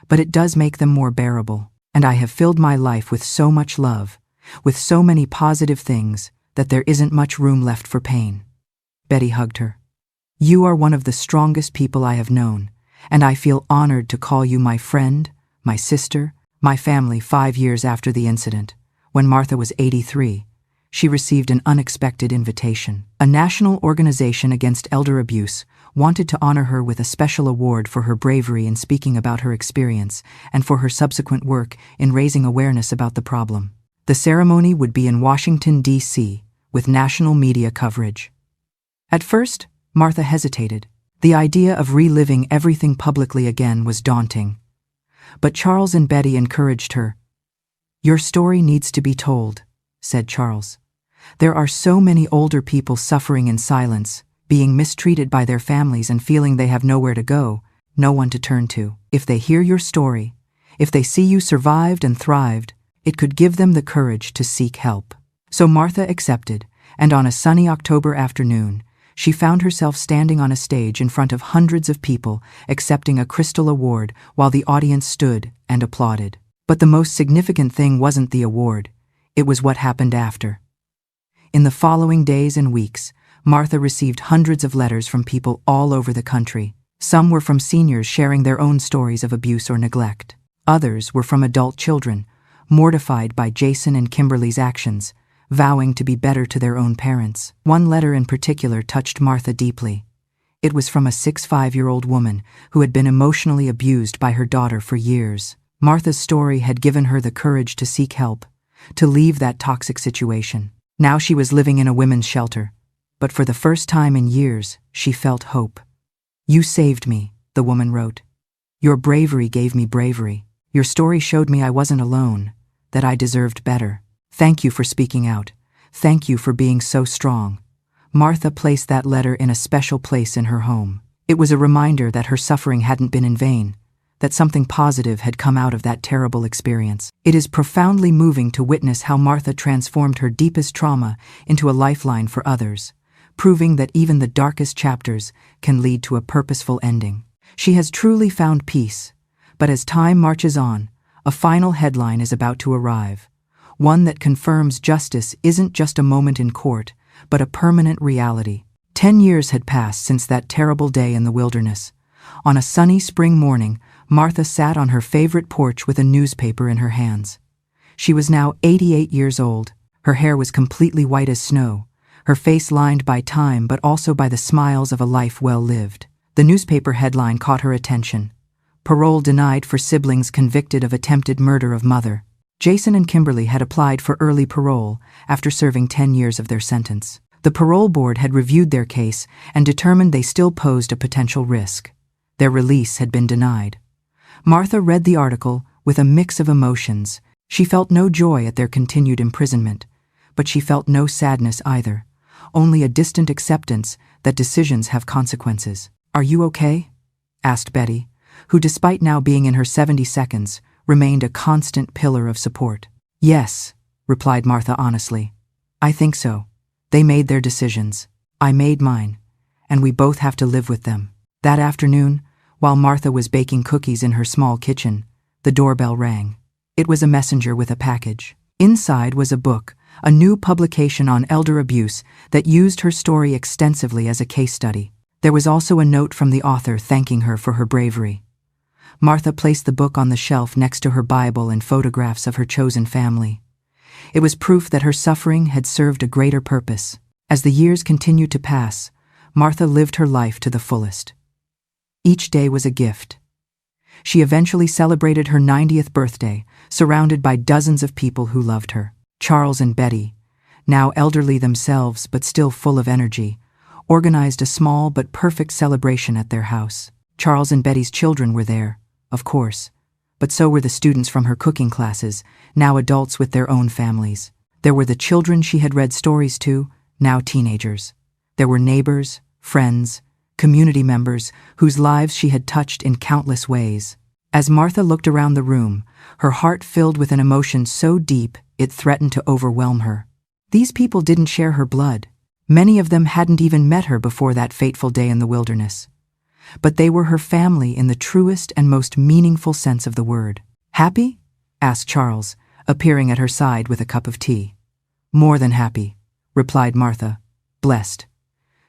but it does make them more bearable. And I have filled my life with so much love, with so many positive things, that there isn't much room left for pain." Betty hugged her. "You are one of the strongest people I have known, and I feel honored to call you my friend, my sister, my family." 5 years after the incident, when Martha was 83, she received an unexpected invitation. A national organization against elder abuse wanted to honor her with a special award for her bravery in speaking about her experience and for her subsequent work in raising awareness about the problem. The ceremony would be in Washington, D.C., with national media coverage. At first, Martha hesitated. The idea of reliving everything publicly again was daunting. But Charles and Betty encouraged her. "Your story needs to be told," said Charles. "There are so many older people suffering in silence, being mistreated by their families and feeling they have nowhere to go, no one to turn to. If they hear your story, if they see you survived and thrived, it could give them the courage to seek help." So Martha accepted, and on a sunny October afternoon, she found herself standing on a stage in front of hundreds of people, accepting a Crystal Award while the audience stood and applauded. But the most significant thing wasn't the award, it was what happened after. In the following days and weeks, Martha received hundreds of letters from people all over the country. Some were from seniors sharing their own stories of abuse or neglect. Others were from adult children, mortified by Jason and Kimberly's actions, vowing to be better to their own parents. One letter in particular touched Martha deeply. It was from a 65-year-old woman who had been emotionally abused by her daughter for years. Martha's story had given her the courage to seek help, to leave that toxic situation. Now she was living in a women's shelter, but for the first time in years, she felt hope. "You saved me," the woman wrote. "Your bravery gave me bravery. Your story showed me I wasn't alone, that I deserved better. Thank you for speaking out. Thank you for being so strong." Martha placed that letter in a special place in her home. It was a reminder that her suffering hadn't been in vain, that something positive had come out of that terrible experience. It is profoundly moving to witness how Martha transformed her deepest trauma into a lifeline for others, proving that even the darkest chapters can lead to a purposeful ending. She has truly found peace, but as time marches on, A final headline is about to arrive, one that confirms justice isn't just a moment in court, but a permanent reality. 10 years had passed since that terrible day in the wilderness. On a sunny spring morning, Martha sat on her favorite porch with a newspaper in her hands. She was now 88 years old. Her hair was completely white as snow, her face lined by time but also by the smiles of a life well lived. The newspaper headline caught her attention. Parole denied for siblings convicted of attempted murder of mother. Jason and Kimberly had applied for early parole after serving 10 years of their sentence. The parole board had reviewed their case and determined they still posed a potential risk. Their release had been denied. Martha read the article with a mix of emotions. She felt no joy at their continued imprisonment, but she felt no sadness either, only a distant acceptance that decisions have consequences. "Are you okay?" asked Betty, who, despite now being in her 72nd, remained a constant pillar of support. "Yes," replied Martha honestly. "I think so. They made their decisions. I made mine, and we both have to live with them." That afternoon, while Martha was baking cookies in her small kitchen, the doorbell rang. It was a messenger with a package. Inside was a book, a new publication on elder abuse that used her story extensively as a case study. There was also a note from the author thanking her for her bravery. Martha placed the book on the shelf next to her Bible and photographs of her chosen family. It was proof that her suffering had served a greater purpose. As the years continued to pass, Martha lived her life to the fullest. Each day was a gift. She eventually celebrated her 90th birthday, surrounded by dozens of people who loved her. Charles and Betty, now elderly themselves but still full of energy, organized a small but perfect celebration at their house. Charles and Betty's children were there, of course, but so were the students from her cooking classes, now adults with their own families. There were the children she had read stories to, now teenagers. There were neighbors, friends, community members whose lives she had touched in countless ways. As Martha looked around the room, her heart filled with an emotion so deep it threatened to overwhelm her. These people didn't share her blood. Many of them hadn't even met her before that fateful day in the wilderness. But they were her family in the truest and most meaningful sense of the word. "Happy?" asked Charles, appearing at her side with a cup of tea. "More than happy," replied Martha. "Blessed.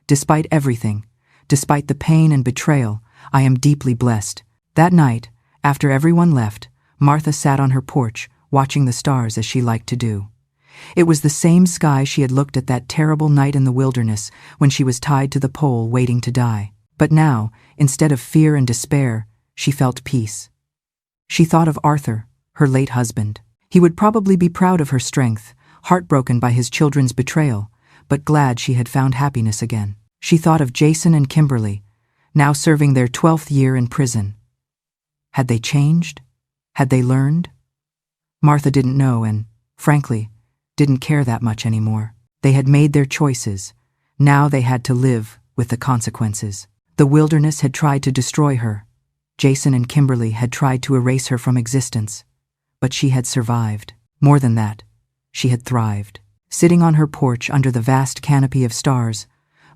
Despite everything, despite the pain and betrayal, I am deeply blessed." That night, after everyone left, Martha sat on her porch, watching the stars as she liked to do. It was the same sky she had looked at that terrible night in the wilderness when she was tied to the pole waiting to die. But now, instead of fear and despair, she felt peace. She thought of Arthur, her late husband. He would probably be proud of her strength, heartbroken by his children's betrayal, but glad she had found happiness again. She thought of Jason and Kimberly, now serving their 12th year in prison. Had they changed? Had they learned? Martha didn't know and, frankly, didn't care that much anymore. They had made their choices. Now they had to live with the consequences. The wilderness had tried to destroy her. Jason and Kimberly had tried to erase her from existence. But she had survived. More than that, she had thrived. Sitting on her porch under the vast canopy of stars,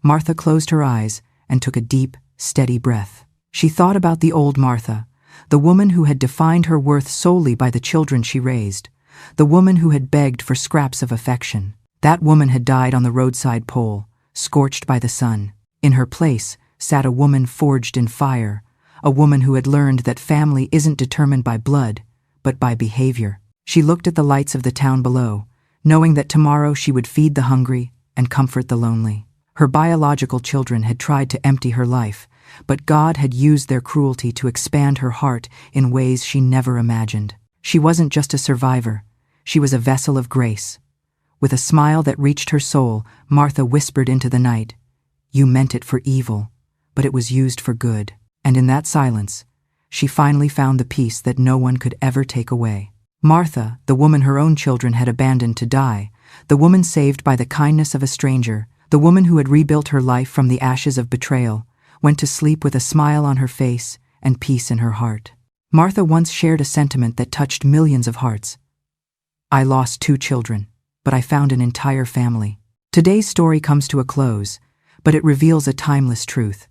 Martha closed her eyes and took a deep, steady breath. She thought about the old Martha, the woman who had defined her worth solely by the children she raised, the woman who had begged for scraps of affection. That woman had died on the roadside pole, scorched by the sun. In her place sat a woman forged in fire, a woman who had learned that family isn't determined by blood, but by behavior. She looked at the lights of the town below, knowing that tomorrow she would feed the hungry and comfort the lonely. Her biological children had tried to empty her life, but God had used their cruelty to expand her heart in ways she never imagined. She wasn't just a survivor, she was a vessel of grace. With a smile that reached her soul, Martha whispered into the night, "You meant it for evil, but it was used for good." And in that silence, she finally found the peace that no one could ever take away. Martha, the woman her own children had abandoned to die, the woman saved by the kindness of a stranger, the woman who had rebuilt her life from the ashes of betrayal, went to sleep with a smile on her face and peace in her heart. Martha once shared a sentiment that touched millions of hearts. "I lost 2 children, but I found an entire family." Today's story comes to a close, but it reveals a timeless truth.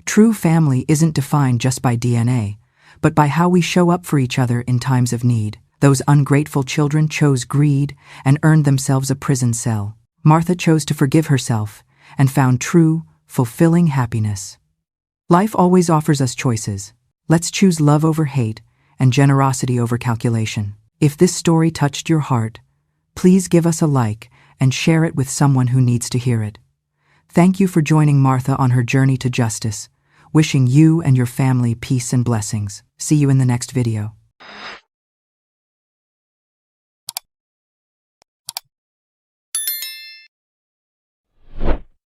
True family isn't defined just by DNA, but by how we show up for each other in times of need. Those ungrateful children chose greed and earned themselves a prison cell. Martha chose to forgive herself and found true, fulfilling happiness. Life always offers us choices. Let's choose love over hate and generosity over calculation. If this story touched your heart, please give us a like and share it with someone who needs to hear it. Thank you for joining Martha on her journey to justice. Wishing you and your family peace and blessings. See you in the next video.